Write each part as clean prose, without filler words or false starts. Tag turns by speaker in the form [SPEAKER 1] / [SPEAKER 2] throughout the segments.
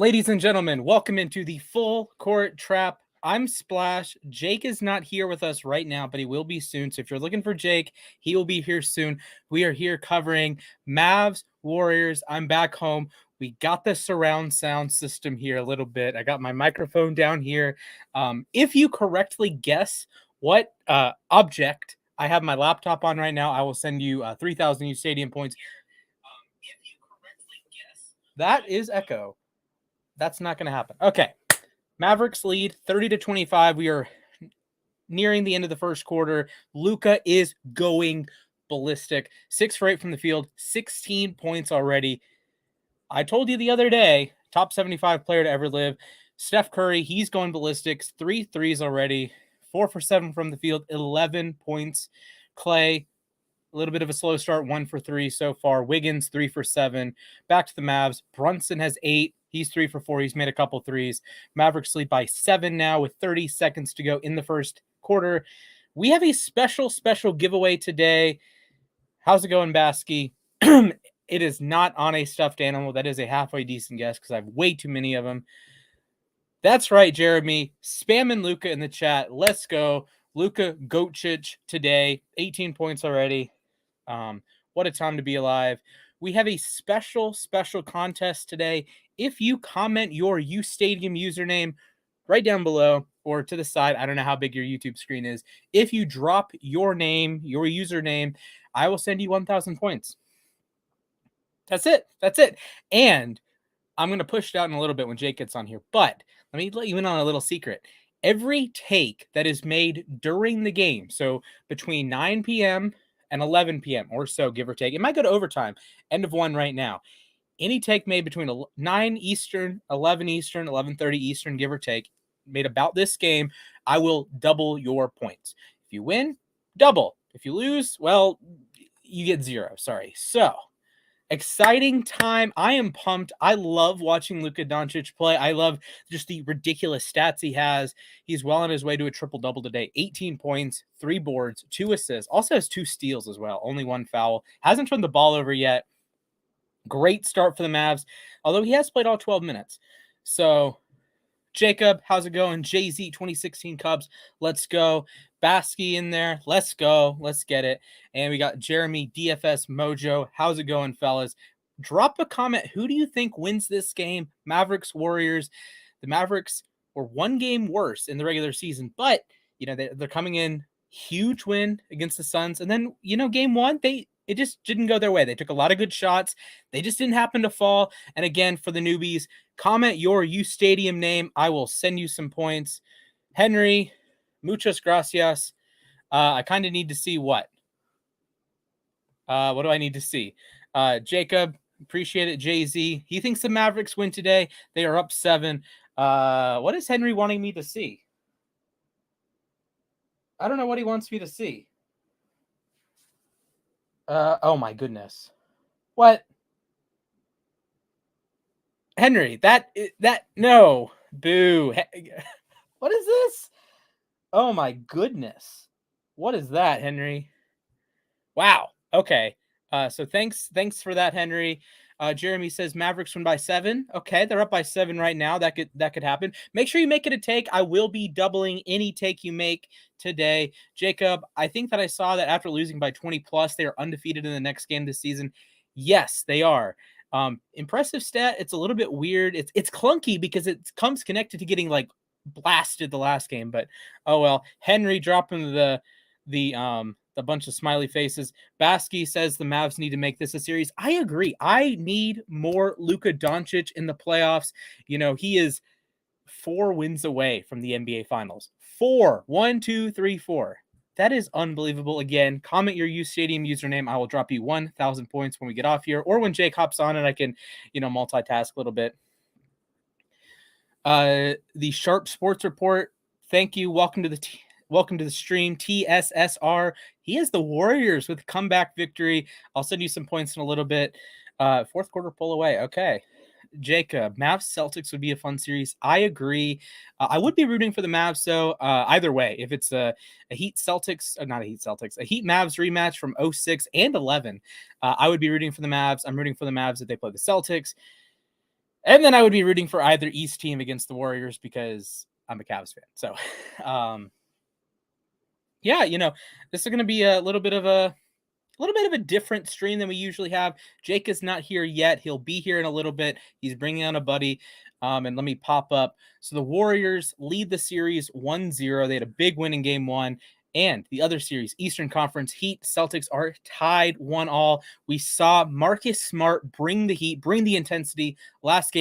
[SPEAKER 1] Ladies and gentlemen, welcome into the Full Court Trap. I'm Splash. Jake is not here with us right now, but he will be soon. So if you're looking for Jake, he will be here soon. We are here covering Mavs-Warriors. I'm back home. We got the surround sound system here a little bit. I got my microphone down here. If you correctly guess what object I have my laptop on right now, I will send you 3,000 uSTADIUM points. That is Echo. That's not going to happen. Okay. Mavericks lead 30-25. We are nearing the end of the first quarter. Luka is going ballistic. 6 for 8 from the field, 16 points already. I told you the other day, top 75 player to ever live. Steph Curry, he's going ballistic. 3 threes already. 4 for 7 from the field, 11 points. Clay, a little bit of a slow start, 1 for 3 so far. Wiggins, 3 for 7. Back to the Mavs. Brunson has 8. He's 3 for 4. He's made a couple threes. Mavericks lead by 7 now with 30 seconds to go in the first quarter. We have a special giveaway today. How's it going, Baskey? It is not on a stuffed animal. That is a halfway decent guess because I have way too many of them. That's right, Jeremy. Spamming Luka in the chat. Let's go. Luka Gočić today. 18 points already. What a time to be alive. We have a special contest today. If you comment your uSTADIUM username right down below or to the side, I don't know how big your YouTube screen is. If you drop your name, your username, I will send you 1,000 points. That's it. And I'm going to push it out in a little bit when Jake gets on here, but let me let you in on a little secret. Every take that is made during the game, so between 9 p.m. and 11 p.m. or so, give or take. It might go to overtime. End of one right now. Any take made between 9 Eastern, 11 Eastern, 11:30 Eastern, give or take, made about this game, I will double your points. If you win, double. If you lose, well, you get 0. Sorry. So, exciting time. I am pumped. I love watching Luka Doncic play. I love just the ridiculous stats he has. He's well on his way to a triple-double today. 18 points, 3 boards, 2 assists. Also has 2 steals as well. Only 1 foul. Hasn't turned the ball over yet. Great start for the Mavs, although he has played all 12 minutes. So, Jacob, how's it going? Jay-Z, 2016 Cubs. Let's go. Baskey in there. Let's go. Let's get it. And we got Jeremy, DFS Mojo. How's it going, fellas? Drop a comment. Who do you think wins this game? Mavericks, Warriors. The Mavericks were 1 game worse in the regular season, but, they're coming in huge win against the Suns. And then, game 1, it just didn't go their way. They took a lot of good shots. They just didn't happen to fall. And again, for the newbies, comment your uSTADIUM name. I will send you some points. Henry, muchas gracias. I kind of need to see what. What do I need to see? Jacob, appreciate it. Jay-Z, he thinks the Mavericks win today. They are up 7. What is Henry wanting me to see? I don't know what he wants me to see. Oh my goodness. What? Henry, no. Boo. What is this? Oh my goodness. What is that, Henry? Wow. Okay. So thanks for that, Henry. Jeremy says Mavericks win by 7. Okay, they're up by 7 right now. That could happen. Make sure you make it a take. I will be doubling any take you make today. Jacob, I think that I saw that after losing by 20 plus, they are undefeated in the next game this season. Yes, they are. Impressive stat. It's a little bit weird. It's clunky because it comes connected to getting like blasted the last game, but oh well. Henry dropping the bunch of smiley faces. Baskey says the Mavs need to make this a series. I agree. I need more Luka Doncic in the playoffs. He is 4 wins away from the NBA Finals. 4. 1, 2, 3, 4. That is unbelievable. Again, comment your uSTADIUM username. I will drop you 1,000 points when we get off here, or when Jake hops on and I can, multitask a little bit. The Sharp Sports Report. Thank you. Welcome to the stream. TSSR. He has the Warriors with a comeback victory. I'll send you some points in a little bit. 4th quarter pull away. Okay. Jacob, Mavs Celtics would be a fun series. I agree. I would be rooting for the Mavs, though. Either way, if it's a Heat Celtics, not a Heat Celtics, a Heat Mavs rematch from 06 and 11, I would be rooting for the Mavs. I'm rooting for the Mavs if they play the Celtics. And then I would be rooting for either East team against the Warriors because I'm a Cavs fan. So, yeah, this is going to be a little bit of a different stream than we usually have. Jake is not here yet. He'll be here in a little bit. He's bringing on a buddy. And let me pop up. So the Warriors lead the series 1-0. They had a big win in game one. And the other series, Eastern Conference Heat, Celtics are tied 1-1. We saw Marcus Smart bring the heat, bring the intensity. Last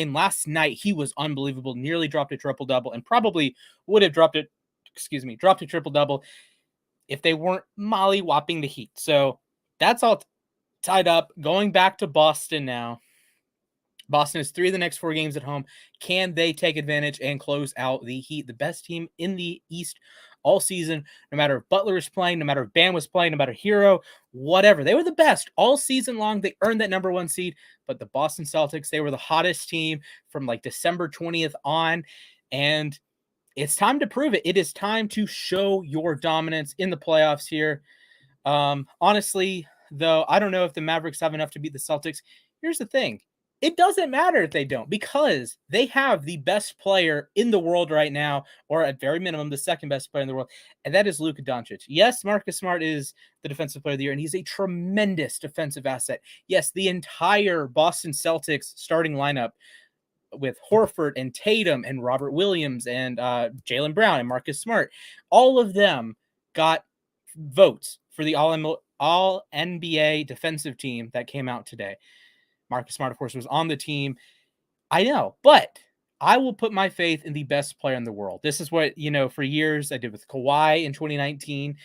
[SPEAKER 1] night, he was unbelievable. Nearly dropped a triple-double and probably would have dropped a triple-double if they weren't molly-whopping the Heat. So that's all tied up. Going back to Boston now. Boston has 3 of the next 4 games at home. Can they take advantage and close out the Heat, the best team in the East all season? No matter if Butler is playing, no matter if Bam was playing, no matter Hero, whatever. They were the best all season long. They earned that number 1 seed. But the Boston Celtics, they were the hottest team from like December 20th on. And it's time to prove it. It is time to show your dominance in the playoffs here. Honestly, though, I don't know if the Mavericks have enough to beat the Celtics. Here's the thing. It doesn't matter if they don't, because they have the best player in the world right now, or at very minimum, the second best player in the world, and that is Luka Doncic. Yes, Marcus Smart is the defensive player of the year, and he's a tremendous defensive asset. Yes, the entire Boston Celtics starting lineup with Horford and Tatum and Robert Williams and Jaylen Brown and Marcus Smart, all of them got votes for the all NBA defensive team that came out today. Marcus Smart, of course, was on the team. I know, but I will put my faith in the best player in the world. This is what, for years I did with Kawhi in 2019.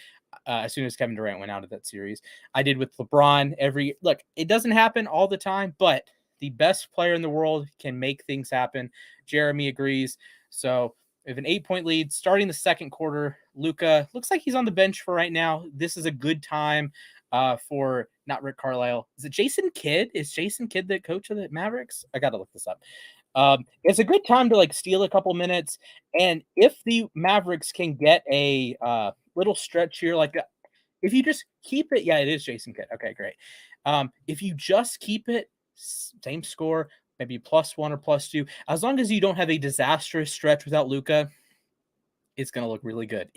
[SPEAKER 1] As soon as Kevin Durant went out of that series, I did with LeBron. Look, it doesn't happen all the time, but the best player in the world can make things happen. Jeremy agrees. So we have an 8-point lead starting the second quarter. Luka looks like he's on the bench for right now. This is a good time for not Rick Carlisle. Is it Jason Kidd? Is Jason Kidd the coach of the Mavericks? I got to look this up. It's a good time to steal a couple minutes. And if the Mavericks can get a little stretch here, if you just keep it, yeah, it is Jason Kidd. Okay, great. If you just keep it, same score, maybe +1 or +2, as long as you don't have a disastrous stretch without Luka, it's going to look really good.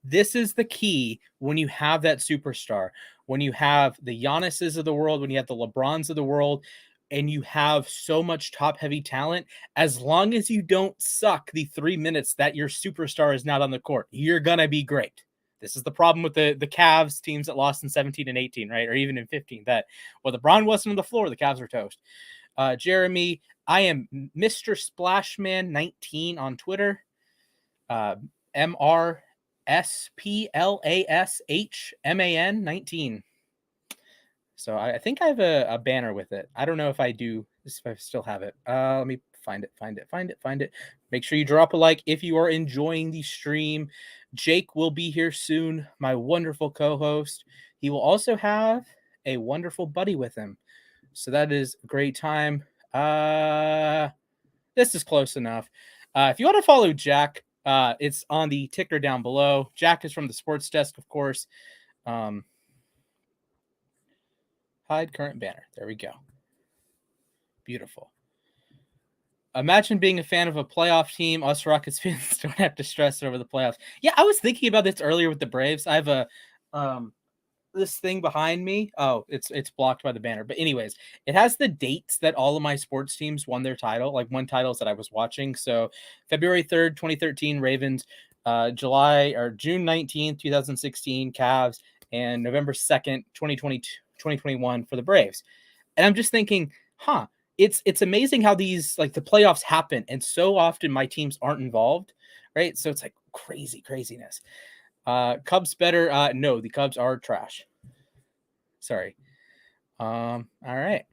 [SPEAKER 1] This is the key when you have that superstar, when you have the Giannis's of the world, when you have the LeBrons of the world, and you have so much top-heavy talent. As long as you don't suck the 3 minutes that your superstar is not on the court, you're going to be great. This is the problem with the Cavs teams that lost in 17 and 18, right? Or even in 15, that LeBron wasn't on the floor, the Cavs were toast. Jeremy, I am Mr. Splashman 19 on Twitter. MRSPLASHMAN 19. So I think I have a banner with it. I don't know if I do, if I still have it. Let me find it. Make sure you drop a like if you are enjoying the stream. Jake will be here soon, my wonderful co-host. He will also have a wonderful buddy with him. So that is a great time. This is close enough. If you want to follow Jack, it's on the ticker down below. Jack is from the Sports Desk, of course. Hide current banner. There we go. Beautiful. Imagine being a fan of a playoff team. Us Rockets fans don't have to stress over the playoffs. Yeah, I was thinking about this earlier with the Braves. I have a this thing behind me. Oh, it's blocked by the banner. But anyways, it has the dates that all of my sports teams won their title, like won titles that I was watching. So February 3rd, 2013, Ravens, June 19th, 2016, Cavs, and November 2nd, 2021 for the Braves. And I'm just thinking, it's amazing how these the playoffs happen, and so often my teams aren't involved, right? So it's craziness. Cubs better. No, the Cubs are trash. Sorry. All right.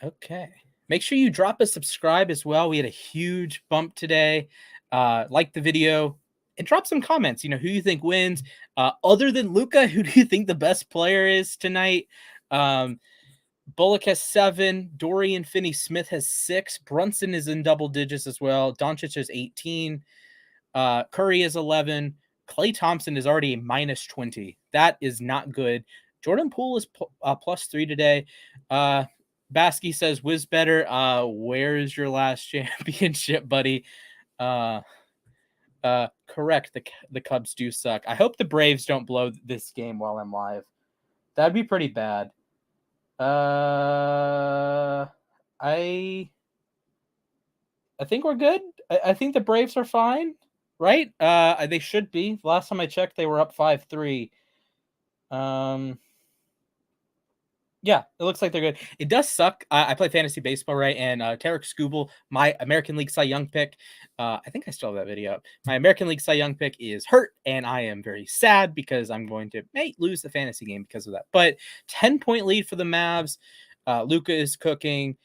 [SPEAKER 1] Okay. Make sure you drop a subscribe as well. We had a huge bump today. Like the video and drop some comments. Who you think wins. Other than Luka, who do you think the best player is tonight? Bullock has 7. Dorian Finney-Smith has 6. Brunson is in double digits as well. Doncic has 18. Curry is 11. Klay Thompson is already a -20. That is not good. Jordan Poole is +3 today. Baskey says, "Whiz better. Where's your last championship, buddy?" Correct. The Cubs do suck. I hope the Braves don't blow this game while I'm live. That'd be pretty bad. I think we're good. I think the Braves are fine, right? They should be. Last time I checked, they were up 5-3. Yeah, it looks like they're good. It does suck. I play fantasy baseball, right? And Tarek Skubal, my American League Cy Young pick, I think I still have that video up. My American League Cy Young pick is hurt, and I am very sad because I'm going to lose the fantasy game because of that. But 10-point lead for the Mavs. Luka is cooking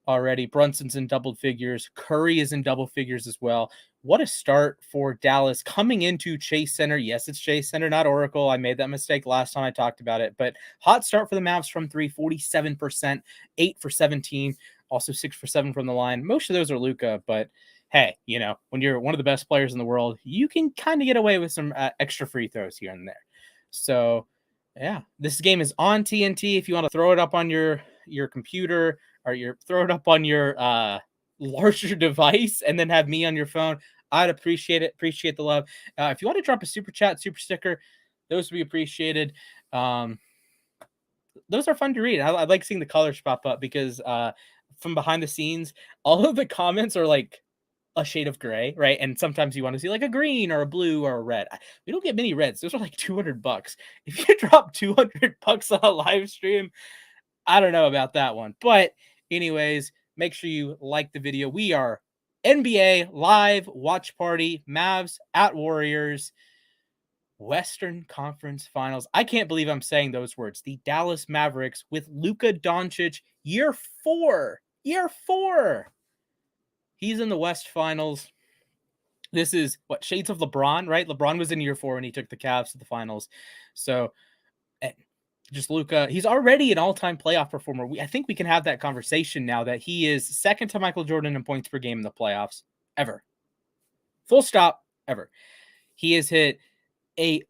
[SPEAKER 1] already. Brunson's in double figures. Curry is in double figures as well. What a start for Dallas coming into Chase Center. Yes, it's Chase Center, not Oracle. I made that mistake last time I talked about it. But hot start for the Mavs from 3, 47%, 8 for 17, also 6 for 7 from the line. Most of those are Luka, but hey, when you're one of the best players in the world, you can kind of get away with some extra free throws here and there. So, yeah, this game is on TNT. If you want to throw it up on your computer or throw it up on your larger device and then have me on your phone, I'd appreciate it. Appreciate the love. If you want to drop a super chat, super sticker, those would be appreciated. Those are fun to read. I like seeing the colors pop up because from behind the scenes, all of the comments are like a shade of gray, right? And sometimes you want to see like a green or a blue or a red. We don't get many reds. Those are like $200. If you drop $200 on a live stream, I don't know about that one. But anyways, make sure you like the video. We are NBA live watch party, Mavs at Warriors, Western Conference Finals. I can't believe I'm saying those words. The Dallas Mavericks with Luka Doncic, year 4. Year 4. He's in the West Finals. This is what shades of LeBron, right? LeBron was in year 4 when he took the Cavs to the finals. So just Luka, he's already an all-time playoff performer. I think we can have that conversation now that he is second to Michael Jordan in points per game in the playoffs ever. Full stop, ever. He has hit a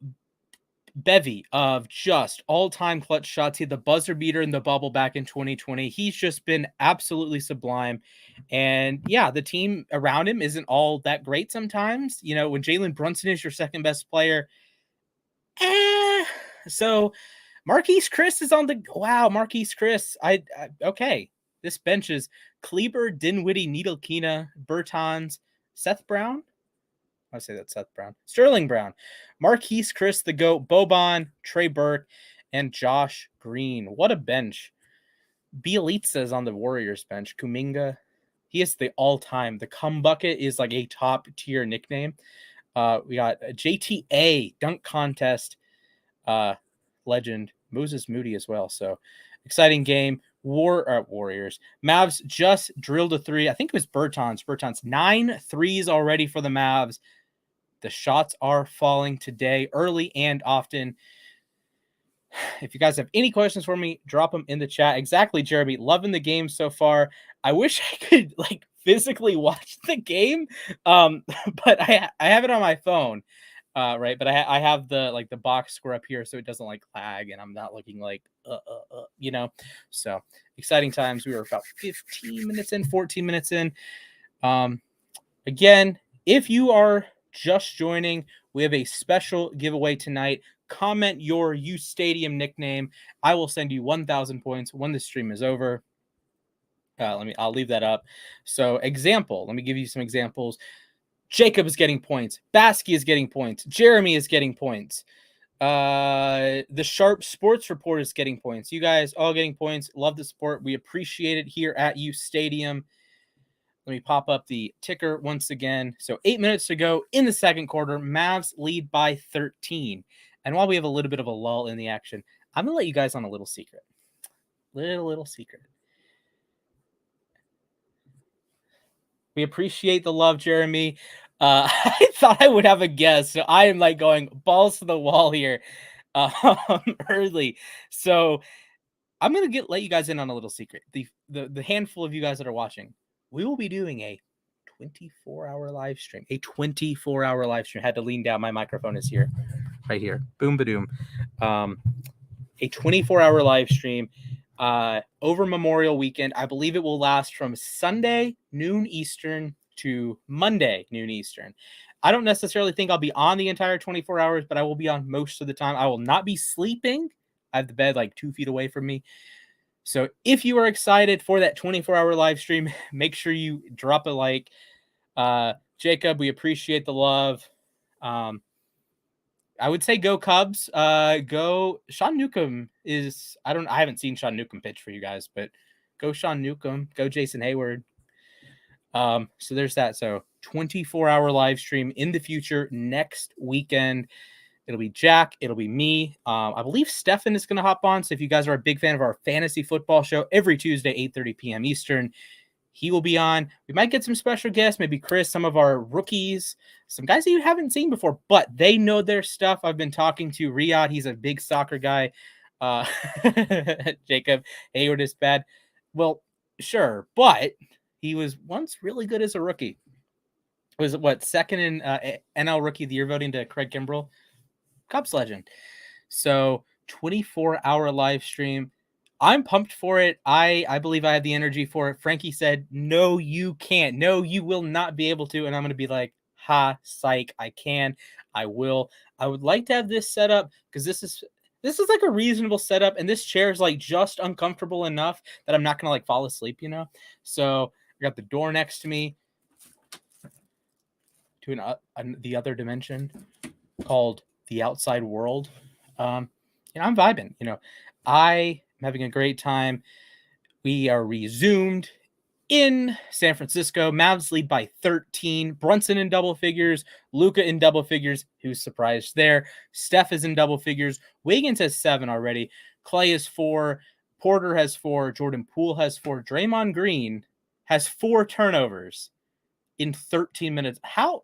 [SPEAKER 1] bevy of just all-time clutch shots. He had the buzzer beater in the bubble back in 2020. He's just been absolutely sublime. And yeah, the team around him isn't all that great sometimes. When Jalen Brunson is your second best player, so Marquise Chris is on the Marquise Chris. Okay. This bench is Kleber, Dinwiddie, Needlekina, Bertans, Seth Brown. I say that's Seth Brown. Sterling Brown, Marquise Chris, the GOAT, Boban, Trey Burke, and Josh Green. What a bench. Bielitsa is on the Warriors bench. Kuminga. He is the all-time. The cum bucket is like a top-tier nickname. We got JTA dunk contest legend Moses Moody as well. So exciting game. Warriors. Mavs just drilled a 3. I think it was Bertans. 9 threes already for the Mavs. The shots are falling today, early and often. If you guys have any questions for me, drop them in the chat. Exactly, Jeremy. Loving the game so far. I wish I could physically watch the game, but I have it on my phone. Right, but I have the box score up here so it doesn't lag and I'm not looking so exciting times. We were about 14 minutes in. Again, if you are just joining, we have a special giveaway tonight. Comment your uSTADIUM nickname. I will send you 1,000 points when the stream is over. I'll leave that up. So let me give you some examples. Jacob is getting points. Baskey is getting points. Jeremy is getting points. The Sharp Sports Report is getting points. You guys all getting points. Love the support. We appreciate it here at uSTADIUM. Let me pop up the ticker once again. So 8 minutes to go in the second quarter. Mavs lead by 13. And while we have a little bit of a lull in the action, I'm going to let you guys on a little secret. Little secret. We appreciate the love, Jeremy. I thought I would have a guess, so I am going balls to the wall here early. So I'm going to let you guys in on a little secret. The handful of you guys that are watching, we will be doing a 24-hour live stream. A 24-hour live stream. I had to lean down. My microphone is here. Right here. Boom, ba-doom. A 24-hour live stream. over Memorial Weekend. I believe it will last from Sunday, noon Eastern, to Monday, noon Eastern. I don't necessarily think I'll be on the entire 24 hours, but I will be on most of the time. I will not be sleeping. I have the bed like 2 feet away from me. So if you are excited for that 24-hour live stream, make sure you drop a like. Jacob, we appreciate the love. I would say go Cubs. Go Sean Newcomb is I haven't seen Sean Newcomb pitch for you guys, but go Sean Newcomb, go Jason Hayward. So there's that. So 24-hour live stream in the future next weekend. It'll be Jack. It'll be me. I believe Stefan is going to hop on. So if you guys are a big fan of our fantasy football show every Tuesday, 8:30 p.m. Eastern, he will be on. We might get some special guests, maybe Chris, some of our rookies, some guys that you haven't seen before, but they know their stuff. I've been talking to Riyadh. He's a big soccer guy. Jacob Hayward is bad. Well, sure, but he was once really good as a rookie. Was what, second in NL Rookie of the Year voting to Craig Kimbrell? Cubs legend. So 24-hour live stream. I'm pumped for it. I believe I have the energy for it. Frankie said, no, you can't. No, you will not be able to. And I'm going to be like, ha, psych, I can. I will. I would like to have this set up because this is like a reasonable setup. And this chair is like just uncomfortable enough that I'm not going to like fall asleep, you know? So I got the door next to me to the other dimension called the outside world. I'm vibing, I'm having a great time. We are resumed in San Francisco. Mavs lead by 13. Brunson in double figures. Luka in double figures. Who's surprised there? Steph is in double figures. Wiggins has 7 already. Clay is 4. Porter has 4. Jordan Poole has 4. Draymond Green has 4 turnovers in 13 minutes. How?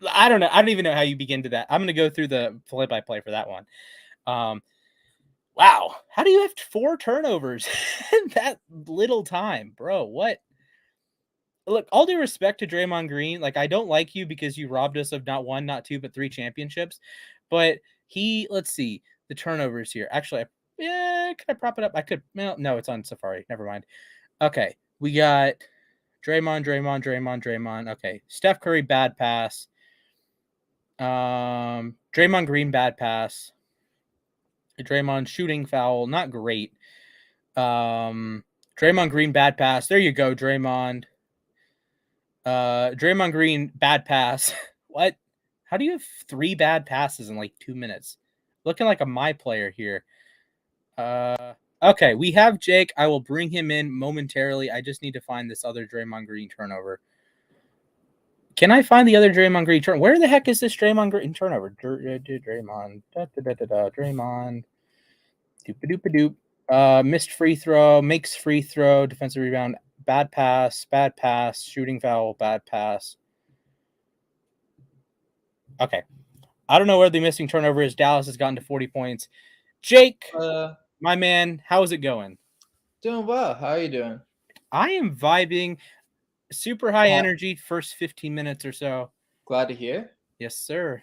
[SPEAKER 1] I don't know. I don't even know how you begin to that. I'm going to go through the play-by-play for that one. Wow. How do you have 4 turnovers in that little time, bro? What? Look, all due respect to Draymond Green, like, I don't like you because you robbed us of not 1, not 2, but 3 championships. But let's see, the turnovers here. Actually, can I prop it up? I could. Well, no, it's on Safari. Never mind. Okay, we got Draymond. Okay, Steph Curry, bad pass. Draymond Green, bad pass. Draymond shooting foul, not great. Draymond Green, bad pass. There you go, Draymond. Draymond Green, bad pass. What? How do you have 3 bad passes in like 2 minutes? Looking like a my player here. Okay, we have Jake. I will bring him in momentarily. I just need to find this other Draymond Green turnover. Can I find the other Draymond Green turnover? Where the heck is this Draymond Green turnover? Draymond. Draymond. Doop-a-doop-a-doop. Missed free throw. Makes free throw. Defensive rebound. Bad pass. Bad pass. Shooting foul. Bad pass. Okay. I don't know where the missing turnover is. Dallas has gotten to 40 points. Jake, my man, how is it going?
[SPEAKER 2] Doing well. How are you doing?
[SPEAKER 1] I am vibing. Super high energy first 15 minutes or so.
[SPEAKER 2] Glad to hear.
[SPEAKER 1] Yes, sir.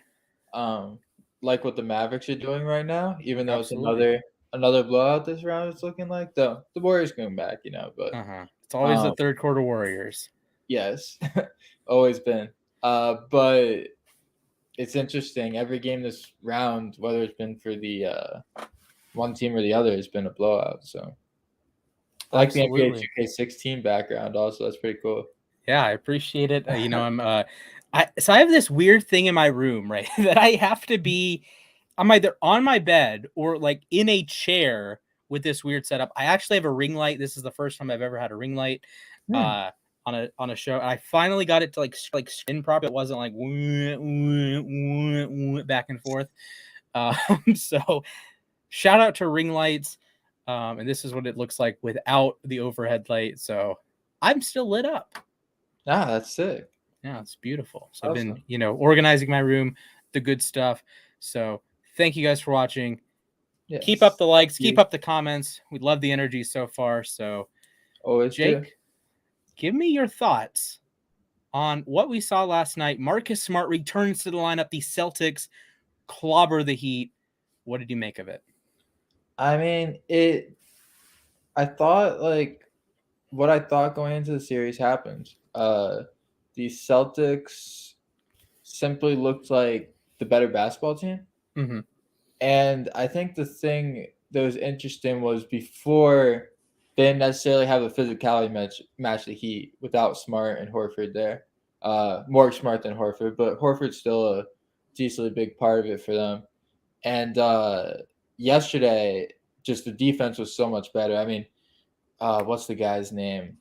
[SPEAKER 2] Like what the Mavericks are doing right now, even though
[SPEAKER 1] Absolutely.
[SPEAKER 2] it's another blowout this round, it's looking like the Warriors coming back, but
[SPEAKER 1] it's always the third quarter Warriors.
[SPEAKER 2] Yes. Always been. But it's interesting. Every game this round, whether it's been for the one team or the other, has been a blowout. So I like the NBA 2K16 background also. That's pretty cool.
[SPEAKER 1] Yeah, I appreciate it. I have this weird thing in my room, right? That I have to be, I'm either on my bed or like in a chair with this weird setup. I actually have a ring light. This is the first time I've ever had a ring light on a show. And I finally got it to like spin properly. It wasn't like back and forth. So shout out to ring lights. And this is what it looks like without the overhead light. So I'm still lit up.
[SPEAKER 2] Ah, that's sick.
[SPEAKER 1] Yeah, it's beautiful. So awesome. I've been, organizing my room, the good stuff. So thank you guys for watching. Yes. Keep up the likes, keep up the comments. We love the energy so far. So Jake, give me your thoughts on what we saw last night. Marcus Smart returns to the lineup. The Celtics clobber the Heat. What did you make of it?
[SPEAKER 2] I mean, it I thought what I thought going into the series happened. The Celtics simply looked like the better basketball team.
[SPEAKER 1] Mm-hmm.
[SPEAKER 2] And I think the thing that was interesting was before they didn't necessarily have a physicality match the Heat without Smart and Horford there. More Smart than Horford, but Horford's still a decently big part of it for them. And yesterday, just the defense was so much better. I mean, what's the guy's name?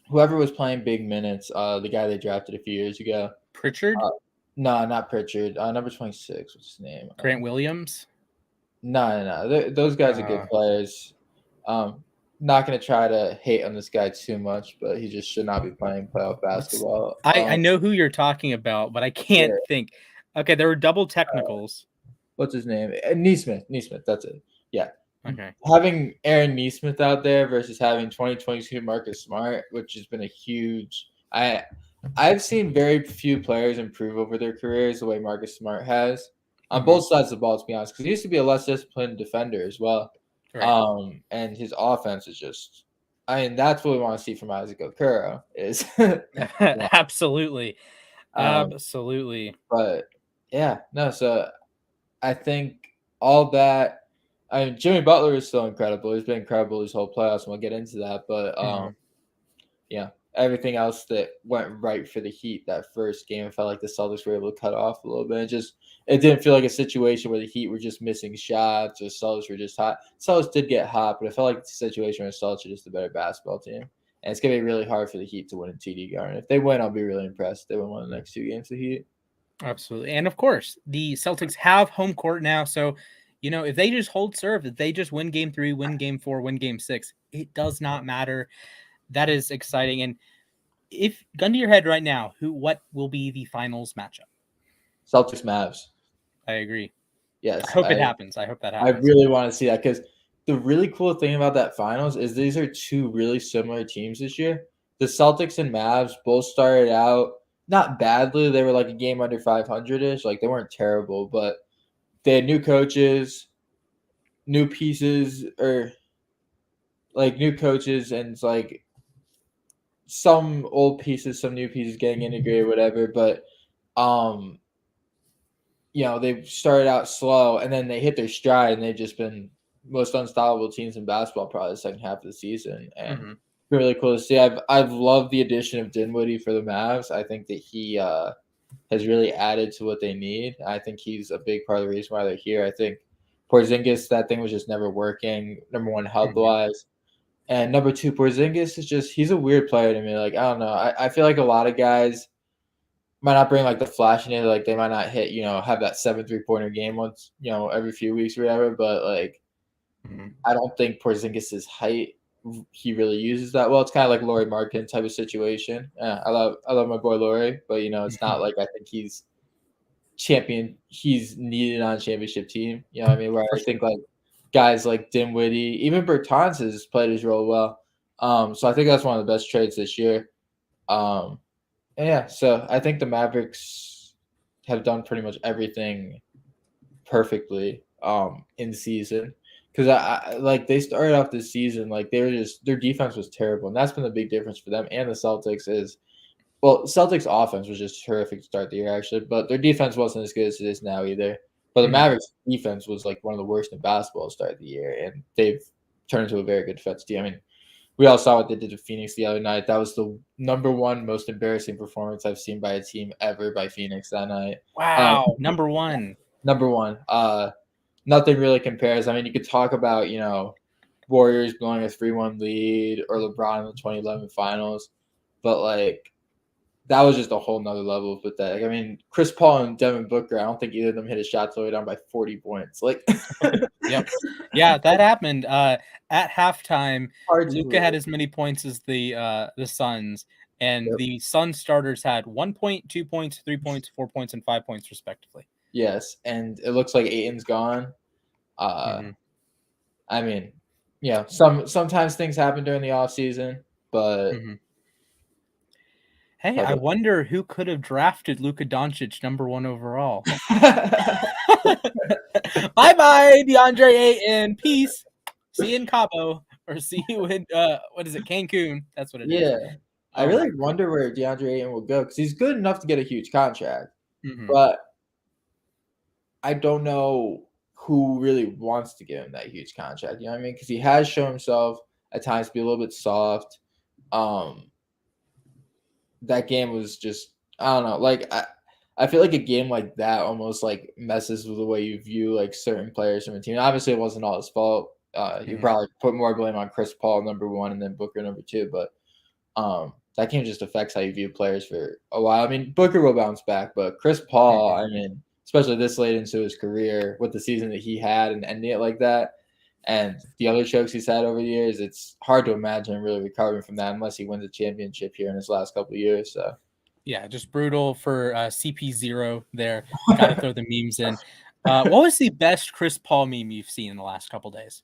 [SPEAKER 2] Whoever was playing big minutes, the guy they drafted a few years ago.
[SPEAKER 1] Pritchard,
[SPEAKER 2] No, not Pritchard. Number 26. What's his name?
[SPEAKER 1] Grant Williams.
[SPEAKER 2] No. Those guys are good players. Not going to try to hate on this guy too much, but he just should not be playing playoff basketball.
[SPEAKER 1] I know who you're talking about, but I can't think. Okay, there were double technicals.
[SPEAKER 2] What's his name? Neesmith. That's it. Yeah.
[SPEAKER 1] Okay.
[SPEAKER 2] Having Aaron Neesmith out there versus having 2022 Marcus Smart, which has been a huge. I've seen very few players improve over their careers the way Marcus Smart has on both sides of the ball, to be honest, because he used to be a less disciplined defender as well. Right. And his offense is just, I mean, that's what we want to see from Isaac Okoro is.
[SPEAKER 1] Absolutely. Absolutely.
[SPEAKER 2] But yeah, no, so I think all that, I mean, Jimmy Butler is still incredible. He's been incredible his whole playoffs, and we'll get into that. But yeah, everything else that went right for the Heat that first game, it felt like the Celtics were able to cut off a little bit. It didn't feel like a situation where the Heat were just missing shots or Celtics were just hot. Celtics did get hot, but it felt like it's a situation where Celtics are just a better basketball team. And it's going to be really hard for the Heat to win in TD Garden. If they win, I'll be really impressed. They win one of the next two games, the Heat.
[SPEAKER 1] Absolutely. And of course, the Celtics have home court now. So, if they just hold serve, if they just win game 3, win game 4, win game 6, it does not matter. That is exciting. And if gun to your head right now, what will be the finals matchup?
[SPEAKER 2] Celtics Mavs.
[SPEAKER 1] I agree.
[SPEAKER 2] Yes.
[SPEAKER 1] I hope it happens. I hope that happens.
[SPEAKER 2] I really want to see that because the really cool thing about that finals is these are two really similar teams this year. The Celtics and Mavs both started out not badly. They were like a game under 500-ish. Like, they weren't terrible, but they had new coaches, new pieces, and like some old pieces, some new pieces getting integrated, whatever. But they started out slow and then they hit their stride, and they've just been most unstoppable teams in basketball probably the second half of the season. And really cool to see. I've loved the addition of Dinwiddie for the Mavs. I think that he has really added to what they need. I think he's a big part of the reason why they're here. I think Porzingis, that thing was just never working, number one, health-wise. And number two, Porzingis is he's a weird player to me. Like, I don't know. I feel like a lot of guys might not bring, like, the flash in it. Like, they might not hit, have that 7 3-pointer game once, every few weeks or whatever. But, like, I don't think Porzingis' height he really uses that well. It's kind of like Lauri Markkanen type of situation. I love my boy Lauri, but it's not like I think he's champion. He's needed on a championship team. You know what I mean? Where I think like guys like Dinwiddie, even Bertans has played his role well. So I think that's one of the best trades this year. Yeah, so I think the Mavericks have done pretty much everything perfectly in season. Because they started off this season like they were their defense was terrible, and that's been the big difference for them and the Celtics Celtics offense was just terrific to start the year actually, but their defense wasn't as good as it is now either. But the Mavericks defense was like one of the worst in basketball to start the year, and they've turned into a very good defense team. I mean, we all saw what they did to Phoenix the other night. That was the number one most embarrassing performance I've seen by a team ever by Phoenix that night.
[SPEAKER 1] Wow, number one.
[SPEAKER 2] Nothing really compares. I mean, you could talk about, Warriors blowing a 3-1 lead or LeBron in the 2011 finals, but like that was just a whole nother level of pathetic. I mean, Chris Paul and Devin Booker, I don't think either of them hit a shot till they were down by 40 points. Like,
[SPEAKER 1] yep. Yeah, that happened. At halftime, Luka had as many points as the Suns, and the Suns starters had 1 point, 2 points, 3 points, 4 points, and 5 points respectively.
[SPEAKER 2] Yes, and it looks like Ayton's gone. I mean, sometimes things happen during the off season, but
[SPEAKER 1] hey, I wonder who could have drafted Luka Doncic number 1 overall. Bye-bye, DeAndre Ayton. Peace. See you in Cabo. or see you in what is it, Cancun? That's what it is.
[SPEAKER 2] Yeah. I
[SPEAKER 1] Oh my
[SPEAKER 2] really wonder where DeAndre Ayton will go because he's good enough to get a huge contract,
[SPEAKER 1] goodness.
[SPEAKER 2] but I don't know who really wants to give him that huge contract. You know what I mean? Because he has shown himself at times to be a little bit soft. That game was just I don't know. Like I feel like a game like that almost like messes with the way you view like certain players from a team. Obviously, it wasn't all his fault. You probably put more blame on Chris Paul number one and then Booker number two, but that game just affects how you view players for a while. I mean, Booker will bounce back, but Chris Paul, I mean, especially this late into his career with the season that he had and ending it like that, and the other chokes he's had over the years, it's hard to imagine him really recovering from that unless he wins a championship here in his last couple of years. So
[SPEAKER 1] Yeah, just brutal for CP0 there. Got to throw the memes in. What was the best Chris Paul meme you've seen in the last couple days?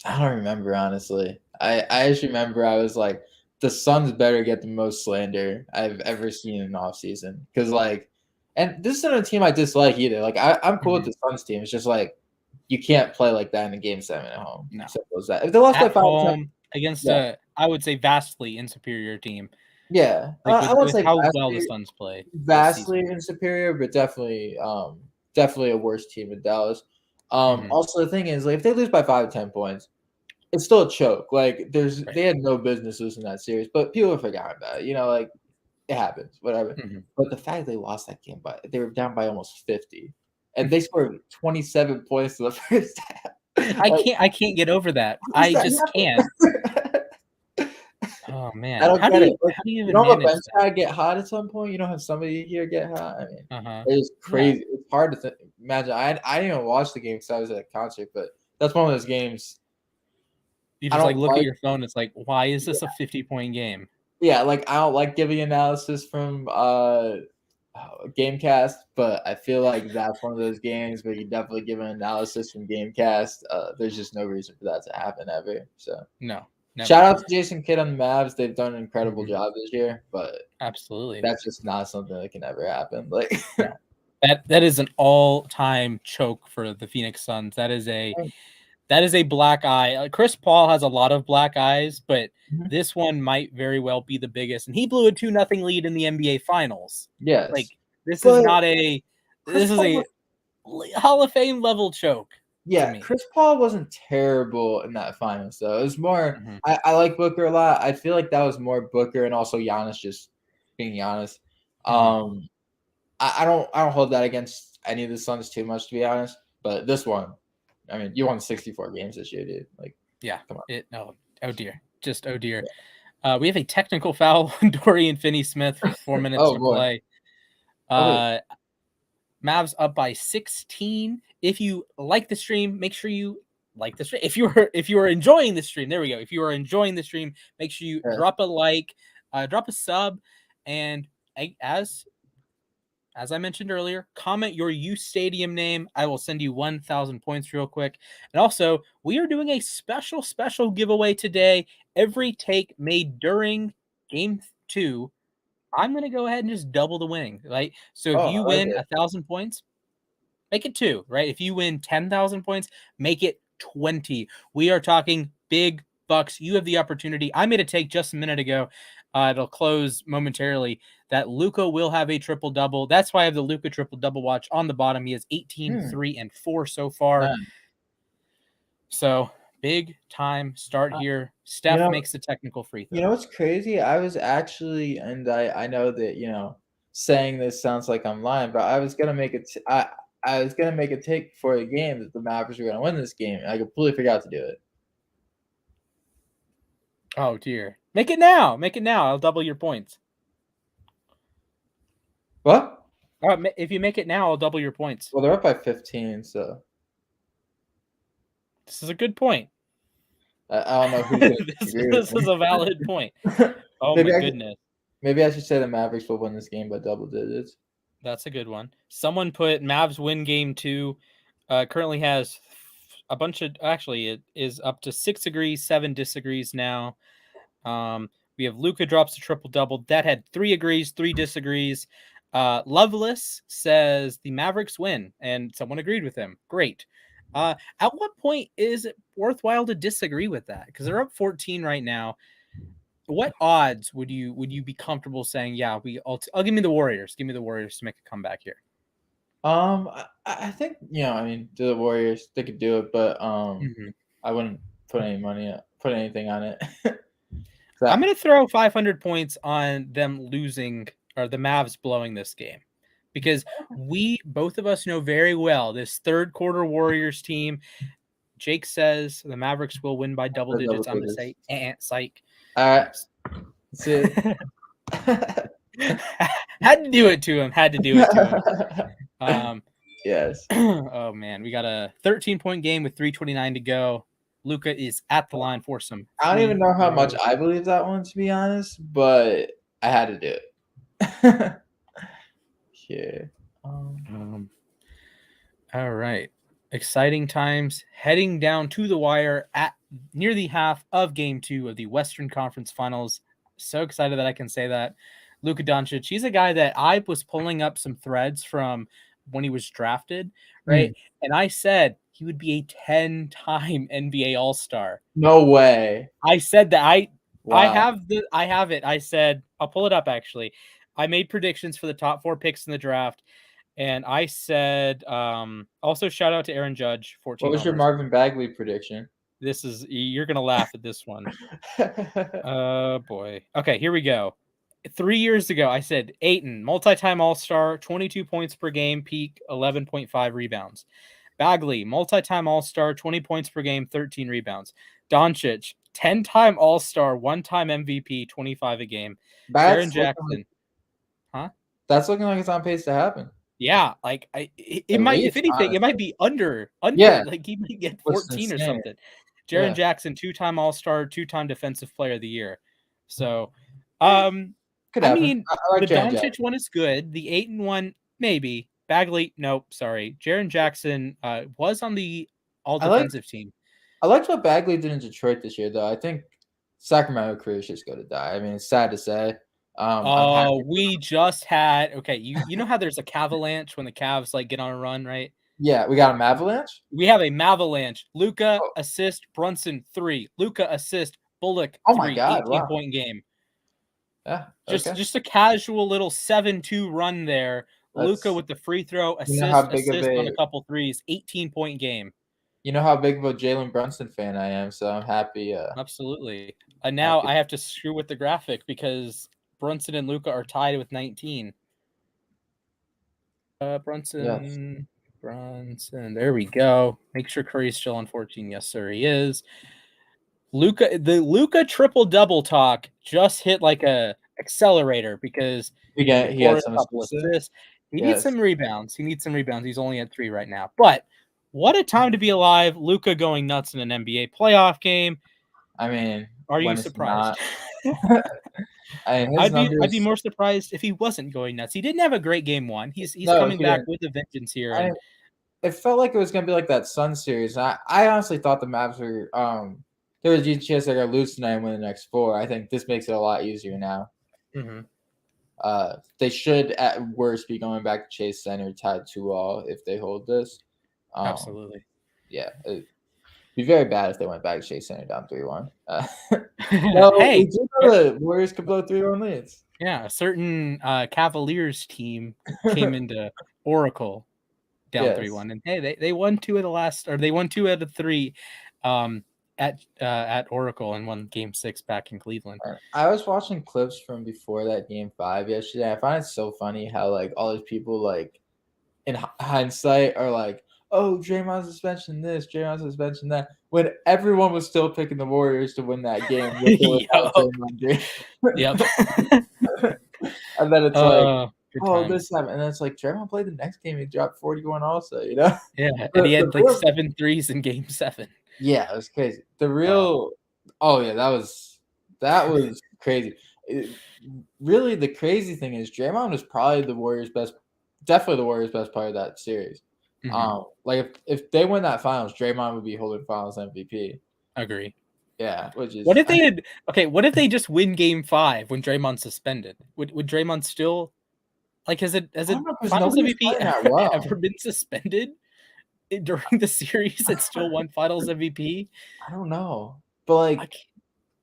[SPEAKER 2] I don't remember, honestly. I just remember I was like, the Suns better get the most slander I've ever seen in an offseason. Because, like, and this isn't a team I dislike either. Like, I'm cool with the Suns team. It's just like, you can't play like that in a game 7 at home.
[SPEAKER 1] No.
[SPEAKER 2] Simple as that. If they lost by 5
[SPEAKER 1] home against I would say vastly inferior team.
[SPEAKER 2] Yeah.
[SPEAKER 1] Like
[SPEAKER 2] I would
[SPEAKER 1] with
[SPEAKER 2] say
[SPEAKER 1] how well the Suns play.
[SPEAKER 2] Vastly inferior, but definitely a worse team in Dallas. Also the thing is, like, if they lose by 5 to 10 points, it's still a choke. Like they had no business losing that series, but people have forgotten about it. You know, like it happens, whatever. But the fact they lost that game they were down by almost 50, and they scored 27 points in the first half.
[SPEAKER 1] I can't get over that. I just can't. Oh man,
[SPEAKER 2] I don't get it.
[SPEAKER 1] How do you even
[SPEAKER 2] don't have a
[SPEAKER 1] manage
[SPEAKER 2] bench guy get hot at some point? You don't have somebody here get hot. I mean, it's crazy. Yeah. It's hard to imagine. I didn't even watch the game because I was at a concert, but that's one of those games.
[SPEAKER 1] You just like look at your phone. It's like, why is this a 50-point game?
[SPEAKER 2] Yeah, like I don't like giving analysis from Gamecast, but I feel like that's one of those games where you definitely give an analysis from Gamecast. There's just no reason for that to happen ever. So
[SPEAKER 1] no. Never.
[SPEAKER 2] Shout out to Jason Kidd on the Mavs. They've done an incredible job this year, but
[SPEAKER 1] absolutely,
[SPEAKER 2] that's just not something that can ever happen. Like
[SPEAKER 1] that is an all-time choke for the Phoenix Suns. That is a black eye. Chris Paul has a lot of black eyes, but this one might very well be the biggest. And he blew a 2-0 lead in the NBA Finals.
[SPEAKER 2] Yes,
[SPEAKER 1] like this is a Hall of Fame level choke.
[SPEAKER 2] Yeah, Chris Paul wasn't terrible in that finals, though. It was more I like Booker a lot. I feel like that was more Booker and also Giannis just being Giannis. I don't hold that against any of the Suns too much, to be honest. But this one, I mean, you won 64 games this year, dude. Like,
[SPEAKER 1] yeah, come on. Oh dear, just oh dear. We have a technical foul on Dorian Finney-Smith with 4 minutes to play. Mavs up by 16. If you like the stream, make sure you like the stream. If you are enjoying the stream, there we go. If you are enjoying the stream, make sure you drop a like, drop a sub, and as I mentioned earlier, comment your uSTADIUM name. I will send you 1,000 points real quick. And also, we are doing a special giveaway today. Every take made during Game 2, I'm going to go ahead and just double the winning. Right? So if you win 1,000 points, make it 2, right? If you win 10,000 points, make it 20. We are talking big bucks. You have the opportunity. I made a take just a minute ago. It'll close momentarily. That Luka will have a triple-double. That's why I have the Luka triple-double watch on the bottom. He has 18, 3, and 4 so far. So big time start here. Steph makes the technical free throw.
[SPEAKER 2] You know what's crazy? I was actually, and I know that, saying this sounds like I'm lying, but I was going to make it. I was going to make a take for a game that the Mavericks were going to win this game, and I completely forgot to do it.
[SPEAKER 1] Oh, dear. Make it now. Make it now. I'll double your points.
[SPEAKER 2] What?
[SPEAKER 1] If you make it now, I'll double your points.
[SPEAKER 2] Well, they're up by 15, so.
[SPEAKER 1] This is a good point.
[SPEAKER 2] I don't know who
[SPEAKER 1] this is a valid point. Oh, my goodness.
[SPEAKER 2] Maybe I should say the Mavericks will win this game by double digits.
[SPEAKER 1] That's a good one. Someone put Mavs win game 2. Currently has a bunch of, actually, it is up to 6 agrees, 7 disagrees now. We have Luka drops a triple-double. That had 3 agrees, 3 disagrees. Loveless says the Mavericks win, and someone agreed with him. Great. At what point is it worthwhile to disagree with that? Because they're up 14 right now. What odds would you be comfortable saying? Yeah, I'll give me the Warriors. Give me the Warriors to make a comeback here.
[SPEAKER 2] I think I mean, the Warriors they could do it, but I wouldn't put anything on it.
[SPEAKER 1] I'm going to throw 500 points on them losing or the Mavs blowing this game because both of us know very well this third quarter Warriors team. Jake says the Mavericks will win by double digits. I'm going to say, psych.
[SPEAKER 2] All right. That's it.
[SPEAKER 1] Had to do it to him.
[SPEAKER 2] Yes.
[SPEAKER 1] Oh, man. We got a 13-point game with 3:29 to go. Luka is at the line for some.
[SPEAKER 2] I don't even know how much I believe that one, to be honest, but I had to do it. Yeah.
[SPEAKER 1] All right. Exciting times heading down to the wire at near the half of Game 2 of the Western Conference Finals. So excited that I can say that. Luka Doncic, he's a guy that I was pulling up some threads from when he was drafted, right? And I said he would be a 10-time NBA All-Star.
[SPEAKER 2] No way.
[SPEAKER 1] I said that. I have it. I said, I'll pull it up actually. I made predictions for the top 4 picks in the draft. And I said, also shout out to Aaron Judge. 14.
[SPEAKER 2] What was your Marvin Bagley prediction?
[SPEAKER 1] You're going to laugh at this one. Oh, boy. Okay, here we go. 3 years ago, I said Ayton, multi-time All-Star, 22 points per game, peak 11.5 rebounds. Bagley, multi-time All-Star, 20 points per game, 13 rebounds. Doncic, 10-time All-Star, 1-time MVP, 25 a game. Jaren Jackson.
[SPEAKER 2] That's looking like it's on pace to happen.
[SPEAKER 1] Yeah, like it might, if anything, honestly. It might be under. Yeah, like he might get 14 or something. Jaren Jackson, 2-time All-Star, 2-time Defensive Player of the Year. So,
[SPEAKER 2] could happen.
[SPEAKER 1] I mean, the Doncic one is good. The Ayton one, maybe. Bagley, nope, sorry. Jaren Jackson was on the all-defensive team.
[SPEAKER 2] I liked what Bagley did in Detroit this year, though. I think Sacramento careers just go to die. I mean, it's sad to say.
[SPEAKER 1] We just had you know how there's a Cavalanche when the Cavs like get on a run, right?
[SPEAKER 2] Yeah, we got a Mavalanche.
[SPEAKER 1] We have a Mavalanche. Luka assist, Brunson 3. Luka assist, Bullock 3.
[SPEAKER 2] Oh my God,
[SPEAKER 1] 18-point game.
[SPEAKER 2] Yeah,
[SPEAKER 1] just a casual little 7-2 run there. Luka with the free throw, assist on a couple threes, 18-point game.
[SPEAKER 2] You know how big of a Jalen Brunson fan I am, so I'm happy.
[SPEAKER 1] Absolutely. And now I have to screw with the graphic because Brunson and Luka are tied with 19. Brunson. There we go. Make sure Curry's still on 14. Yes, sir, he is. The Luka triple-double talk just hit like a accelerator because
[SPEAKER 2] he had some
[SPEAKER 1] assists. He needs some rebounds. He's only at 3 right now. But what a time to be alive. Luka going nuts in an NBA playoff game.
[SPEAKER 2] I mean,
[SPEAKER 1] are you surprised? I'd be more surprised if he wasn't going nuts. He didn't have a great game 1. He's coming back with a vengeance here.
[SPEAKER 2] It felt like it was going to be like that Sun series. I honestly thought the Mavs were there was a chance they're going to lose tonight and win the next 4. I think this makes it a lot easier now. They should at worst be going back to Chase Center tied 2-2 if they hold this.
[SPEAKER 1] Absolutely.
[SPEAKER 2] Yeah. It'd be very bad if they went back to Chase Center down 3-1.
[SPEAKER 1] Hey,
[SPEAKER 2] we do know the Warriors could blow 3-1 leads.
[SPEAKER 1] Yeah, a certain Cavaliers team came into Oracle down 3-1, and hey, they won 2 of the last, or they won 2 out of 3 at Oracle and won Game 6 back in Cleveland.
[SPEAKER 2] I was watching clips from before that Game 5 yesterday. I find it so funny how like all these people like in hindsight are like, oh, Draymond suspension this, Draymond suspension that, when everyone was still picking the Warriors to win that game.
[SPEAKER 1] Yep.
[SPEAKER 2] And then it's like, this time. And then it's like, Draymond played the next game. He dropped 41 also, you know?
[SPEAKER 1] Yeah, and he had like 7 threes in Game 7.
[SPEAKER 2] Yeah, it was crazy. The real that was crazy. Really, the crazy thing is Draymond was probably definitely the Warriors' best player of that series. Like if they win that finals, Draymond would be holding finals MVP.
[SPEAKER 1] Agree.
[SPEAKER 2] Yeah.
[SPEAKER 1] What if they just win Game 5 when Draymond's suspended? Would Draymond still has it finals MVP ever been suspended? during the series and still won Finals MVP?
[SPEAKER 2] I don't know, but like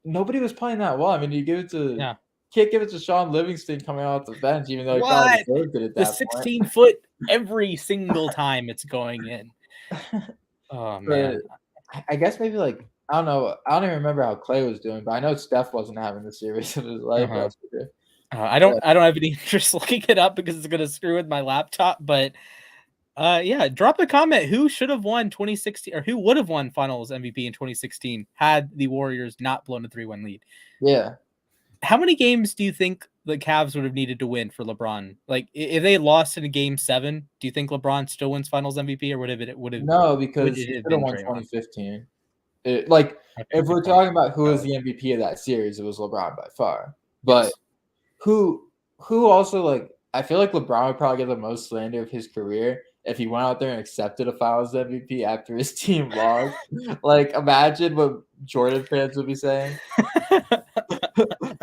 [SPEAKER 2] nobody was playing that well. I mean, you give it to
[SPEAKER 1] Yeah.
[SPEAKER 2] can't give it to Sean Livingston coming off the bench, even though he probably
[SPEAKER 1] What?
[SPEAKER 2] deserved it at
[SPEAKER 1] The
[SPEAKER 2] that point.
[SPEAKER 1] 16-foot every single time it's going in. Oh
[SPEAKER 2] But
[SPEAKER 1] man.
[SPEAKER 2] I guess maybe like I don't know. I don't even remember how Clay was doing, but I know Steph wasn't having the series of his life
[SPEAKER 1] Uh-huh.
[SPEAKER 2] yesterday.
[SPEAKER 1] I don't have any interest looking it up because it's gonna screw with my laptop, but yeah, drop a comment. Who should have won 2016 or who would have won Finals MVP in 2016 had the Warriors not blown a 3-1 lead?
[SPEAKER 2] Yeah.
[SPEAKER 1] How many games do you think the Cavs would have needed to win for LeBron? Like if they lost in game 7, do you think LeBron still wins Finals MVP or would it
[SPEAKER 2] No, because he
[SPEAKER 1] have
[SPEAKER 2] should have
[SPEAKER 1] been
[SPEAKER 2] won
[SPEAKER 1] Draymond?
[SPEAKER 2] 2015.
[SPEAKER 1] Okay,
[SPEAKER 2] If we're
[SPEAKER 1] good point.
[SPEAKER 2] talking about who was the MVP of that series, it was LeBron by far. But
[SPEAKER 1] Yes.
[SPEAKER 2] who also like I feel like LeBron would probably get the most slander of his career if he went out there and accepted a Finals MVP after his team lost. Like imagine what Jordan fans would be saying.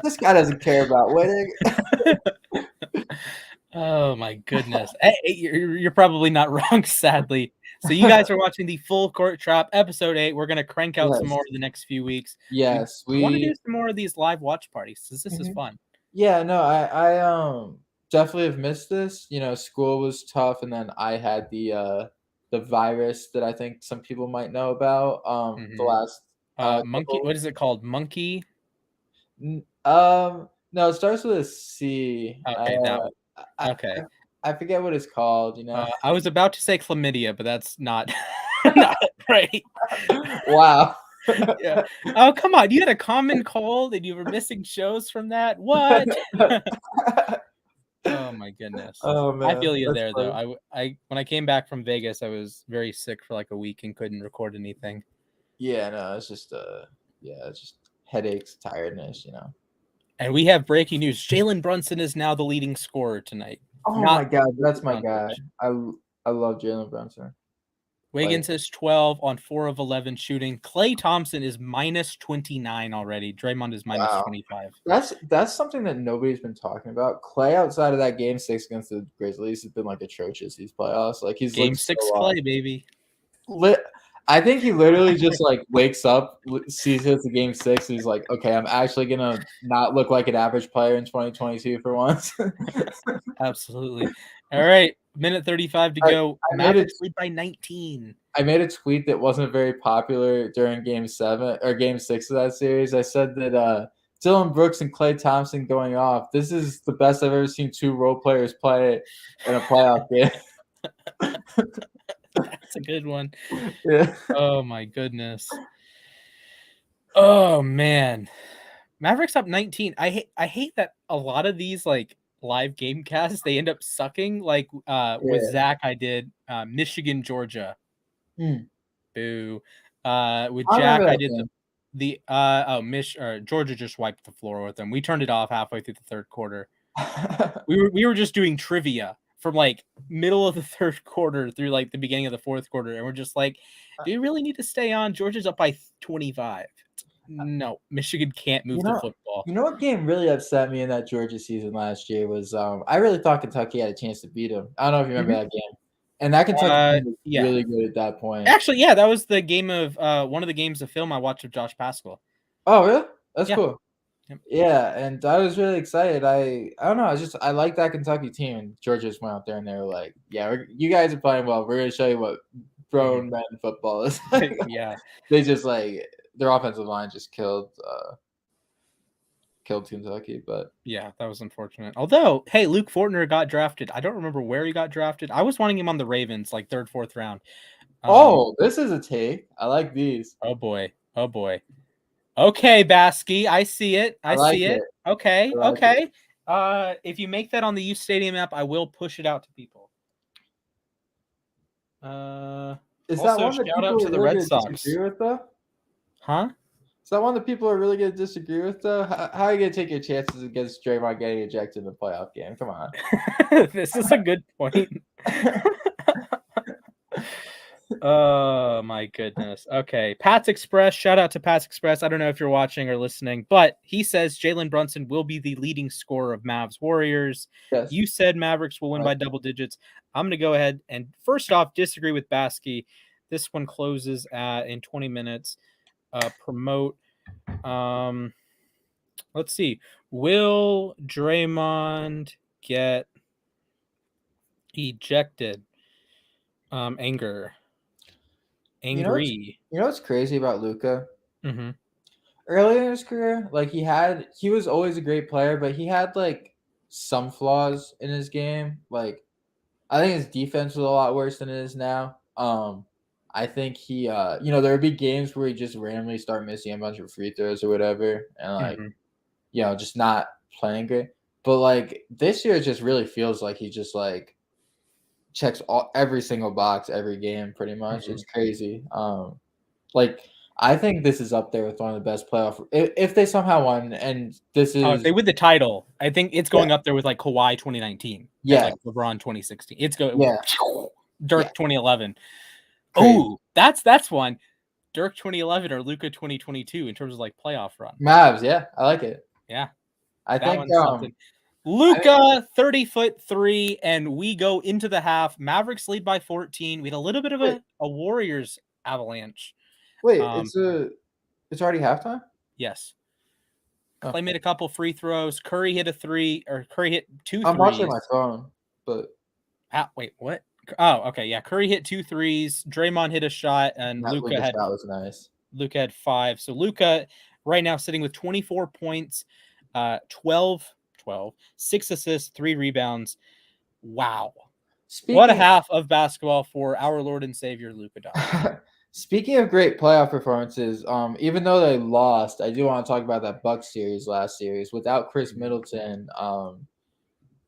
[SPEAKER 2] This guy doesn't care about winning.
[SPEAKER 1] Oh my goodness. Hey, you're probably not wrong, sadly. So you guys are watching the Full Court Trap episode 8. We're gonna crank out some more
[SPEAKER 2] Yes.
[SPEAKER 1] in the next few weeks.
[SPEAKER 2] Yes,
[SPEAKER 1] I want to do some more of these live watch parties because this is fun.
[SPEAKER 2] Yeah, no, I definitely have missed this. You know, school was tough, and then I had the virus that I think some people might know about. The last
[SPEAKER 1] Monkey. What is it called? Monkey.
[SPEAKER 2] No, it starts with a C.
[SPEAKER 1] Okay, that one. Okay.
[SPEAKER 2] I forget what it's called. You know.
[SPEAKER 1] I was about to say chlamydia, but that's not not right.
[SPEAKER 2] Wow.
[SPEAKER 1] Yeah. Oh, come on. You had a common cold and you were missing shows from that? What? Oh my goodness.
[SPEAKER 2] Oh man.
[SPEAKER 1] I feel you there
[SPEAKER 2] funny.
[SPEAKER 1] though. I when I came back from Vegas, I was very sick for like a week and couldn't record anything.
[SPEAKER 2] Yeah, no, it's just it's just headaches, tiredness, you know.
[SPEAKER 1] And we have breaking news. Jalen Brunson is now the leading scorer tonight.
[SPEAKER 2] Oh my god, that's my guy. I love Jalen Brunson.
[SPEAKER 1] Wiggins is 12 on 4 of 11 shooting. Klay Thompson is minus 29 already. Draymond is minus 25.
[SPEAKER 2] That's something that nobody's been talking about. Klay, outside of that game 6 against the Grizzlies, has been like atrocious these playoffs. Like he's
[SPEAKER 1] game 6 so Klay, baby.
[SPEAKER 2] I think he literally just like wakes up, sees it's a game 6, and he's like, okay, I'm actually gonna not look like an average player in 2022 for once.
[SPEAKER 1] Absolutely. All right, minute 35 to go. Mavericks lead by 19.
[SPEAKER 2] I made a tweet that wasn't very popular during game 7 or game 6 of that series. I said that Dylan Brooks and Klay Thompson going off. This is the best I've ever seen 2 role players play in a playoff game.
[SPEAKER 1] That's a good one.
[SPEAKER 2] Yeah.
[SPEAKER 1] Oh my goodness. Oh man. Mavericks up 19. I hate that a lot of these like live game casts they end up sucking. Like with Zach, I did Michigan, Georgia. Boo. With Jack, I did Georgia just wiped the floor with them. We turned it off halfway through the third quarter. we were just doing trivia from like middle of the third quarter through like the beginning of the fourth quarter, and we're just like, do you really need to stay on? Georgia's up by 25. No, Michigan can't move the football.
[SPEAKER 2] You know what game really upset me in that Georgia season last year was I really thought Kentucky had a chance to beat them. I don't know if you remember that game. And that Kentucky team was really good at that point.
[SPEAKER 1] Actually, yeah, that was the game of one of the games of film I watched of Josh Pascal.
[SPEAKER 2] Oh, really? That's cool. Yeah, and I was really excited. I don't know. I like that Kentucky team. And Georgia just went out there and they were like, "Yeah, you guys are playing well. We're going to show you what grown men football is."
[SPEAKER 1] Yeah,
[SPEAKER 2] they just like their offensive line just killed Kentucky. But
[SPEAKER 1] yeah, that was unfortunate. Although, hey, Luke Fortner got drafted. I don't remember where he got drafted. I was wanting him on the Ravens, like 3rd, 4th round.
[SPEAKER 2] This is a take. I like these.
[SPEAKER 1] Oh boy. Okay, Baskey, I see it. I see it. Okay. If you make that on the uSTADIUM app, I will push it out to people.
[SPEAKER 2] Is that one that
[SPEAKER 1] shout out to the Red Sox?
[SPEAKER 2] Disagree with though?
[SPEAKER 1] Huh?
[SPEAKER 2] Is that one that people are really going to disagree with though? How are you going to take your chances against Draymond getting ejected in the playoff game? Come on.
[SPEAKER 1] This is a good point. Oh my goodness. Okay. Pat's Express. Shout out to Pat's Express. I don't know if you're watching or listening, but he says Jalen Brunson will be the leading scorer of Mavs-Warriors.
[SPEAKER 2] Yes.
[SPEAKER 1] You said Mavericks will win by double digits. I'm going to go ahead and first off disagree with Baskey. This one closes in 20 minutes. Promote. Let's see. Will Draymond get ejected? Angry.
[SPEAKER 2] You know what's crazy about Luka?
[SPEAKER 1] Mm-hmm.
[SPEAKER 2] Early in his career, like he was always a great player, but he had like some flaws in his game. Like I think his defense was a lot worse than it is now. I think he there would be games where he just randomly start missing a bunch of free throws or whatever, and like just not playing great. But like this year, it just really feels like he just like checks every single box every game, pretty much. It's crazy. Like I think this is up there with one of the best playoff if they somehow won, and this
[SPEAKER 1] If
[SPEAKER 2] is
[SPEAKER 1] they win the title, I think it's going up there with like Kawhi 2019 and like LeBron 2016. It's going Dirk 2011.
[SPEAKER 2] Crazy.
[SPEAKER 1] Oh, that's one. Dirk 2011 or Luka 2022 in terms of like playoff run.
[SPEAKER 2] Mavs, yeah, I like it.
[SPEAKER 1] Yeah,
[SPEAKER 2] I
[SPEAKER 1] that
[SPEAKER 2] think
[SPEAKER 1] one's something. Luka 30'3", and we go into the half. Mavericks lead by 14. We had a little bit of a Warriors avalanche.
[SPEAKER 2] Wait, it's already halftime?
[SPEAKER 1] Yes. Clay made a couple free throws. Curry hit Curry hit two threes.
[SPEAKER 2] I'm watching my phone, but
[SPEAKER 1] wait, what? Oh, okay, yeah. Curry hit 2 threes. Draymond hit a shot, and Luka
[SPEAKER 2] shot was nice.
[SPEAKER 1] Luka had 5. So Luka right now sitting with 24 points, 12, 6 assists, 3 rebounds. Wow. What a half of basketball for our Lord and Savior Luka Doncic.
[SPEAKER 2] Speaking of great playoff performances, even though they lost, I do want to talk about that Bucks series last series. Without Chris Middleton,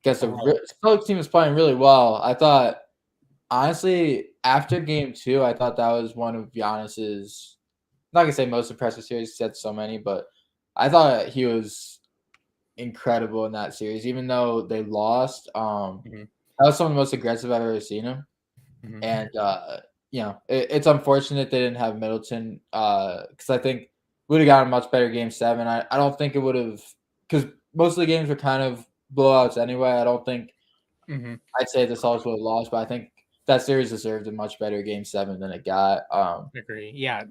[SPEAKER 2] guess the Celtics team was playing really well. I thought, honestly, after game 2, I thought that was one of Giannis's, not gonna say most impressive series, he said so many, but I thought he was incredible in that series, even though they lost. That was some of the most aggressive I've ever seen him, and it's unfortunate they didn't have Middleton because I think we would have gotten a much better game 7. I don't think it would have, because most of the games were kind of blowouts anyway. I don't think I'd say the Celtics would have lost, but I think that series deserved a much better game 7 than it got.
[SPEAKER 1] Agree. Yeah,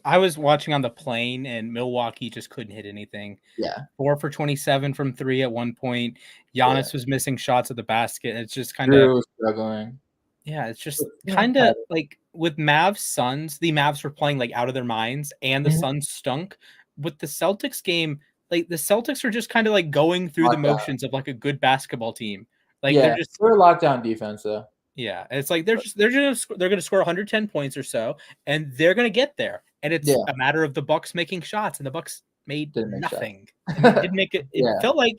[SPEAKER 1] I was watching on the plane, and Milwaukee just couldn't hit anything.
[SPEAKER 2] Yeah,
[SPEAKER 1] 4 for 27 from 3 at one point. Giannis was missing shots at the basket. It's just kind of
[SPEAKER 2] struggling.
[SPEAKER 1] Yeah, it's just kind of like with Mavs Suns, the Mavs were playing like out of their minds, and the Suns stunk. With the Celtics game, like the Celtics are just kind of like going through the motions of like a good basketball team. Like they're
[SPEAKER 2] a lockdown defense though.
[SPEAKER 1] Yeah, it's like they're going to score 110 points or so, and they're going to get there. And it's a matter of the Bucks making shots, and the Bucks made nothing. And they didn't make it. It felt like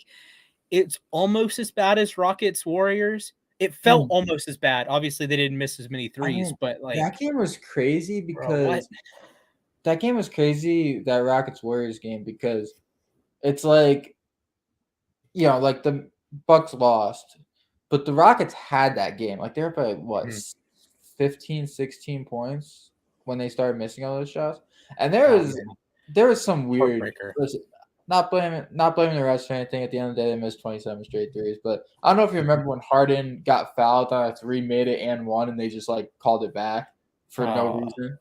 [SPEAKER 1] it's almost as bad as Rockets Warriors. It felt almost as bad. Obviously, they didn't miss as many threes, but like
[SPEAKER 2] that game was crazy because that Rockets Warriors game, because it's like, like the Bucks lost, but the Rockets had that game. Like they were by what 15, 16 points when they started missing all those shots, and there was some weird. Not blaming the refs or anything. At the end of the day, they missed 27 straight threes. But I don't know if you remember when Harden got fouled on a 3, made it and 1, and they just like called it back for no reason.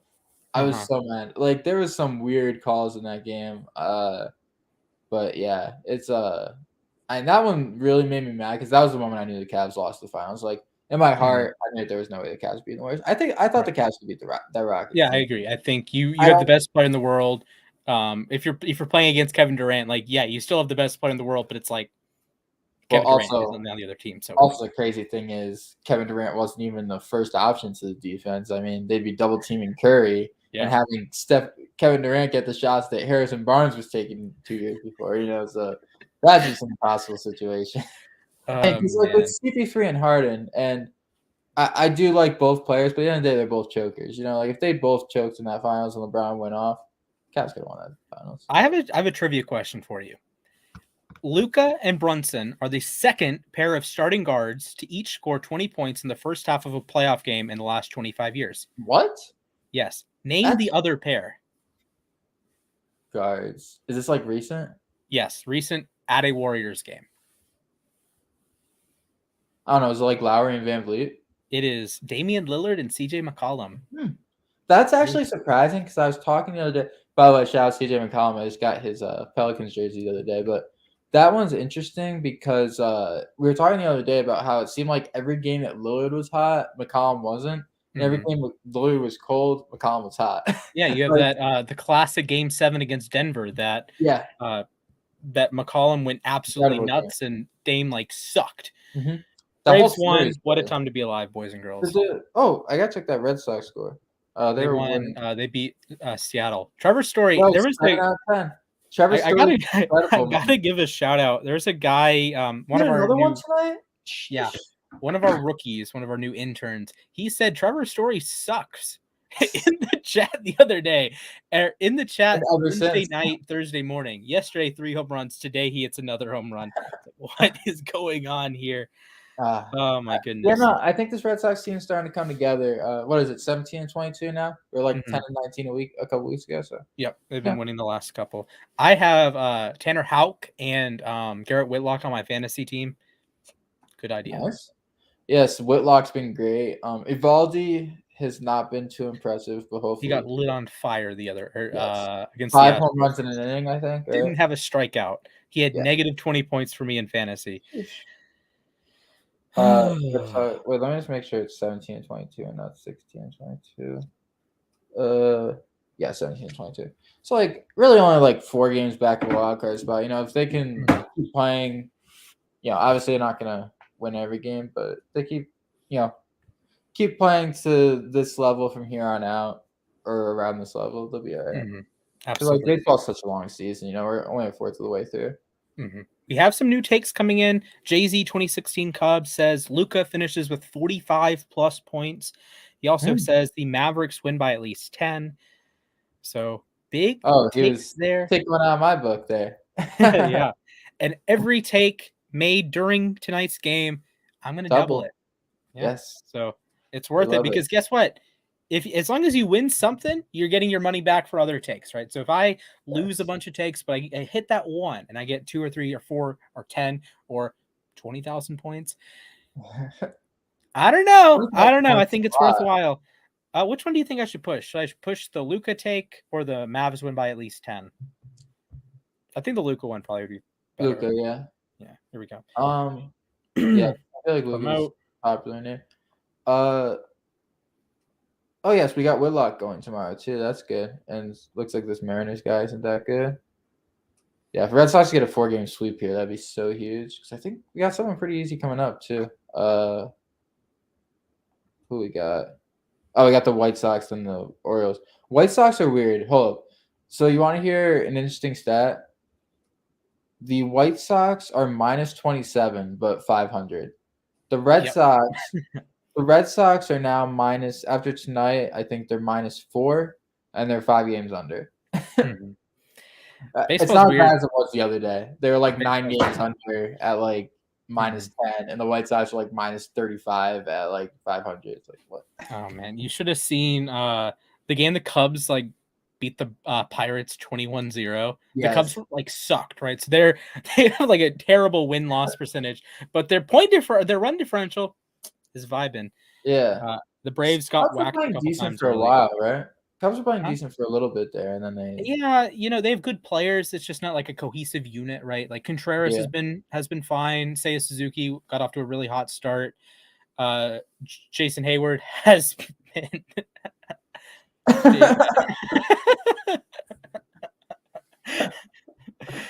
[SPEAKER 2] I was so mad. Like there was some weird calls in that game. But yeah, it's and that one really made me mad because that was the moment I knew the Cavs lost the finals. Like in my heart, I knew there was no way the Cavs would beat the Warriors. I thought the Cavs could beat the Rockets.
[SPEAKER 1] Yeah, I agree. I think you have the best player in the world. If you're playing against Kevin Durant, like you still have the best player in the world, but it's like Kevin Durant is on the other team. So
[SPEAKER 2] also the crazy thing is Kevin Durant wasn't even the first option to the defense. I mean, they'd be double teaming Curry and having Kevin Durant get the shots that Harrison Barnes was taking 2 years before. So that's just an impossible situation. Because like with CP3 and Harden, and I do like both players, but at the end of the day, they're both chokers. Like if they both choked in that finals and LeBron went off, Cavs could have won that finals.
[SPEAKER 1] I have a trivia question for you. Luka and Brunson are the second pair of starting guards to each score 20 points in the first half of a playoff game in the last 25 years.
[SPEAKER 2] What?
[SPEAKER 1] Yes. Name
[SPEAKER 2] That's
[SPEAKER 1] the other pair.
[SPEAKER 2] guards. Is this like recent?
[SPEAKER 1] Yes, recent at a Warriors game.
[SPEAKER 2] I don't know. Is it like Lowry and Van Vliet?
[SPEAKER 1] It is Damian Lillard and CJ McCollum.
[SPEAKER 2] That's actually surprising because I was talking the other day. By the way, shout out CJ McCollum. I just got his Pelicans jersey the other day. But that one's interesting because we were talking the other day about how it seemed like every game that Lillard was hot, McCollum wasn't. And every game Lillard was cold, McCollum was hot.
[SPEAKER 1] Yeah, you have that the classic Game 7 against Denver that that McCollum went absolutely nuts and Dame like sucked.
[SPEAKER 2] Mm-hmm.
[SPEAKER 1] Braves won. What a time to be alive, boys and girls.
[SPEAKER 2] I gotta check that Red Sox score.
[SPEAKER 1] They won. They beat Seattle. Trevor Story.
[SPEAKER 2] Well,
[SPEAKER 1] there was
[SPEAKER 2] Trevor Story.
[SPEAKER 1] I gotta give a shout out. There's a guy. One of our
[SPEAKER 2] one tonight.
[SPEAKER 1] Yeah, one of our rookies, one of our new interns. He said Trevor Story sucks in the chat the other day. In the chat Wednesday night, Thursday morning. Yesterday, 3 home runs. Today, he hits another home run. What is going on here? Oh my goodness!
[SPEAKER 2] Yeah, no, I think this Red Sox team is starting to come together. What is it, 17-22 now? We're like 10-19 a couple weeks ago. So
[SPEAKER 1] yep, they've been winning the last couple. I have Tanner Houck and Garrett Whitlock on my fantasy team. Good idea.
[SPEAKER 2] Nice. Yes, Whitlock's been great. Evaldi has not been too impressive, but hopefully
[SPEAKER 1] he got lit on fire the other against
[SPEAKER 2] 5 home runs in an inning. I think
[SPEAKER 1] didn't have a strikeout. He had negative 20 points for me in fantasy.
[SPEAKER 2] Wait, let me just make sure it's 17-22 and not 16-22. Yeah, 17-22. So like really only like 4 games back of the wild card spot. If they can keep playing, obviously they're not gonna win every game, but they keep playing to this level from here on out or around this level, they'll be all right. Absolutely. Like baseball's such a long season, we're only a fourth of the way through.
[SPEAKER 1] We have some new takes coming in. Jay-Z 2016 Cubs says Luka finishes with 45 plus points. He also says the Mavericks win by at least 10. So big takes there.
[SPEAKER 2] Take one out of my book there.
[SPEAKER 1] Yeah. And every take made during tonight's game, I'm going to double it. Yeah.
[SPEAKER 2] Yes.
[SPEAKER 1] So it's worth it because guess what? As long as you win something, you're getting your money back for other takes, right? So if I lose a bunch of takes, but I hit that one and I get 2 or 3 or 4 or 10 or 20,000 points, I don't know. I think it's worthwhile. Which one do you think I should push? Should I push the Luka take or the Mavs win by at least 10? I think the Luka one probably would be better.
[SPEAKER 2] Luka, yeah.
[SPEAKER 1] Yeah, here we go.
[SPEAKER 2] Yeah, I feel like Luka's popular name. Oh, yes, we got Whitlock going tomorrow, too. That's good. And looks like this Mariners guy isn't that good. Yeah, if Red Sox get a 4-game sweep here, that'd be so huge. Because I think we got something pretty easy coming up, too. Who we got? Oh, we got the White Sox and the Orioles. White Sox are weird. Hold up. So you want to hear an interesting stat? The White Sox are minus 27, but 500. The Red Sox... The Red Sox are now minus, after tonight, I think they're -4, and they're 5 games under. It's not as bad as it was the other day. They were like 9 games under at like -10, and the White Sox were like -35 at like 500. It's like, what?
[SPEAKER 1] Oh, man. You should have seen the game the Cubs like beat the Pirates 21-0. Yes. The Cubs like sucked, right? So they have like a terrible win-loss percentage, but their run differential is vibing.
[SPEAKER 2] Yeah.
[SPEAKER 1] The Braves got whacked a couple times
[SPEAKER 2] for a while, right? Cubs were playing decent for a little bit there, and then they
[SPEAKER 1] they have good players. It's just not like a cohesive unit, right? Like Contreras has been fine. Seiya Suzuki got off to a really hot start. Jason Hayward has been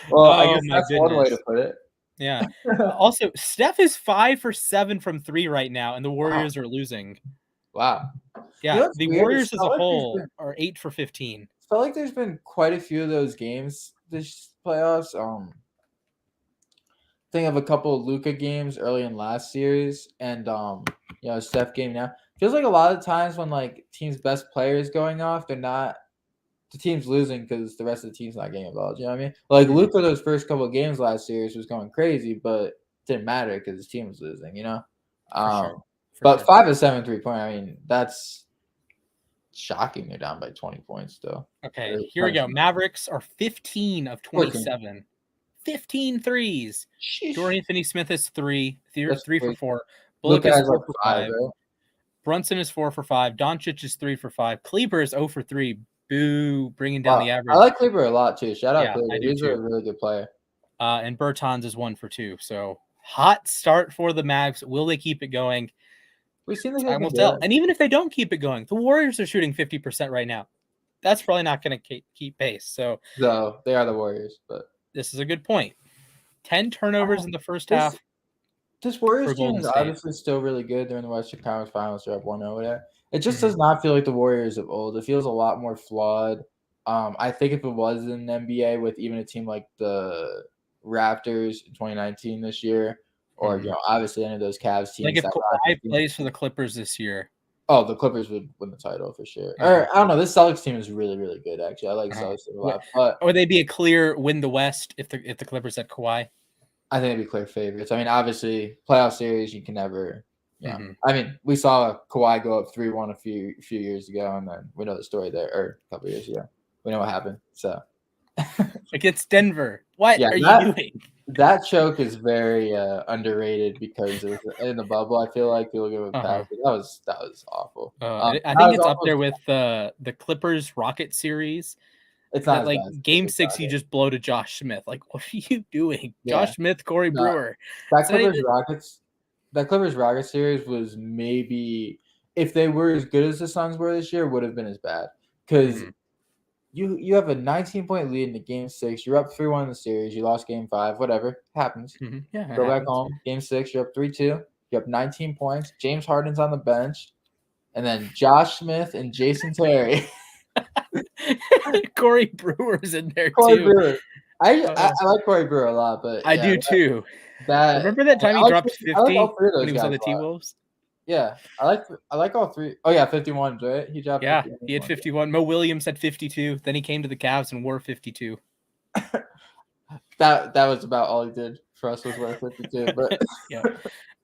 [SPEAKER 2] well, I guess that's one way to put it.
[SPEAKER 1] Yeah. Also, Steph is 5 for 7 from 3 right now, and the Warriors are losing.
[SPEAKER 2] Wow.
[SPEAKER 1] Yeah, the Warriors as a whole are 8 for 15.
[SPEAKER 2] I felt like there's been quite a few of those games this playoffs. Think of a couple of Luka games early in last series, and Steph game now. Feels like a lot of times when like teams' best players going off, they're not the team's losing because the rest of the team's not getting involved. You know what I mean? Like
[SPEAKER 1] Mhm.
[SPEAKER 2] Luka, those first couple of games last series was going crazy, but it didn't matter because his team was losing. You know.
[SPEAKER 1] For sure. For
[SPEAKER 2] But
[SPEAKER 1] sure.
[SPEAKER 2] 5 of 7 3-point. I mean, that's shocking. They're down by 20 points still.
[SPEAKER 1] Okay,
[SPEAKER 2] Or
[SPEAKER 1] here we go.
[SPEAKER 2] punishment.
[SPEAKER 1] Mavericks are 15 of
[SPEAKER 2] 14.
[SPEAKER 1] 27. 15 threes.
[SPEAKER 2] Sheesh.
[SPEAKER 1] Dorian Finney-Smith is
[SPEAKER 2] That's
[SPEAKER 1] 3 for
[SPEAKER 2] crazy.
[SPEAKER 1] 4. Bullock
[SPEAKER 2] Luka
[SPEAKER 1] is
[SPEAKER 2] has
[SPEAKER 1] 4
[SPEAKER 2] like
[SPEAKER 1] for
[SPEAKER 2] 5,
[SPEAKER 1] 5.
[SPEAKER 2] right?
[SPEAKER 1] Brunson is 4 for 5. Doncic is 3 for 5. Kleber is 0 for 3. Boo, bringing down
[SPEAKER 2] Wow.
[SPEAKER 1] the
[SPEAKER 2] I
[SPEAKER 1] average.
[SPEAKER 2] like Kleber a lot too. Shout out
[SPEAKER 1] Yeah,
[SPEAKER 2] Kleber.
[SPEAKER 1] I do
[SPEAKER 2] He's a
[SPEAKER 1] too.
[SPEAKER 2] really good player.
[SPEAKER 1] And Bertans is 1 for 2. So hot start for the Mavs. Will they keep it going?
[SPEAKER 2] We seem like they
[SPEAKER 1] Time
[SPEAKER 2] can
[SPEAKER 1] will
[SPEAKER 2] do
[SPEAKER 1] tell.
[SPEAKER 2] it.
[SPEAKER 1] And even if they don't keep it going, the Warriors are shooting 50% right now. That's probably not going to keep pace. So
[SPEAKER 2] Though they are the Warriors, but
[SPEAKER 1] this is a good point. 10 turnovers in the first
[SPEAKER 2] this
[SPEAKER 1] half
[SPEAKER 2] this
[SPEAKER 1] for
[SPEAKER 2] Warriors team
[SPEAKER 1] Golden
[SPEAKER 2] is
[SPEAKER 1] State.
[SPEAKER 2] obviously still really good. They're in the Western Conference Finals. They're up 1-0 there. It just
[SPEAKER 1] Mhm.
[SPEAKER 2] does not feel like the Warriors of old. It feels a lot more flawed. I think if it was in the NBA with even a team like the Raptors in 2019 this year, or
[SPEAKER 1] Mhm.
[SPEAKER 2] obviously any of those Cavs
[SPEAKER 1] Like
[SPEAKER 2] teams,
[SPEAKER 1] if
[SPEAKER 2] that
[SPEAKER 1] Kawhi
[SPEAKER 2] Raptors team,
[SPEAKER 1] plays for the Clippers this year.
[SPEAKER 2] oh, the Clippers would win the title for sure.
[SPEAKER 1] Mhm.
[SPEAKER 2] Or I don't know. This Celtics team is really, really good. Actually, I like the
[SPEAKER 1] Uh-huh.
[SPEAKER 2] Celtics team a lot, but
[SPEAKER 1] Or they'd be a clear win the West if the Clippers had Kawhi.
[SPEAKER 2] I think it'd be clear favorites. I mean, obviously, playoff series you can never.
[SPEAKER 1] Mhm.
[SPEAKER 2] I mean, we saw Kawhi go up 3-1 a few years ago, and then we know the story there, or a couple years ago. We know what happened. So
[SPEAKER 1] Against Denver. What
[SPEAKER 2] yeah,
[SPEAKER 1] are you doing?
[SPEAKER 2] that choke is very underrated because it was in the bubble. I feel like people give it a pass.
[SPEAKER 1] Uh-huh.
[SPEAKER 2] But that was awful.
[SPEAKER 1] I
[SPEAKER 2] Not
[SPEAKER 1] think
[SPEAKER 2] as
[SPEAKER 1] it's up
[SPEAKER 2] awful
[SPEAKER 1] there
[SPEAKER 2] as,
[SPEAKER 1] with the Clippers Rocket series.
[SPEAKER 2] it's not
[SPEAKER 1] That
[SPEAKER 2] as
[SPEAKER 1] like
[SPEAKER 2] bad as
[SPEAKER 1] game
[SPEAKER 2] Clippers
[SPEAKER 1] 6 you
[SPEAKER 2] Rockets.
[SPEAKER 1] just blow to Josh Smith. Like, what are you doing?
[SPEAKER 2] Yeah,
[SPEAKER 1] Josh Smith, Corey
[SPEAKER 2] no,
[SPEAKER 1] Brewer.
[SPEAKER 2] that
[SPEAKER 1] It's not
[SPEAKER 2] Clippers
[SPEAKER 1] even
[SPEAKER 2] Rockets that Clippers Rockets series was maybe, if they were as good as the Suns were this year, would have been as bad because
[SPEAKER 1] Mhm.
[SPEAKER 2] you have a 19-point lead in the game 6. You're up 3-1 in the series. You lost game 5. Whatever happens.
[SPEAKER 1] Mhm. Yeah, it
[SPEAKER 2] Go back
[SPEAKER 1] happens.
[SPEAKER 2] home. Game 6. You're up 3-2. You have 19 points. James Harden's on the bench, and then Josh Smith and Jason Terry.
[SPEAKER 1] Corey Brewer's in there
[SPEAKER 2] Corey
[SPEAKER 1] too.
[SPEAKER 2] Brewer. I like Corey Brewer a lot, but
[SPEAKER 1] I
[SPEAKER 2] yeah,
[SPEAKER 1] do too.
[SPEAKER 2] that
[SPEAKER 1] Remember that time he dropped
[SPEAKER 2] I like
[SPEAKER 1] 50
[SPEAKER 2] all three of
[SPEAKER 1] when
[SPEAKER 2] those
[SPEAKER 1] he was on
[SPEAKER 2] guys
[SPEAKER 1] the
[SPEAKER 2] a lot.
[SPEAKER 1] T-Wolves?
[SPEAKER 2] Yeah, I like all three. Oh yeah, 51, right? He dropped
[SPEAKER 1] Yeah,
[SPEAKER 2] 51.
[SPEAKER 1] he had 51. Mo Williams had 52. Then he came to the Cavs and wore 52.
[SPEAKER 2] That was about all he did for us was wear 52. But
[SPEAKER 1] Yeah.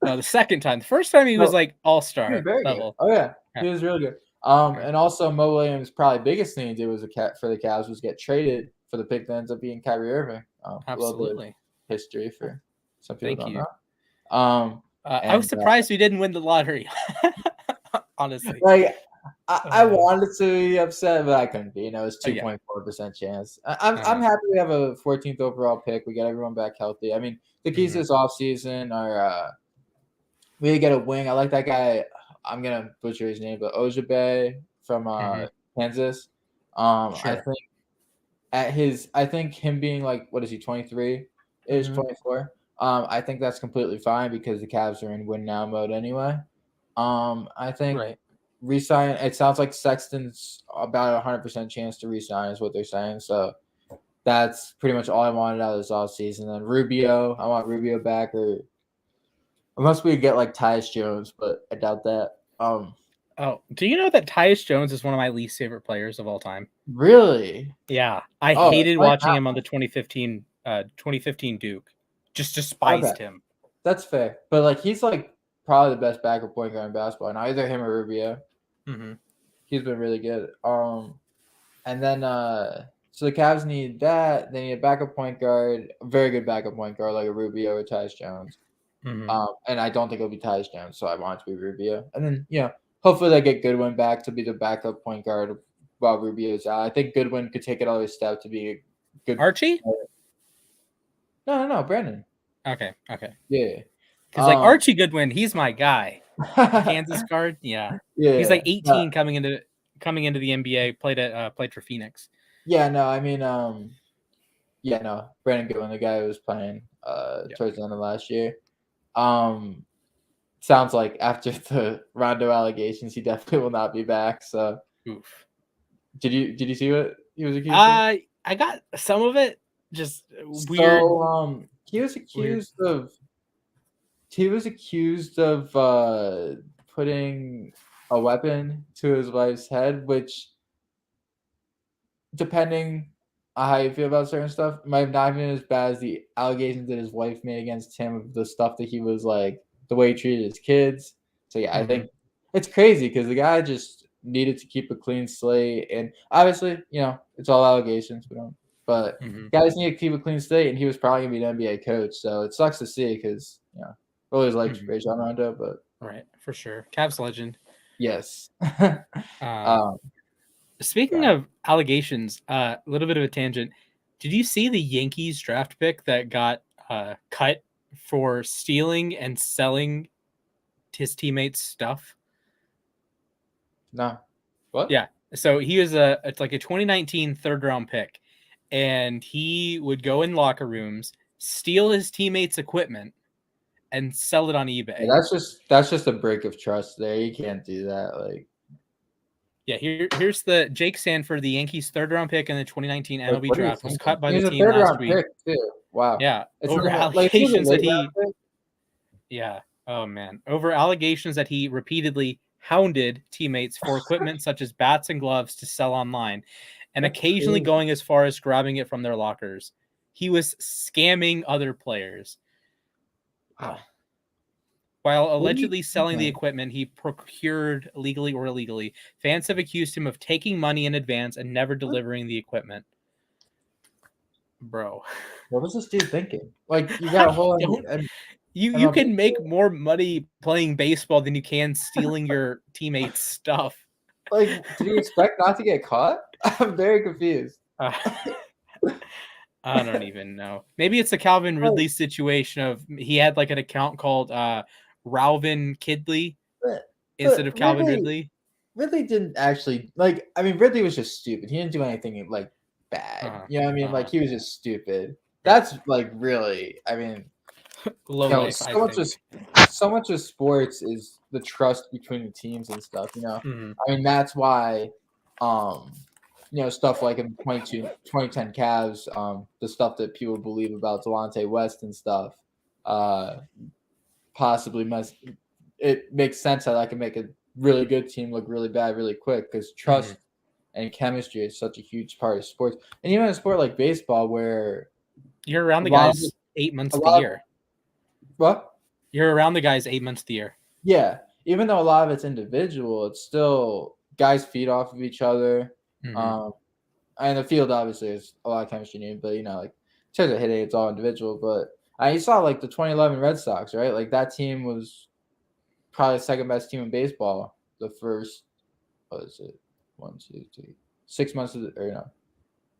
[SPEAKER 1] No, the second time. The first time he was
[SPEAKER 2] no,
[SPEAKER 1] like
[SPEAKER 2] he was
[SPEAKER 1] all-star
[SPEAKER 2] very good.
[SPEAKER 1] level.
[SPEAKER 2] Oh yeah,
[SPEAKER 1] Yeah.
[SPEAKER 2] he was really good.
[SPEAKER 1] Yeah.
[SPEAKER 2] And also Mo Williams' probably biggest thing he did was for the Cavs was get traded for the pick that ends up being Kyrie Irving. A little bit of
[SPEAKER 1] Absolutely.
[SPEAKER 2] history for some people
[SPEAKER 1] Thank
[SPEAKER 2] don't
[SPEAKER 1] you.
[SPEAKER 2] know.
[SPEAKER 1] I was surprised we didn't win the lottery. Honestly.
[SPEAKER 2] Like I
[SPEAKER 1] Uh,
[SPEAKER 2] wanted to be upset, but I couldn't be. It's
[SPEAKER 1] yeah.
[SPEAKER 2] 2.4% chance. I'm
[SPEAKER 1] Uh,
[SPEAKER 2] happy we have a 14th overall pick. We got everyone back healthy. I mean, the keys to
[SPEAKER 1] mhm,
[SPEAKER 2] this offseason are we get a wing. I like that guy. I'm gonna butcher his name, but Ojabe from
[SPEAKER 1] mhm.
[SPEAKER 2] Kansas. I
[SPEAKER 1] Sure.
[SPEAKER 2] think I think him being like, what is he, 23 ish,
[SPEAKER 1] Mhm.
[SPEAKER 2] 24. I think that's completely fine because the Cavs are in win now mode anyway. I think
[SPEAKER 1] Right.
[SPEAKER 2] resign. It sounds like Sexton's about 100% chance to resign is what they're saying. So that's pretty much all I wanted out of this offseason. Then Rubio, I want Rubio back, or unless we get like Tyus Jones, but I doubt that.
[SPEAKER 1] Oh, do you know that Tyus Jones is one of my least favorite players of all time?
[SPEAKER 2] Really?
[SPEAKER 1] Yeah, I
[SPEAKER 2] Oh,
[SPEAKER 1] hated
[SPEAKER 2] explain
[SPEAKER 1] watching
[SPEAKER 2] that
[SPEAKER 1] him on the 2015 Duke. Just
[SPEAKER 2] one. Okay,
[SPEAKER 1] despised him.
[SPEAKER 2] that's fair. But like he's like probably the best backup point guard in basketball, and either him or Rubio.
[SPEAKER 1] Mm-hmm.
[SPEAKER 2] He's been really good. And then so the Cavs need that. They need a backup point guard, a very good backup point guard like a Rubio or Tyus Jones.
[SPEAKER 1] Mm-hmm.
[SPEAKER 2] And I don't think it'll be Tyus Jones, so I want it to be Rubio. And then hopefully they get Goodwin back to be the backup point guard while Rubio's out. I think Goodwin could take another step to be a good.
[SPEAKER 1] Archie?
[SPEAKER 2] No, Brandon.
[SPEAKER 1] Okay.
[SPEAKER 2] Yeah.
[SPEAKER 1] Because like Archie Goodwin, he's my guy. Kansas guard, yeah.
[SPEAKER 2] Yeah.
[SPEAKER 1] He's like 18 coming into the NBA. Played for Phoenix.
[SPEAKER 2] Yeah. No, I mean, yeah, no, Brandon Goodwin, the guy who was playing towards the end of last year. Sounds like after the Rondo allegations, he definitely will not be back. So,
[SPEAKER 1] Oof.
[SPEAKER 2] did you see what he was accused of?
[SPEAKER 1] I got some of it. Just weird.
[SPEAKER 2] So, he was accused of putting a weapon to his wife's head, which depending on how you feel about certain stuff, might have not been as bad as the allegations that his wife made against him of the stuff that he was like, the way he treated his kids. So yeah, I
[SPEAKER 1] Mm-hmm.
[SPEAKER 2] think it's crazy because the guy just needed to keep a clean slate, and obviously, it's all allegations. We don't, but
[SPEAKER 1] Mm-hmm.
[SPEAKER 2] guys need to keep a clean slate, and he was probably gonna be an NBA coach. So it sucks to see because always liked
[SPEAKER 1] Mm-hmm.
[SPEAKER 2] Rajon Rondo, but
[SPEAKER 1] Right, for sure. Cavs legend.
[SPEAKER 2] yes.
[SPEAKER 1] Um,
[SPEAKER 2] um,
[SPEAKER 1] Speaking
[SPEAKER 2] yeah.
[SPEAKER 1] of allegations, a little bit of a tangent. Did you see the Yankees draft pick that got cut for stealing and selling his teammates' stuff?
[SPEAKER 2] No. What?
[SPEAKER 1] Yeah. So he was it's like a 2019 third round pick, and he would go in locker rooms, steal his teammates' equipment, and sell it on eBay.
[SPEAKER 2] Yeah, that's just a break of trust there. You can't do that. Like,
[SPEAKER 1] Yeah, here's the Jake Sanford, the Yankees' third round pick in the 2019 MLB
[SPEAKER 2] what are you
[SPEAKER 1] draft, was
[SPEAKER 2] thinking?
[SPEAKER 1] cut by
[SPEAKER 2] He
[SPEAKER 1] the
[SPEAKER 2] was a
[SPEAKER 1] team
[SPEAKER 2] third
[SPEAKER 1] last
[SPEAKER 2] round
[SPEAKER 1] week.
[SPEAKER 2] pick too. Wow.
[SPEAKER 1] Yeah,
[SPEAKER 2] It's
[SPEAKER 1] over
[SPEAKER 2] not even, like he was a
[SPEAKER 1] allegations that
[SPEAKER 2] late round
[SPEAKER 1] he,
[SPEAKER 2] pick.
[SPEAKER 1] yeah, oh man, over allegations that he repeatedly hounded teammates for equipment such as bats and gloves to sell online, and
[SPEAKER 2] That's
[SPEAKER 1] occasionally
[SPEAKER 2] crazy.
[SPEAKER 1] going as far as grabbing it from their lockers. He was scamming other players.
[SPEAKER 2] Wow.
[SPEAKER 1] While
[SPEAKER 2] What are you
[SPEAKER 1] allegedly selling the
[SPEAKER 2] thinking?
[SPEAKER 1] equipment he procured legally or illegally, fans have accused him of taking money in advance and never
[SPEAKER 2] What,
[SPEAKER 1] delivering the equipment. Bro,
[SPEAKER 2] what was this dude thinking? Like, you got
[SPEAKER 1] I
[SPEAKER 2] a whole
[SPEAKER 1] don't. You
[SPEAKER 2] MLB.
[SPEAKER 1] can make more money playing baseball than you can stealing your teammates' stuff.
[SPEAKER 2] Like, did he expect not to get caught? I'm very confused.
[SPEAKER 1] Uh, I don't even know. Maybe it's a Calvin
[SPEAKER 2] Like,
[SPEAKER 1] Ridley situation of he had like an account called Ralvin Kidley instead
[SPEAKER 2] but
[SPEAKER 1] of Calvin Ridley.
[SPEAKER 2] Ridley didn't actually like. I mean, Ridley was just stupid. He didn't do anything like bad.
[SPEAKER 1] Uh-huh.
[SPEAKER 2] You know what I mean? Like
[SPEAKER 1] Uh-huh.
[SPEAKER 2] he was just stupid.
[SPEAKER 1] Right.
[SPEAKER 2] That's like really. I mean,
[SPEAKER 1] Low life, I think.
[SPEAKER 2] so much of sports is the trust between the teams and stuff.
[SPEAKER 1] Mm-hmm.
[SPEAKER 2] I mean, that's why, um, stuff like in 2010 Cavs, the stuff that people believe about Delonte West and stuff, uh, possibly must. It makes sense how that can make a really good team look really bad really quick because
[SPEAKER 1] Mm-hmm.
[SPEAKER 2] trust and chemistry is such a huge part of sports. And even in a sport like baseball, where
[SPEAKER 1] You're around
[SPEAKER 2] a
[SPEAKER 1] the
[SPEAKER 2] lot of
[SPEAKER 1] guys 8 months
[SPEAKER 2] a
[SPEAKER 1] of the
[SPEAKER 2] lot of
[SPEAKER 1] year.
[SPEAKER 2] what
[SPEAKER 1] You're around the guys 8 months of the year.
[SPEAKER 2] Yeah, even though a lot of it's individual, it's still guys feed off of each other.
[SPEAKER 1] Mm-hmm.
[SPEAKER 2] Um, and the field obviously is a lot of chemistry needed, but like in terms of hitting, it's all individual. But you saw like the 2011 Red Sox, right? Like that team was probably the second best team in baseball. The first, what is it? 1, 2, 3, 6 months of or no,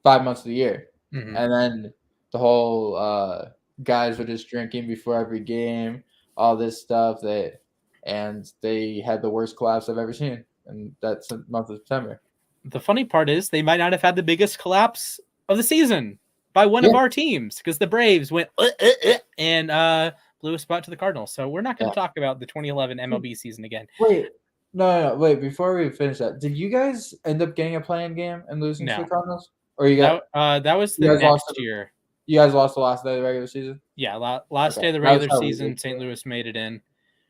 [SPEAKER 2] 5 months of the year,
[SPEAKER 1] Mm-hmm.
[SPEAKER 2] and then the whole guys were just drinking before every game, all this stuff and they had the worst collapse I've ever seen, and that's the month of September.
[SPEAKER 1] The funny part is they might not have had the biggest collapse of the season by one of
[SPEAKER 2] Yeah,
[SPEAKER 1] our teams because the Braves went and blew a spot to the Cardinals. So we're not going
[SPEAKER 2] yeah.
[SPEAKER 1] to talk about the 2011 MLB season again.
[SPEAKER 2] Wait, no, wait. Before we finish that, did you guys end up getting a playing game and losing to the
[SPEAKER 1] No,
[SPEAKER 2] Cardinals, or you got
[SPEAKER 1] that was the
[SPEAKER 2] you guys lost?
[SPEAKER 1] next year.
[SPEAKER 2] You guys lost the last day of the regular season.
[SPEAKER 1] Yeah, last
[SPEAKER 2] Okay,
[SPEAKER 1] day of the
[SPEAKER 2] that was
[SPEAKER 1] regular
[SPEAKER 2] how we did.
[SPEAKER 1] season, St. Louis made it in.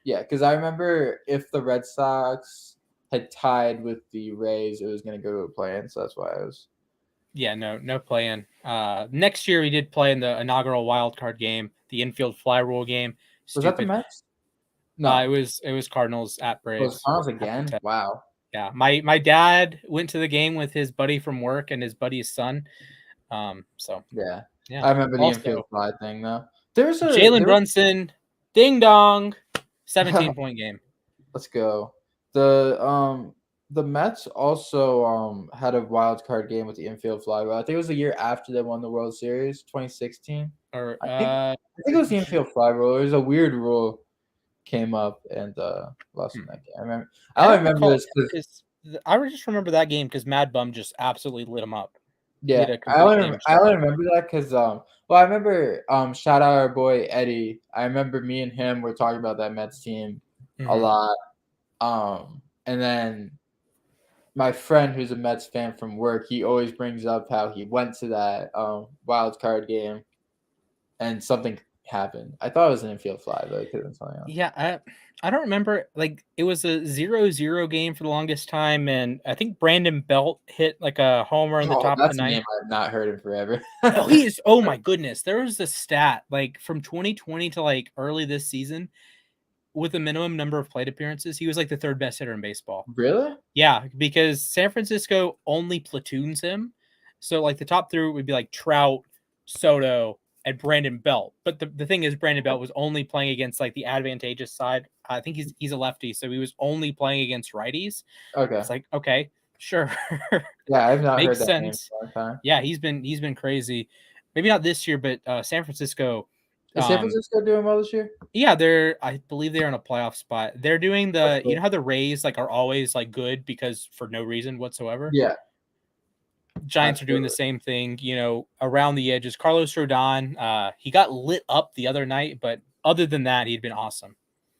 [SPEAKER 2] Yeah, because I remember if the Red Sox had tied with the Rays, it was going to go to a play-in, so that's why I was.
[SPEAKER 1] Yeah, no play-in. Next year we did play in the inaugural wild card game, the infield fly rule game.
[SPEAKER 2] Was that the
[SPEAKER 1] Stupid.
[SPEAKER 2] Mets? No,
[SPEAKER 1] It was Cardinals at
[SPEAKER 2] it was
[SPEAKER 1] Braves.
[SPEAKER 2] Cardinals
[SPEAKER 1] At the
[SPEAKER 2] again.
[SPEAKER 1] Tech.
[SPEAKER 2] Wow.
[SPEAKER 1] Yeah, my dad went to the game with his buddy from work and his buddy's son. So
[SPEAKER 2] Yeah,
[SPEAKER 1] yeah.
[SPEAKER 2] I remember the infield
[SPEAKER 1] Also,
[SPEAKER 2] fly thing though. There
[SPEAKER 1] Jalen
[SPEAKER 2] was.
[SPEAKER 1] Brunson, ding dong, 17-point game.
[SPEAKER 2] Let's go. The Mets also had a wild card game with the infield fly rule. I think it was the year after they won the World Series, 2016.
[SPEAKER 1] Or
[SPEAKER 2] I think it was the infield fly rule. It was a weird rule came up and lost in that game. I
[SPEAKER 1] I
[SPEAKER 2] don't
[SPEAKER 1] don't
[SPEAKER 2] remember
[SPEAKER 1] recall
[SPEAKER 2] this because
[SPEAKER 1] I just remember that game because Mad Bum just absolutely lit him up. He had
[SPEAKER 2] yeah,
[SPEAKER 1] a complete game
[SPEAKER 2] I only
[SPEAKER 1] shutout.
[SPEAKER 2] remember that because well I remember shout out our boy Eddie. I remember me and him were talking about that Mets team a
[SPEAKER 1] Mm-hmm.
[SPEAKER 2] lot. And then my friend who's a Mets fan from work, he always brings up how he went to that wild card game and something happened. I thought it was an infield fly, but it could have been something else.
[SPEAKER 1] Yeah, I don't remember. Like, it was a 0-0 game for the longest time, and I think Brandon Belt hit like a homer in the top of the
[SPEAKER 2] That's a
[SPEAKER 1] ninth.
[SPEAKER 2] name I've not heard in forever.
[SPEAKER 1] Oh, he is. Oh my goodness, there was this stat like from 2020 to like early this season with a minimum number of plate appearances. He was like the third best hitter in baseball.
[SPEAKER 2] Really?
[SPEAKER 1] Yeah, because San Francisco only platoons him. So like the top three would be like Trout, Soto, and Brandon Belt. But the thing is, Brandon Belt was only playing against like the advantageous side. I think he's a lefty, so he was only playing against righties.
[SPEAKER 2] Okay.
[SPEAKER 1] It's like, okay, sure.
[SPEAKER 2] Yeah, I've not heard
[SPEAKER 1] Makes
[SPEAKER 2] that name
[SPEAKER 1] sense.
[SPEAKER 2] for a long time.
[SPEAKER 1] Yeah, he's been crazy. Maybe not this year, but San Francisco.
[SPEAKER 2] Is San Francisco doing well this year?
[SPEAKER 1] Yeah, I believe they're in a playoff spot. They're doing you know how the Rays like are always like good because for no reason whatsoever.
[SPEAKER 2] Yeah.
[SPEAKER 1] Giants are doing the same thing, you know, around the edges. Carlos Rodon, he got lit up the other night, but other than that, he'd been awesome.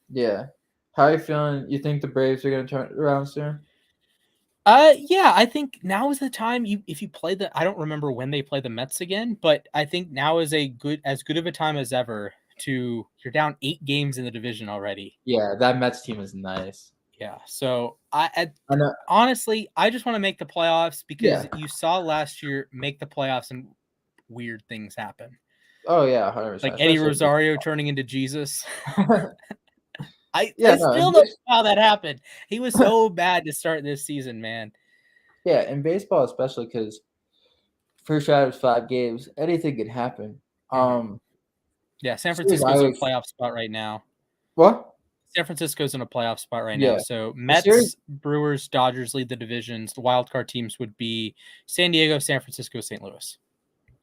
[SPEAKER 2] Yeah. How are you feeling? You think the Braves are going to turn it around soon?
[SPEAKER 1] Yeah, I think now is the time. If you play I don't remember when they play the Mets again, but I think now is as good of a time as ever. You're down 8 games in the division already.
[SPEAKER 2] Yeah, that Mets team is nice.
[SPEAKER 1] Yeah, so I
[SPEAKER 2] know.
[SPEAKER 1] Honestly, I just want to make the playoffs because you saw last year make the playoffs and weird things happen.
[SPEAKER 2] Oh yeah, 100%.
[SPEAKER 1] Like Eddie Rosario turning into Jesus. I still don't know how that happened. He was so bad to start this season, man.
[SPEAKER 2] Yeah, in baseball especially because first out of 5 games, anything could happen.
[SPEAKER 1] Yeah, San Francisco's in a playoff spot right now.
[SPEAKER 2] What?
[SPEAKER 1] San Francisco's in a playoff spot right now. So Mets, Brewers, Dodgers lead the divisions. The wild card teams would be San Diego, San Francisco, St. Louis.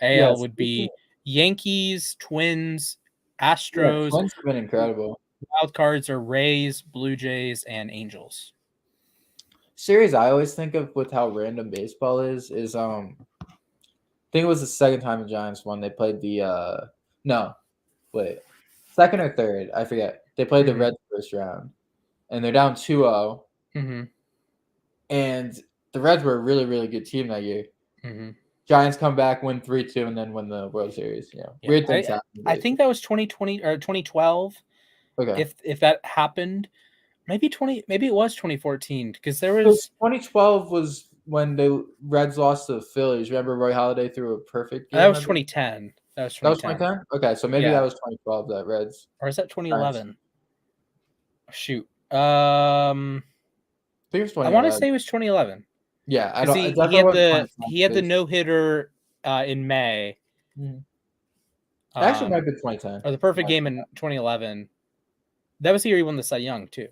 [SPEAKER 1] AL would be Yankees, Twins, Astros.
[SPEAKER 2] Twins have been incredible.
[SPEAKER 1] Wild cards are Rays, Blue Jays, and Angels.
[SPEAKER 2] Series I always think of with how random baseball is I think it was the second time the Giants won. They played the second or third, I forget. They played the Reds first round, and they're down 2-0. And the Reds were a really, really good team that year. Giants come back, win 3-2, and then win the World Series. Weird things happen.
[SPEAKER 1] I think that was 2020 or 2012. Okay, if that happened, maybe it was 2014 because there was
[SPEAKER 2] 2012 was when the Reds lost to the Phillies. Remember Roy Halladay threw a perfect game?
[SPEAKER 1] That was 2010. That was 2010?
[SPEAKER 2] Okay, so maybe that was 2012 that Reds.
[SPEAKER 1] Or is that 2011? Shoot. I think it was 2011. I want to say it was 2011.
[SPEAKER 2] Yeah, I
[SPEAKER 1] don't. He had the no-hitter in May.
[SPEAKER 2] Actually, might be 2010.
[SPEAKER 1] Or the perfect game in 2011. That was the year he won the Cy Young too.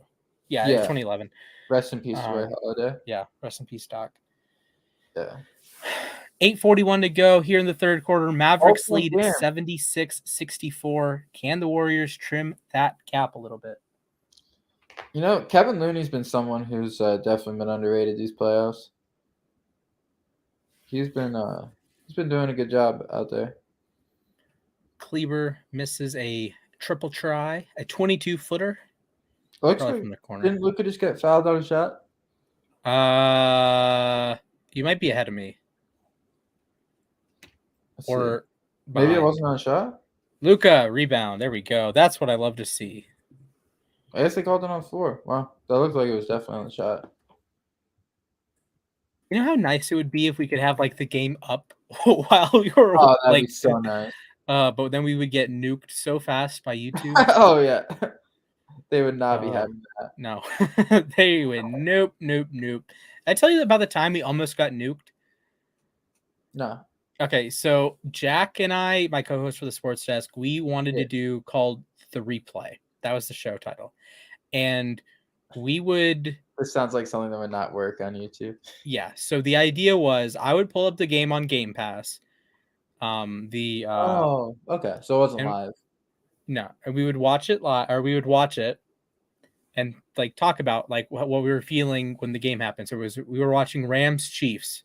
[SPEAKER 1] Yeah, it was 2011.
[SPEAKER 2] Rest in peace, Roy Halladay.
[SPEAKER 1] Yeah, rest in peace, Doc.
[SPEAKER 2] Yeah.
[SPEAKER 1] 8:41 to go here in the third quarter. Mavericks lead 76-64. Can the Warriors trim that gap a little bit?
[SPEAKER 2] You know, Kevin Looney's been someone who's definitely been underrated these playoffs. He's been doing a good job out there.
[SPEAKER 1] Kleber misses a triple try, a 22-footer.
[SPEAKER 2] Looks like from the corner. Didn't Luka just get fouled on a shot?
[SPEAKER 1] You might be ahead of me. Or
[SPEAKER 2] maybe it wasn't on a shot.
[SPEAKER 1] Luka rebound. There we go. That's what I love to see.
[SPEAKER 2] I guess they called it on the floor. Wow, that looked like it was definitely on the shot.
[SPEAKER 1] You know how nice it would be if we could have like the game up while you're
[SPEAKER 2] that'd be so nice.
[SPEAKER 1] But then we would get nuked so fast by YouTube.
[SPEAKER 2] Oh yeah, they would not be having that.
[SPEAKER 1] No, they would nope. I tell you about the time we almost got nuked.
[SPEAKER 2] No.
[SPEAKER 1] Okay, so Jack and I, my co-host for the Sports Desk, we wanted to do called The Replay. That was the show title. And we would...
[SPEAKER 2] This sounds like something that would not work on YouTube.
[SPEAKER 1] Yeah, so the idea was I would pull up the game on Game Pass. Okay.
[SPEAKER 2] So it wasn't live.
[SPEAKER 1] No, and we would watch it live, or we would watch it and like talk about like what we were feeling when the game happened. So we were watching Rams Chiefs.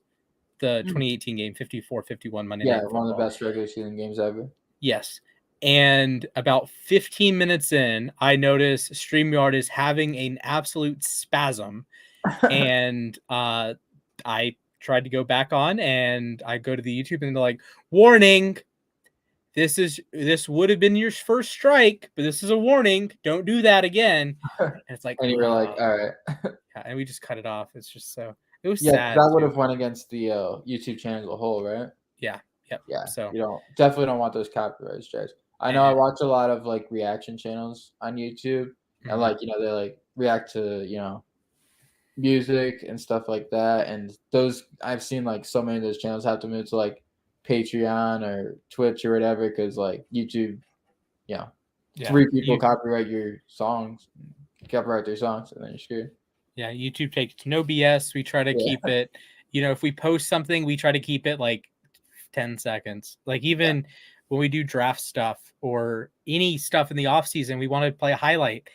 [SPEAKER 1] The 2018 game, 54-51 Monday Night Football.
[SPEAKER 2] Yeah, one of the best regular season games ever.
[SPEAKER 1] Yes. And about 15 minutes in, I noticed StreamYard is having an absolute spasm. And I tried to go back on, and I go to the YouTube, and they're like, warning, this would have been your first strike, but this is a warning. Don't do that again. And it's like,
[SPEAKER 2] And you were like, all right.
[SPEAKER 1] yeah, and we just cut it off. It's just so it was
[SPEAKER 2] Yeah,
[SPEAKER 1] sad.
[SPEAKER 2] that would
[SPEAKER 1] too.
[SPEAKER 2] have went against the YouTube channel as a whole, right?
[SPEAKER 1] Yeah. Yep.
[SPEAKER 2] Yeah.
[SPEAKER 1] So
[SPEAKER 2] You definitely don't want those copyright strikes. I know I watch a lot of like reaction channels on YouTube, and like they like react to music and stuff like that. And those I've seen like so many of those channels have to move to like Patreon or Twitch or whatever because like YouTube, three people copyright your songs, copyright their songs, and then you're screwed.
[SPEAKER 1] Yeah, YouTube takes no BS. We try to keep it. If we post something, we try to keep it like 10 seconds. Like even when we do draft stuff or any stuff in the off season, we want to play a highlight.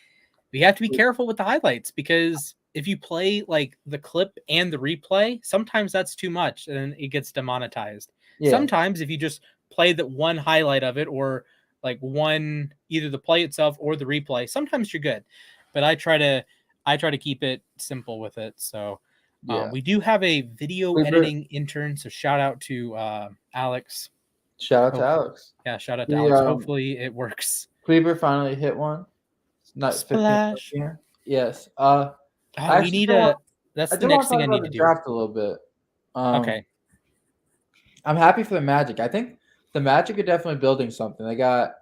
[SPEAKER 1] We have to be careful with the highlights because if you play like the clip and the replay, sometimes that's too much and it gets demonetized.
[SPEAKER 2] Yeah.
[SPEAKER 1] Sometimes if you just play the one highlight of it or like one either the play itself or the replay, sometimes you're good. But I try to keep it simple with it. So we do have a video editing intern. So shout out to Alex.
[SPEAKER 2] Shout out to Alex.
[SPEAKER 1] Yeah, shout out to Alex. Hopefully it works.
[SPEAKER 2] Cleaver finally hit one. Not
[SPEAKER 1] Splash.
[SPEAKER 2] Yes.
[SPEAKER 1] We need that's the next thing I need to do.
[SPEAKER 2] Draft a little bit.
[SPEAKER 1] Okay.
[SPEAKER 2] I'm happy for the Magic. I think the Magic are definitely building something. They got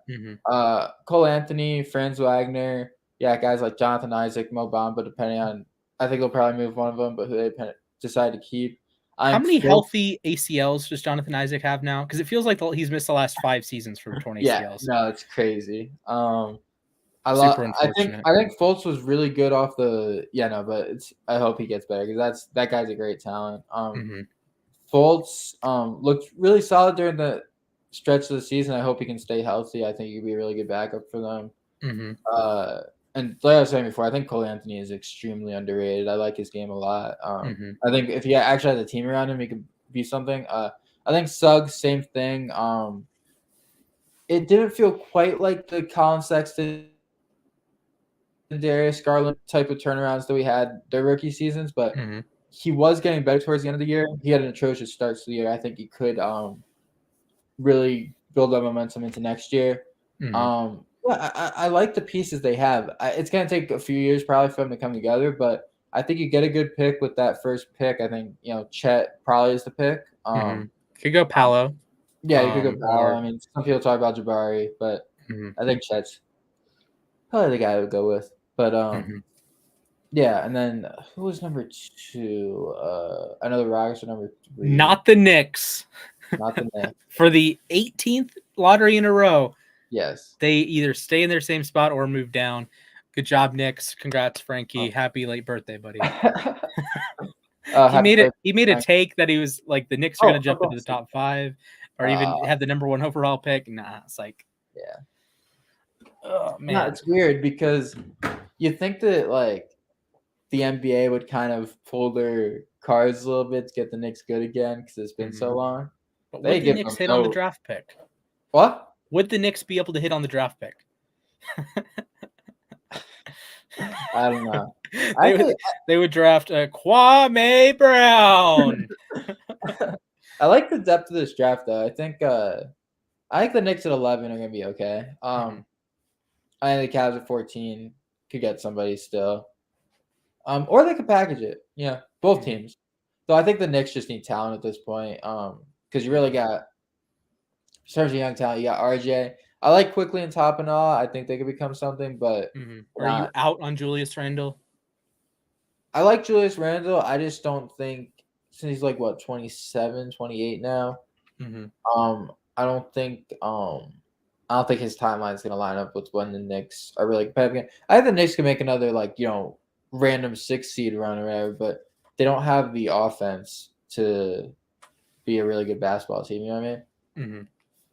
[SPEAKER 2] Cole Anthony, Franz Wagner. Yeah, guys like Jonathan Isaac, Mo Bamba, depending on I think they'll probably move one of them, but who they decide to keep.
[SPEAKER 1] How many healthy ACLs does Jonathan Isaac have now? Because it feels like he's missed the last 5 seasons for 20 ACLs.
[SPEAKER 2] No, it's crazy.
[SPEAKER 1] Super unfortunate.
[SPEAKER 2] I think Fultz was really good off the but I hope he gets better because that guy's a great talent. Fultz looked really solid during the stretch of the season. I hope he can stay healthy. I think he could be a really good backup for them. And like I was saying before, I think Cole Anthony is extremely underrated. I like his game a lot. I think if he actually had a team around him, he could be something. I think Suggs, same thing. It didn't feel quite like the Colin Sexton, Darius Garland type of turnarounds that we had their rookie seasons, but he was getting better towards the end of the year. He had an atrocious start to the year. I think he could really build up momentum into next year. I like the pieces they have. It's going to take a few years probably for them to come together, but I think you get a good pick with that first pick. I think, Chet probably is the pick.
[SPEAKER 1] Could go Paolo.
[SPEAKER 2] Yeah, you could go Paolo. I mean, some people talk about Jabari, but I think Chet's probably the guy I would go with. But, yeah, and then who was number 2? I know the Rockets are number 3.
[SPEAKER 1] Not the Knicks.
[SPEAKER 2] Not the Knicks.
[SPEAKER 1] For the 18th lottery in a row.
[SPEAKER 2] Yes.
[SPEAKER 1] They either stay in their same spot or move down. Good job, Knicks. Congrats, Frankie. Happy late birthday, buddy. He made a take that he was like the Knicks are going to jump into the top 5 or even have the number 1 overall pick. Nah, it's like oh man.
[SPEAKER 2] No, it's weird because you think that like the NBA would kind of pull their cards a little bit to get the Knicks good again because it's been so long.
[SPEAKER 1] But would the Knicks hit on the draft pick?
[SPEAKER 2] What?
[SPEAKER 1] Would the Knicks be able to hit on the draft pick?
[SPEAKER 2] I don't know.
[SPEAKER 1] They would draft Kwame Brown.
[SPEAKER 2] I like the depth of this draft, though. I think the Knicks at 11 are going to be okay. I think the Cavs at 14 could get somebody still. Or they could package it. Yeah, both teams. So I think the Knicks just need talent at this point. Because you really got, in terms of young talent, you got RJ. I like Quickly and Toppinall. I think they could become something, but
[SPEAKER 1] are you out on Julius Randle?
[SPEAKER 2] I like Julius Randle. I just don't think since he's like 27, 28 now. I don't think his timeline is gonna line up with when the Knicks are really competitive. I think the Knicks can make another random 6 seed run or whatever, but they don't have the offense to be a really good basketball team. You know what I mean?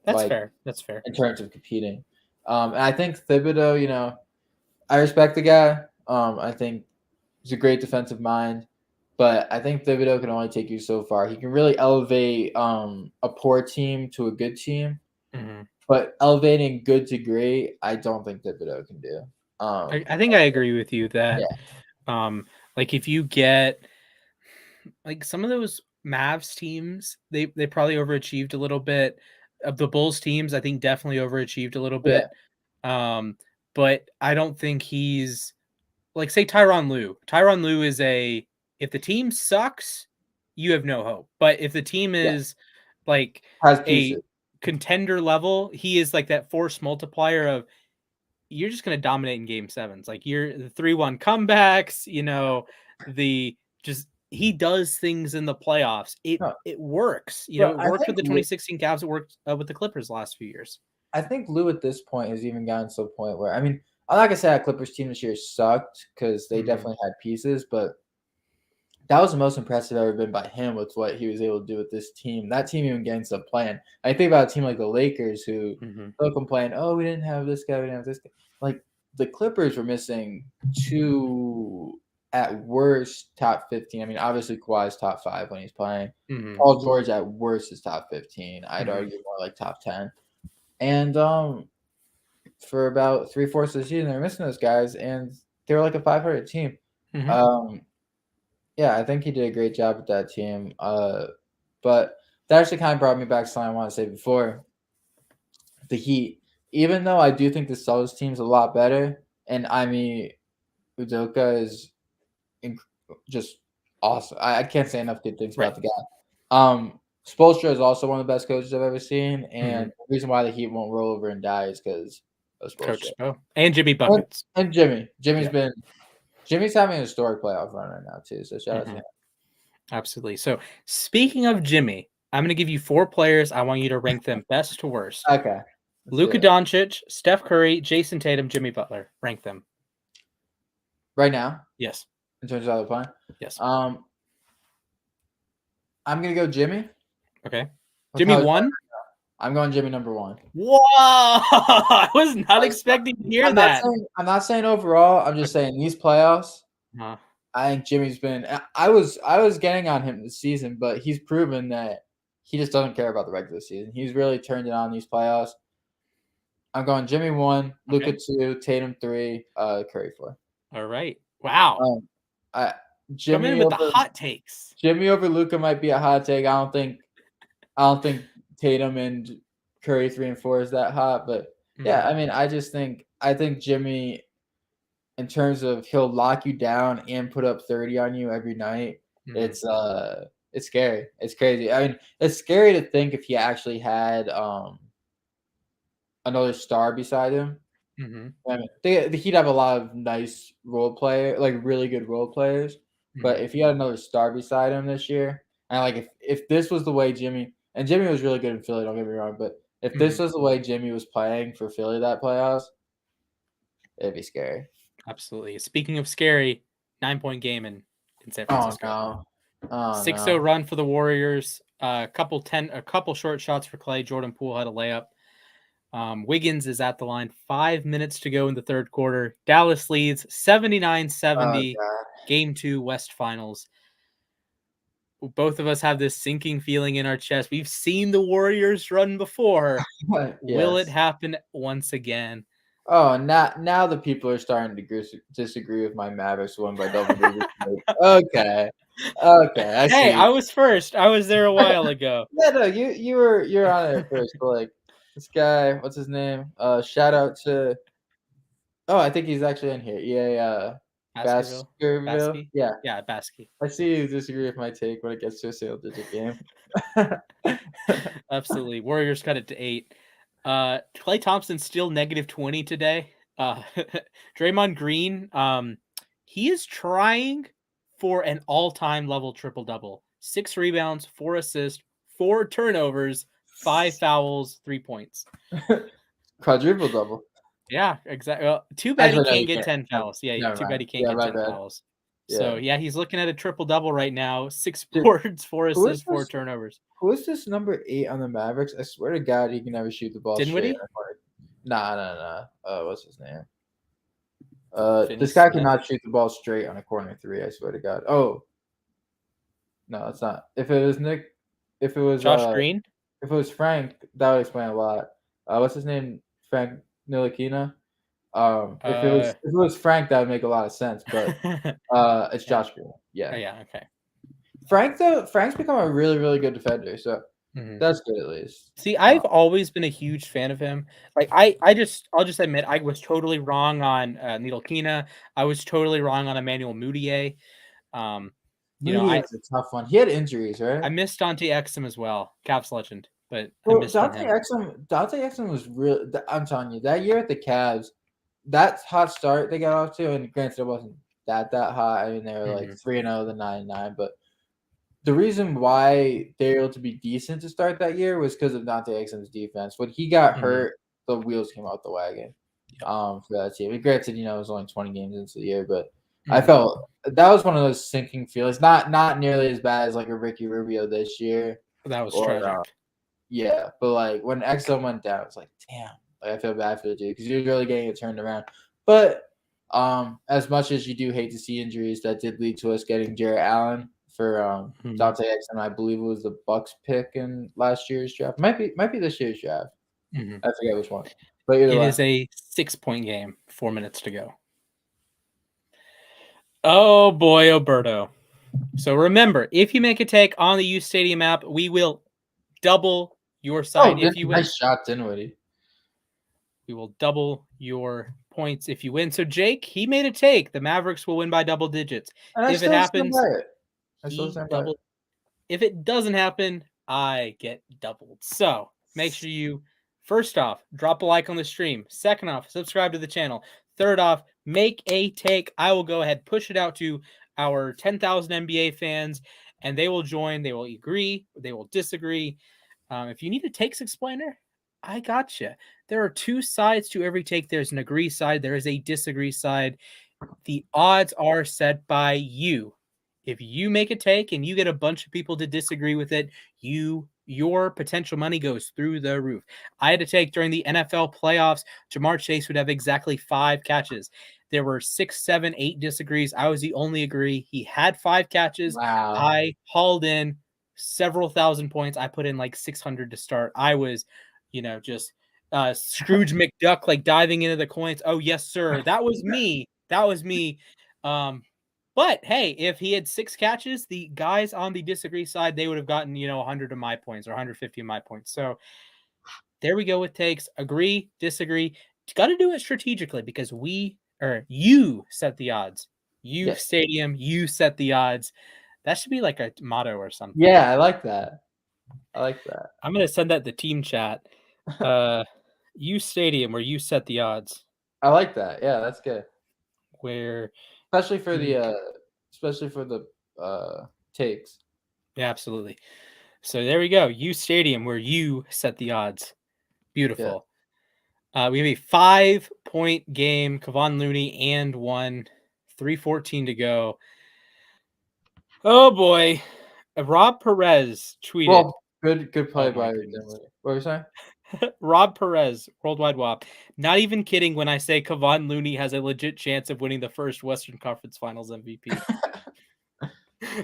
[SPEAKER 1] That's fair. That's fair.
[SPEAKER 2] In terms of competing. And I think Thibodeau, I respect the guy. I think he's a great defensive mind, but I think Thibodeau can only take you so far. He can really elevate a poor team to a good team, but elevating good to great, I don't think Thibodeau can do.
[SPEAKER 1] I think I agree with you that if you get some of those Mavs teams, they probably overachieved a little bit. of the Bulls teams, I think definitely overachieved a little
[SPEAKER 2] Yeah.
[SPEAKER 1] bit. But I don't think he's like, say, Tyronn Lue. Tyronn Lue is if the team sucks, you have no hope. But if the team
[SPEAKER 2] Yeah.
[SPEAKER 1] is like
[SPEAKER 2] Has
[SPEAKER 1] a
[SPEAKER 2] pieces.
[SPEAKER 1] contender level, he is like that force multiplier of you're just going to dominate in game sevens. Like you're the 3-1 comebacks, he does things in the playoffs.
[SPEAKER 2] No,
[SPEAKER 1] It works.
[SPEAKER 2] but
[SPEAKER 1] It
[SPEAKER 2] I
[SPEAKER 1] worked with
[SPEAKER 2] think
[SPEAKER 1] the 2016 Cavs. It worked with the Clippers last few years.
[SPEAKER 2] I think Lou at this point has even gotten to a point where, I mean, I'm not gonna say that Clippers team this year sucked because they definitely had pieces, but that was the most impressive ever been by him with what he was able to do with this team. That team even gets a plan. I think about a team like the Lakers who they'll complain, "Oh, we didn't have this guy, we didn't have this guy." Like the Clippers were missing two at worst top 15. I mean, obviously Kawhi's top 5 when he's playing. Paul George at worst is top 15. I'd argue more like top 10. And for about 3/4 of the season, they're missing those guys, and they were like a 500 team. Yeah, I think he did a great job with that team. But that actually kind of brought me back to something I want to say before. The Heat, even though I do think the Celtics team's a lot better, and I mean, Udoka is just awesome. I can't say enough good things about the guy. Spoelstra is also one of the best coaches I've ever seen, and the reason why the Heat won't roll over and die is because of
[SPEAKER 1] Coach
[SPEAKER 2] Spoelstra.
[SPEAKER 1] Spo and Jimmy Buckets
[SPEAKER 2] and Jimmy. Jimmy's having a historic playoff run right now too. So shout out to him.
[SPEAKER 1] Absolutely. So speaking of Jimmy, I'm going to give you 4 players. I want you to rank them best to worst.
[SPEAKER 2] Okay.
[SPEAKER 1] Luka Doncic, Steph Curry, Jason Tatum, Jimmy Butler. Rank them.
[SPEAKER 2] Right now?
[SPEAKER 1] Yes.
[SPEAKER 2] In terms of how they're playing?
[SPEAKER 1] Yes.
[SPEAKER 2] I'm going to go Jimmy.
[SPEAKER 1] Okay. Jimmy 1?
[SPEAKER 2] I'm going Jimmy number 1.
[SPEAKER 1] Whoa! I was not expecting to hear that.
[SPEAKER 2] I'm not saying overall. I'm just saying these playoffs. I think Jimmy's been. I was getting on him this season, but he's proven that he just doesn't care about the regular season. He's really turned it on these playoffs. I'm going Jimmy 1, Luka 2, Tatum 3, Curry 4.
[SPEAKER 1] All right. Wow.
[SPEAKER 2] Jimmy
[SPEAKER 1] come in with the hot takes.
[SPEAKER 2] Jimmy over Luka might be a hot take. I don't think Tatum and Curry 3 and 4 is that hot, but yeah, I mean, I think Jimmy, in terms of he'll lock you down and put up 30 on you every night. It's scary. It's crazy. I mean, it's scary to think if he actually had another star beside him. I mean, the Heat have a lot of nice role player, like really good role players. But if he had another star beside him this year, and like if this was the way Jimmy was really good in Philly, don't get me wrong, but if this was the way Jimmy was playing for Philly that playoffs, it'd be scary.
[SPEAKER 1] Absolutely. Speaking of scary, 9-point game in San Francisco.
[SPEAKER 2] Oh, no.
[SPEAKER 1] 6-0 run for the Warriors. A couple short shots for Clay. Jordan Poole had a layup. Wiggins is at the line. 5 minutes to go in the third quarter. Dallas leads 79-70. Game 2 West Finals. Both of us have this sinking feeling in our chest. We've seen the Warriors run before.
[SPEAKER 2] Yes.
[SPEAKER 1] Will it happen once again?
[SPEAKER 2] Oh, now the people are starting to disagree with my Mavericks won by double digits. Okay, I see.
[SPEAKER 1] Hey, I was first. I was there a while ago.
[SPEAKER 2] Yeah, no, you're on it first. But like this guy, what's his name? Shout out to. Oh, I think he's actually in here. Yeah, Baskerville. Yeah,
[SPEAKER 1] Baskey.
[SPEAKER 2] I see you disagree with my take when it gets to a single-digit game.
[SPEAKER 1] Absolutely, Warriors cut it to 8. Klay Thompson's still -20 today. Draymond Green, he is trying for an all-time level triple-double. 6 rebounds, 4 assists, 4 turnovers, 5 fouls, 3 points.
[SPEAKER 2] Quadruple double.
[SPEAKER 1] Yeah, exactly. Well, too bad he can't get 10 fouls. Yeah, too bad he can't get 10 fouls. So, yeah, he's looking at a triple-double right now. 6 boards, 4 assists, 4 turnovers.
[SPEAKER 2] Who is this number 8 on the Mavericks? I swear to God, he can never shoot the ball
[SPEAKER 1] Dinwiddie?
[SPEAKER 2] straight. Nah. What's his name? This guy cannot shoot the ball straight on a corner 3. I swear to God. Oh, no, it's not. If it was
[SPEAKER 1] Josh Green,
[SPEAKER 2] if it was Frank, that would explain a lot. What's his name? Frank Ntilikina. If it was Frank, that would make a lot of sense. But it's Josh Green. Yeah.
[SPEAKER 1] Oh, yeah. Okay.
[SPEAKER 2] Frank's become a really, really good defender. So
[SPEAKER 1] Mhm.
[SPEAKER 2] That's good at least.
[SPEAKER 1] See, I've always been a huge fan of him. Like I'll just admit I was totally wrong on Needle Kina. I was totally wrong on Emmanuel Mudiay. Um, you know,
[SPEAKER 2] Moody is a tough one. He had injuries, right?
[SPEAKER 1] I missed Dante Exum as well, Caps legend, but I
[SPEAKER 2] Well,
[SPEAKER 1] missed on him.
[SPEAKER 2] Dante Exum was real. I'm telling you, that year at the Cavs, that hot start they got off to, and granted, it wasn't that hot. I mean, they were like
[SPEAKER 1] Mhm.
[SPEAKER 2] 3-0, the 9-9, but the reason why they were able to be decent to start that year was because of Dante Exum's defense. When he got
[SPEAKER 1] Mhm.
[SPEAKER 2] hurt, the wheels came out the wagon.
[SPEAKER 1] Yep.
[SPEAKER 2] For that team. And granted, it was only 20 games into the year, but I
[SPEAKER 1] Mhm.
[SPEAKER 2] felt that was one of those sinking feelings. Not nearly as bad as like a Ricky Rubio this year,
[SPEAKER 1] That was
[SPEAKER 2] or
[SPEAKER 1] tragic.
[SPEAKER 2] yeah, but like when Exum went down, it's like damn. Like I feel bad for the dude because he was really getting it turned around. But as much as you do hate to see injuries, that did lead to us getting Jarrett Allen for
[SPEAKER 1] Mhm.
[SPEAKER 2] Dante Exum. I believe it was the Bucks pick in last year's draft. Might be this year's draft.
[SPEAKER 1] Mhm.
[SPEAKER 2] I forget which one. But either
[SPEAKER 1] It
[SPEAKER 2] way,
[SPEAKER 1] is a 6-point game, 4 minutes to go. Oh boy, Alberto. So remember, if you make a take on the uSTADIUM app, we will double your
[SPEAKER 2] oh,
[SPEAKER 1] side
[SPEAKER 2] good,
[SPEAKER 1] if you win.
[SPEAKER 2] nice shot, Dinwiddie.
[SPEAKER 1] We will double your points if you win. So Jake, he made a take. The Mavericks will win by double digits.
[SPEAKER 2] And I
[SPEAKER 1] If it
[SPEAKER 2] still stand
[SPEAKER 1] happens,
[SPEAKER 2] by it. I still
[SPEAKER 1] he
[SPEAKER 2] stand by it.
[SPEAKER 1] doubled. If it doesn't happen, I get doubled. So make sure you, first off, drop a like on the stream. Second off, subscribe to the channel. Third off, make a take. I will go ahead, push it out to our 10,000 NBA fans, and they will join. They will agree. They will disagree. If you need a takes explainer, I gotcha. There are two sides to every take. There's an agree side. There is a disagree side. The odds are set by you. If you make a take and you get a bunch of people to disagree with it, your potential money goes through the roof. I had a take during the NFL playoffs. Jamar Chase would have exactly 5 catches. There were 6, 7, 8 disagrees. I was the only agree. He had 5 catches.
[SPEAKER 2] Wow.
[SPEAKER 1] I hauled in several thousand points. I put in like 600 to start. I was, just Scrooge McDuck, like diving into the coins. Oh, yes, sir. That was me. That was me. Um, but hey, if he had 6 catches, the guys on the disagree side, they would have gotten, 100 of my points or 150 of my points. So there we go with takes. Agree, disagree. Got to do it strategically because you set the odds. You
[SPEAKER 2] Yes.
[SPEAKER 1] stadium, you set the odds. That should be like a motto or something.
[SPEAKER 2] Yeah, I like that. I like that.
[SPEAKER 1] I'm gonna send that to team chat. You stadium where you set the odds.
[SPEAKER 2] I like that. Yeah, that's good.
[SPEAKER 1] Where
[SPEAKER 2] Especially for
[SPEAKER 1] you,
[SPEAKER 2] the takes.
[SPEAKER 1] yeah, absolutely. So there we go. You stadium where you set the odds.
[SPEAKER 2] Yeah.
[SPEAKER 1] Beautiful. We have a 5-point game. Kevon Looney and 1. 3:14 to go. Oh boy. Rob Perez tweeted.
[SPEAKER 2] Well, good
[SPEAKER 1] Oh
[SPEAKER 2] play
[SPEAKER 1] my
[SPEAKER 2] by
[SPEAKER 1] goodness.
[SPEAKER 2] Dinwiddie. What were you saying?
[SPEAKER 1] Rob Perez, Worldwide WAP. Not even kidding when I say Kevon Looney has a legit chance of winning the first Western Conference Finals MVP.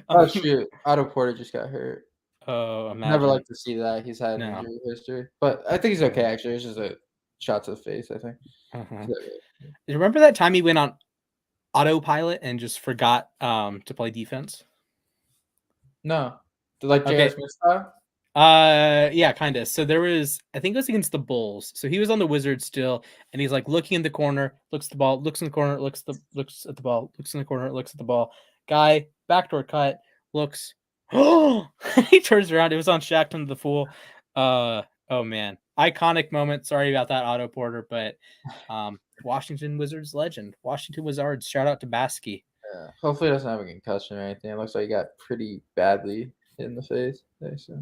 [SPEAKER 2] Oh shoot, Otto Porter just got hurt.
[SPEAKER 1] Oh,
[SPEAKER 2] Never
[SPEAKER 1] imagine.
[SPEAKER 2] like to see that. He's had
[SPEAKER 1] No.
[SPEAKER 2] injury history, but I think he's okay. Actually, it's just a shot to the face. I think.
[SPEAKER 1] Uh-huh.
[SPEAKER 2] He's okay.
[SPEAKER 1] You remember that time he went on autopilot and just forgot to play defense?
[SPEAKER 2] No, like J.R.
[SPEAKER 1] Okay.
[SPEAKER 2] Smith style.
[SPEAKER 1] Yeah, kind of. So there was, I think it was against the Bulls. So he was on the Wizards still, and he's like looking in the corner, looks at the ball, looks in the corner, looks at the ball, looks in the corner, looks at the ball. Guy, backdoor cut, looks. Oh, he turns around. It was on Shackton the Fool. Oh man, iconic moment. Sorry about that, Otto Porter, but Washington Wizards legend, Washington Wizards. Shout out to Baskey.
[SPEAKER 2] Yeah. Hopefully, he doesn't have a concussion or anything. It looks like he got pretty badly hit in the face. There, so.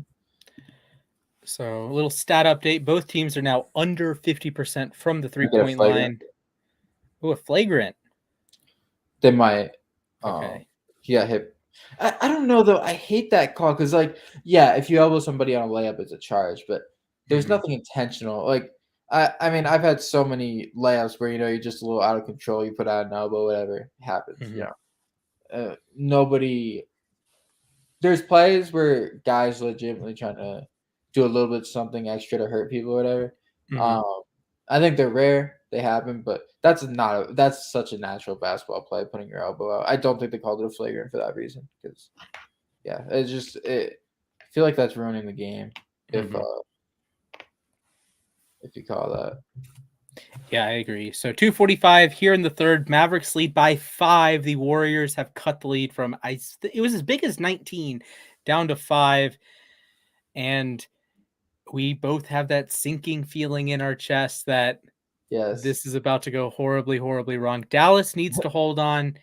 [SPEAKER 1] So a little stat update. Both teams are now under 50% from the
[SPEAKER 2] I get a
[SPEAKER 1] 3-point
[SPEAKER 2] flagrant.
[SPEAKER 1] line. Oh, a flagrant.
[SPEAKER 2] They might.
[SPEAKER 1] Okay.
[SPEAKER 2] He got hit. I don't know though. I hate that call because yeah, if you elbow somebody on a layup, it's a charge, but there's nothing intentional. Like I mean, I've had so many layups where you're just a little out of control. You put out an elbow, whatever happens. Nobody. There's plays where guys legitimately trying to do a little bit something extra to hurt people, or whatever. I think they're rare. They happen, but that's such a natural basketball play, putting your elbow out. I don't think they called it a flagrant for that reason. Because yeah, I feel like that's ruining the game. if you call that.
[SPEAKER 1] Yeah, I agree. So 2:45 here in the third. Mavericks lead by 5. The Warriors have cut the lead from it was as big as 19 down to 5. And we both have that sinking feeling in our chest that this is about to go horribly, horribly wrong. Dallas needs to hold on.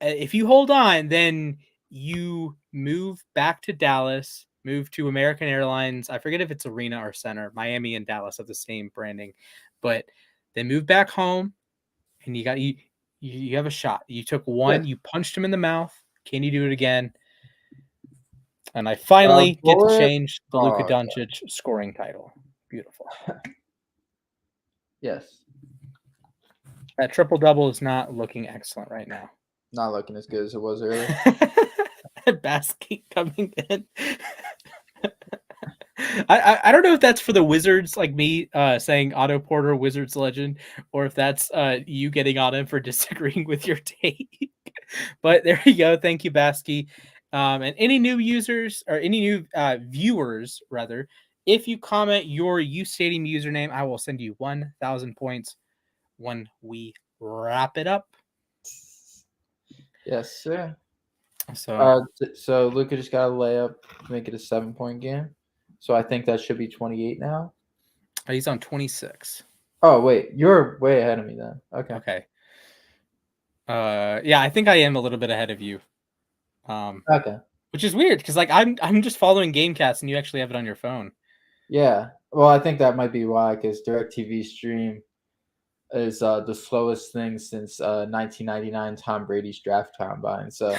[SPEAKER 1] If you hold on, then you move back to Dallas, move to American Airlines. I forget if it's Arena or Center. Miami and Dallas have the same branding, but then move back home, and you have a shot. You took one, you punched him in the mouth. Can you do it again? And I finally get to change the Luka Doncic scoring title. Beautiful.
[SPEAKER 2] Yes.
[SPEAKER 1] That triple-double is not looking excellent right now.
[SPEAKER 2] Not looking as good as it was earlier.
[SPEAKER 1] Basket coming in. I don't know if that's for the Wizards, like me saying Otto Porter Wizards legend, or if that's you getting on him for disagreeing with your take. But there you go. Thank you, Baskey. And any new users or any new viewers, rather, if you comment your uSTADIUM username, I will send you 1,000 points when we wrap it up.
[SPEAKER 2] Yes, sir.
[SPEAKER 1] So
[SPEAKER 2] Luka just got a layup to make it a 7-point game. So I think that should be 28 now.
[SPEAKER 1] He's on 26.
[SPEAKER 2] Oh, wait. You're way ahead of me then. Okay.
[SPEAKER 1] Yeah, I think I am a little bit ahead of you.
[SPEAKER 2] Okay.
[SPEAKER 1] Which is weird because like I'm just following Gamecast and you actually have it on your phone.
[SPEAKER 2] Yeah. Well, I think that might be why, because DirecTV Stream is the slowest thing since 1999 Tom Brady's draft combine. So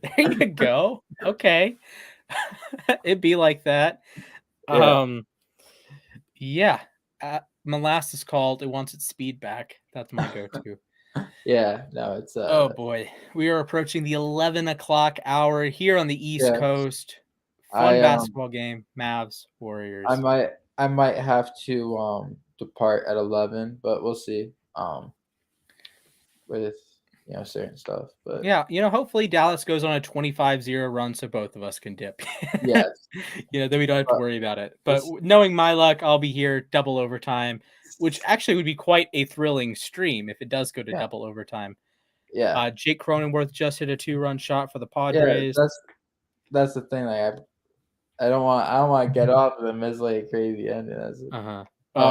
[SPEAKER 1] there you go. Okay. It'd be like that. Yeah. Molasses called. It wants its speed back. That's my go-to.
[SPEAKER 2] Yeah, no, it's
[SPEAKER 1] oh boy. We are approaching the 11 o'clock hour here on the East Coast. Fun basketball game. Mavs-Warriors.
[SPEAKER 2] I might have to depart at 11, but we'll see. With certain stuff. But
[SPEAKER 1] yeah, hopefully Dallas goes on a 25-0 run so both of us can dip.
[SPEAKER 2] Yes.
[SPEAKER 1] Then we don't have to worry about it. But knowing my luck, I'll be here double overtime, which actually would be quite a thrilling stream if it does go to double overtime.
[SPEAKER 2] Yeah.
[SPEAKER 1] Jake Cronenworth just hit a 2-run shot for the Padres.
[SPEAKER 2] Yeah, that's the thing. Like I don't want to get off of them as like crazy ending.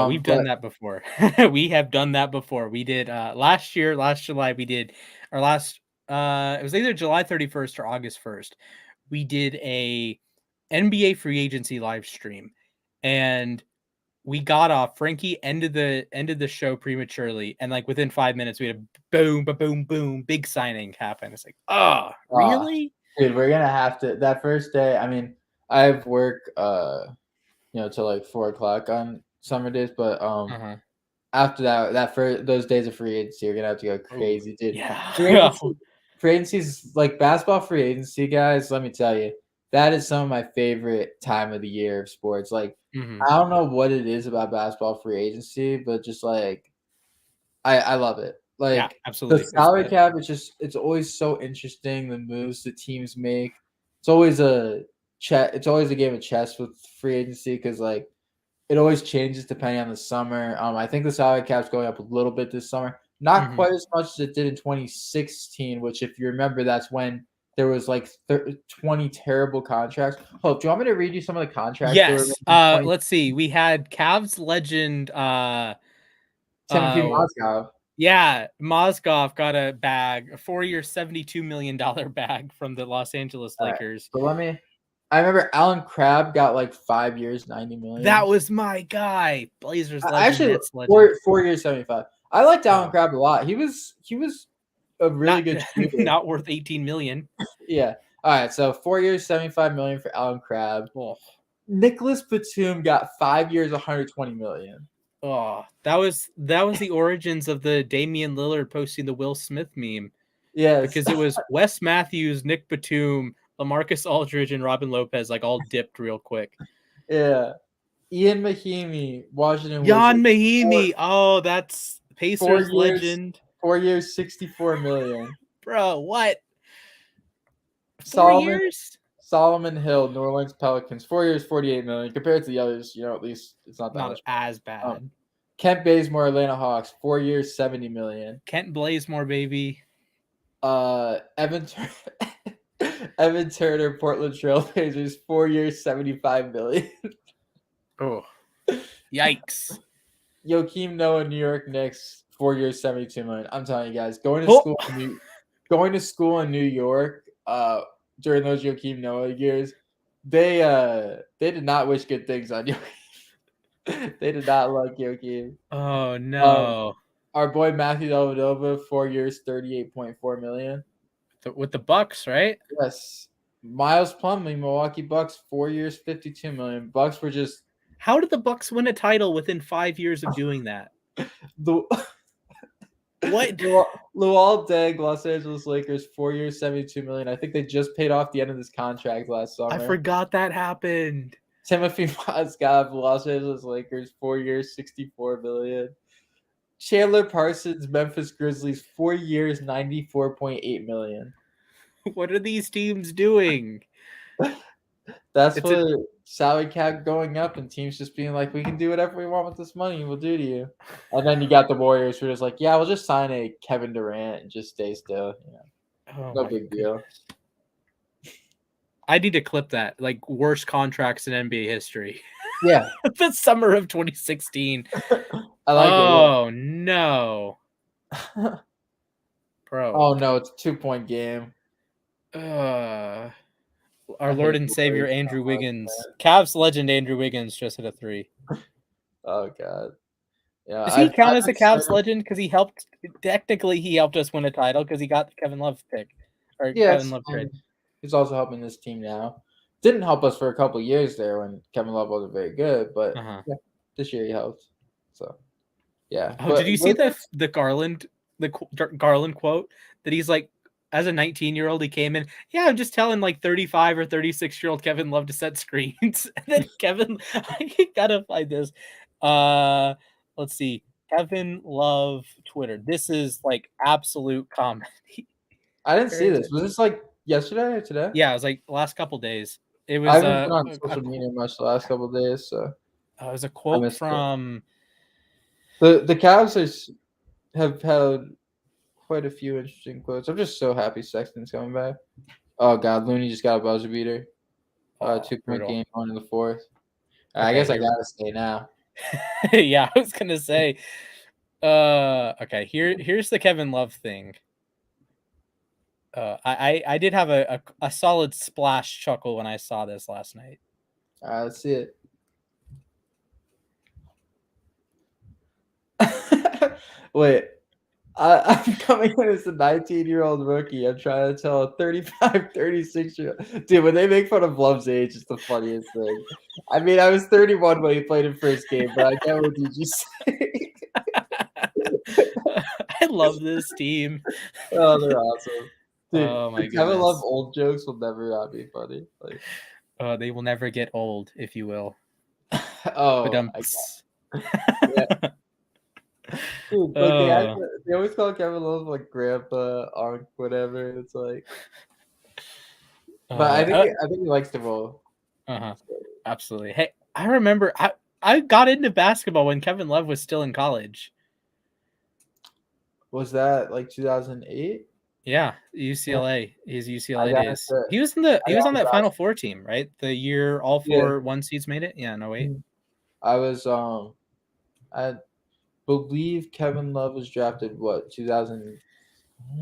[SPEAKER 1] We've done that before. We have done that before. We did last July. We did our last. It was either July 31st or August 1st. We did a NBA free agency live stream, and we got off. Frankie ended the show prematurely, and like within 5 minutes, we had a boom, boom, boom, big signing happen. It's like, really,
[SPEAKER 2] dude? We're gonna have to that first day. I mean, I have work, till like 4 o'clock on summer days, but after those days of free agency, you're gonna have to go crazy, dude.
[SPEAKER 1] Yeah,
[SPEAKER 2] free agency's like basketball free agency, guys. Let me tell you, that is some of my favorite time of the year of sports. Like, I don't know what it is about basketball free agency, but just like, I love it. Like,
[SPEAKER 1] yeah, absolutely.
[SPEAKER 2] The salary cap, it's always so interesting. The moves the teams make. It's always a game of chess with free agency because like it always changes depending on the summer. I think the salary cap's going up a little bit this summer. Not quite as much as it did in 2016, which if you remember, that's when there was like 20 terrible contracts. Hope, do you want me to read you some of the contracts?
[SPEAKER 1] Yes. Let's see. We had Cavs legend
[SPEAKER 2] Timothy Mozgov.
[SPEAKER 1] Yeah, Mozgov got a 4-year, $72 million bag from the Los Angeles Lakers.
[SPEAKER 2] Right. So I remember Alan Crabb got like 5 years, $90 million.
[SPEAKER 1] That was my guy. Blazers legend.
[SPEAKER 2] Actually,
[SPEAKER 1] Nets legend.
[SPEAKER 2] 4 years, 75. I liked Alan Crabb a lot. He was a really good shooter.
[SPEAKER 1] Not worth 18 million.
[SPEAKER 2] Yeah. All right. So 4 years, 75 million for Alan Crabb.
[SPEAKER 1] Oh.
[SPEAKER 2] Nicholas Batum got 5 years, 120 million.
[SPEAKER 1] Oh, that was the origins of the Damian Lillard posting the Will Smith meme.
[SPEAKER 2] Yes.
[SPEAKER 1] Because it was Wes Matthews, Nick Batum, LaMarcus Aldridge, and Robin Lopez like all dipped real quick.
[SPEAKER 2] Yeah. Ian Mahimi, Washington.
[SPEAKER 1] Jan Mahimi. Oh, that's Pacers legend.
[SPEAKER 2] 4 years, 64 million.
[SPEAKER 1] Bro, what? 4 years?
[SPEAKER 2] Solomon Hill, New Orleans Pelicans, 4 years, $48 million. Compared to the others, at least it's not that
[SPEAKER 1] Not
[SPEAKER 2] much.
[SPEAKER 1] as bad.
[SPEAKER 2] Kent Bazemore, Atlanta Hawks, 4 years, $70 million.
[SPEAKER 1] Kent Blazemore, baby.
[SPEAKER 2] Evan Turner, Portland Trailblazers, 4 years, $75 million.
[SPEAKER 1] Oh, yikes!
[SPEAKER 2] Joakim Noah, New York Knicks, 4 years, $72 million. I'm telling you guys, going to school in New York, during those Joakim Noah years, they did not wish good things on Joakim. They did not like Joakim.
[SPEAKER 1] Oh no!
[SPEAKER 2] Our boy Matthew Dellavedova, 4 years, $38.4 million.
[SPEAKER 1] With the Bucks, right?
[SPEAKER 2] Yes. Miles Plumlee, Milwaukee Bucks, 4 years, $52 million. Bucks were just.
[SPEAKER 1] How did the Bucks win a title within 5 years of doing that? What?
[SPEAKER 2] Luol Deng, Los Angeles Lakers, 4 years, $72 million. I think they just paid off the end of this contract last summer.
[SPEAKER 1] I forgot that happened.
[SPEAKER 2] Timothy Mozgov, Los Angeles Lakers, 4 years, $64 million. Chandler Parsons, Memphis Grizzlies, 4 years, $94.8 million.
[SPEAKER 1] What are these teams doing?
[SPEAKER 2] That's what salary cap going up and teams just being like, we can do whatever we want with this money, we'll do to you. And then you got the Warriors who are just like, yeah, we'll just sign a Kevin Durant and just stay still. No big deal.
[SPEAKER 1] I need to clip that. Like, worst contracts in NBA history.
[SPEAKER 2] Yeah.
[SPEAKER 1] The summer of 2016.
[SPEAKER 2] I like it.
[SPEAKER 1] Oh, no. Bro.
[SPEAKER 2] Oh, no, it's a 2-point game.
[SPEAKER 1] Our Lord and Savior, Andrew Wiggins. Cavs legend Andrew Wiggins just hit a 3.
[SPEAKER 2] Oh, God. Yeah,
[SPEAKER 1] Does he count as a Cavs legend? Because he helped us win a title because he got the Kevin Love pick. Or Kevin Love trade.
[SPEAKER 2] He's also helping this team now. Didn't help us for a couple years there when Kevin Love wasn't very good, but this year he helped. So, yeah.
[SPEAKER 1] Oh, did you see the Garland quote that he's like, as a 19-year-old, he came in. Yeah, I'm just telling like 35 or 36-year-old Kevin Love to set screens. And then Kevin, I gotta find this. Let's see, Kevin Love Twitter. This is like absolute comedy.
[SPEAKER 2] I didn't see this. Was this like yesterday or today?
[SPEAKER 1] Yeah, it was like the last couple days. It was.
[SPEAKER 2] I haven't been on social media much the last couple of days, so.
[SPEAKER 1] It was a quote from.
[SPEAKER 2] The Cavs have had quite a few interesting quotes. I'm just so happy Sexton's coming back. Oh God, Looney just got a buzzer beater. 2-point game on in the fourth. Okay, I guess I gotta stay now.
[SPEAKER 1] Yeah, I was gonna say. Okay, here's the Kevin Love thing. I did have a solid splash chuckle when I saw this last night.
[SPEAKER 2] All right, let's see it. Wait, I'm coming in as a 19-year-old rookie. I'm trying to tell a 35, 36-year-old. Dude, when they make fun of Love's age, it's the funniest thing. I mean, I was 31 when he played his first game, but I get what you just say.
[SPEAKER 1] I love this team.
[SPEAKER 2] Oh, they're awesome. Dude,
[SPEAKER 1] oh my goodness.
[SPEAKER 2] Kevin Love old jokes will never not be funny. Like,
[SPEAKER 1] they will never get old, if you will.
[SPEAKER 2] Oh, yeah. Dude, like they always call Kevin Love like grandpa, unc, whatever. It's like, but I think he likes to roll.
[SPEAKER 1] Absolutely. Hey, I remember I got into basketball when Kevin Love was still in college.
[SPEAKER 2] Was that like 2008?
[SPEAKER 1] Yeah, UCLA. His UCLA days. He was on that Final Four team, right? The year all four one seeds made it. Yeah, no wait.
[SPEAKER 2] I was I believe Kevin Love was drafted 2008.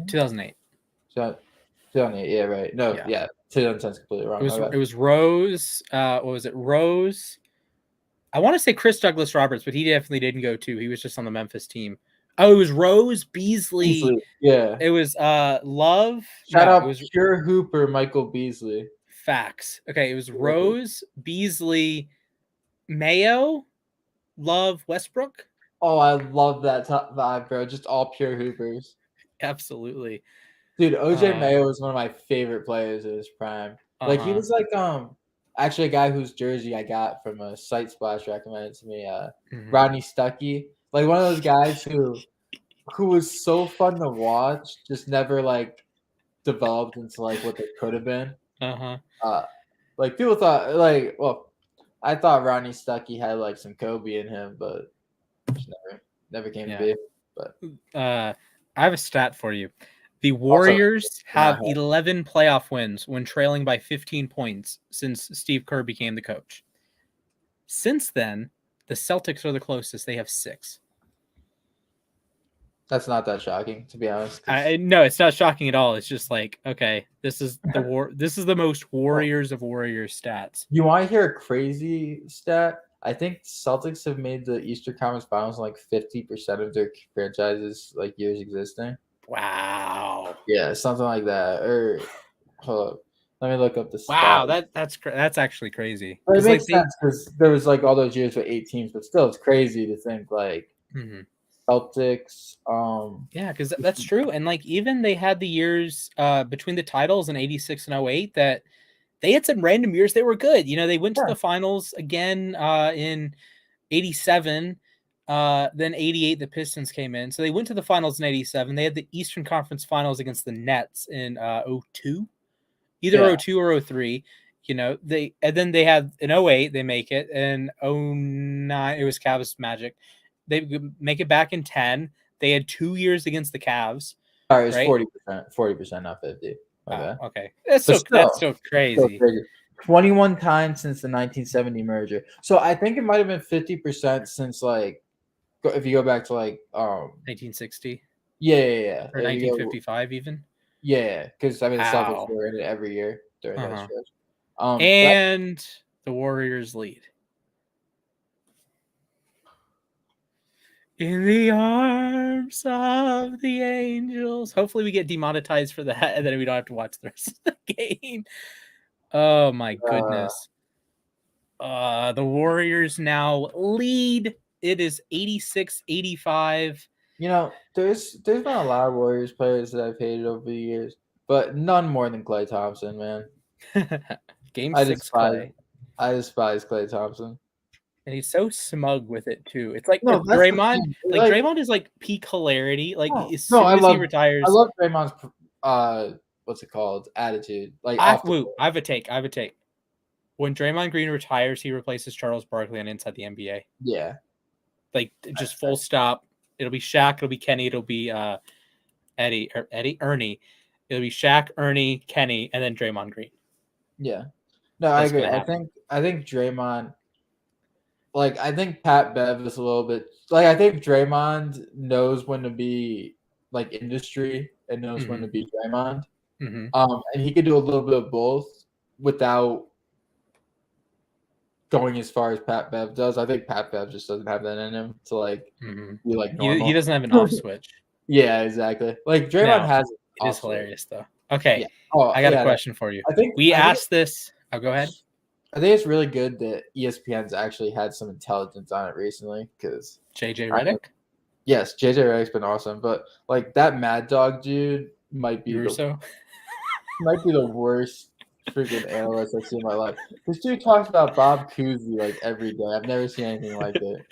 [SPEAKER 2] 2008, yeah, right. No, yeah. 2010's completely wrong.
[SPEAKER 1] It was Rose. What was it? Rose. I want to say Chris Douglas Roberts, but he definitely didn't go too. He was just on the Memphis team. Oh, it was Rose, Beasley.
[SPEAKER 2] Yeah.
[SPEAKER 1] It was Love.
[SPEAKER 2] Shout out, it was pure hooper Michael Beasley.
[SPEAKER 1] Facts. Okay, it was Rose, Beasley, Mayo, Love, Westbrook.
[SPEAKER 2] Oh, I love that top vibe, bro. Just all pure hoopers.
[SPEAKER 1] Absolutely.
[SPEAKER 2] Dude, OJ Mayo was one of my favorite players in his prime. Like he was like actually a guy whose jersey I got from a Site Splash recommended to me, Rodney Stuckey. Like one of those guys who was so fun to watch, just never like developed into like what they could have been. Like people thought, like, well, I thought Ronnie Stuckey had like some Kobe in him, but just never came to be. But
[SPEAKER 1] I have a stat for you. The
[SPEAKER 2] also,
[SPEAKER 1] Warriors have 11 playoff wins when trailing by 15 points since Steve Kerr became the coach. Since then, the Celtics are the closest. They have 6.
[SPEAKER 2] that's not that shocking, to be honest.
[SPEAKER 1] No, it's not shocking at all. It's just like, okay, this is the most Warriors of Warriors stats.
[SPEAKER 2] You want to hear a crazy stat? I think Celtics have made the Eastern Conference Finals in like 50% of their franchises like years existing.
[SPEAKER 1] Wow.
[SPEAKER 2] Yeah, something like that. Or hold up, let me look up the stat.
[SPEAKER 1] Wow, that's actually crazy.
[SPEAKER 2] But it makes sense because there was like all those years with 8 teams, but still, it's crazy to think like Celtics.
[SPEAKER 1] Yeah, because that's true, and like even they had the years between the titles in '86 and '08 that they had some random years they were good. You know, they went to the finals again in '87. Then '88, the Pistons came in, so they went to the finals in '87. They had the Eastern Conference Finals against the Nets in '02, either '02 or '03. You know, then they had in '08 they make it, and '09 it was Cavs Magic. They make it back in 10. They had 2 years against the Cavs.
[SPEAKER 2] Sorry, it's 40%, not 50.
[SPEAKER 1] Okay, that's so crazy.
[SPEAKER 2] 21 times since the 1970 merger. So I think it might have been 50% since like if you go back to like
[SPEAKER 1] 1960.
[SPEAKER 2] Yeah.
[SPEAKER 1] Or 1955 even.
[SPEAKER 2] Yeah, because I mean the Celtics were in it every year during that stretch.
[SPEAKER 1] And the Warriors lead. In the arms of the angels. Hopefully we get demonetized for that and then we don't have to watch the rest of the game. Oh my goodness. The Warriors now lead. It is 86-85.
[SPEAKER 2] You know, there's been a lot of Warriors players that I've hated over the years, but none more than Klay Thompson, man.
[SPEAKER 1] Game 6 Klay.
[SPEAKER 2] I despise Klay Thompson.
[SPEAKER 1] And he's so smug with it too. It's like Draymond. Like Draymond is like peak hilarity. Like as soon as he retires,
[SPEAKER 2] I love Draymond's what's it called? Attitude. Like
[SPEAKER 1] I have a take. When Draymond Green retires, he replaces Charles Barkley on Inside the NBA.
[SPEAKER 2] Yeah.
[SPEAKER 1] Like just full stop. It'll be Shaq. It'll be Kenny. It'll be Ernie. It'll be Shaq, Ernie, Kenny, and then Draymond Green.
[SPEAKER 2] Yeah. No, I agree. I think Draymond. Like, I think Pat Bev is a little bit like I think Draymond knows when to be like industry and knows when to be Draymond. And he could do a little bit of both without going as far as Pat Bev does. I think Pat Bev just doesn't have that in him to like be like normal.
[SPEAKER 1] He doesn't have an off switch.
[SPEAKER 2] Yeah, exactly. Like Draymond has it.
[SPEAKER 1] It is hilarious though. Okay. Yeah. I got a question for you. I asked this. Oh, go ahead.
[SPEAKER 2] I think it's really good that ESPN's actually had some intelligence on it recently because
[SPEAKER 1] JJ Redick.
[SPEAKER 2] Yes, JJ Redick's been awesome, but like that Mad Dog dude might be the worst freaking analyst I've seen in my life. This dude talks about Bob Cousy like every day. I've never seen anything like it.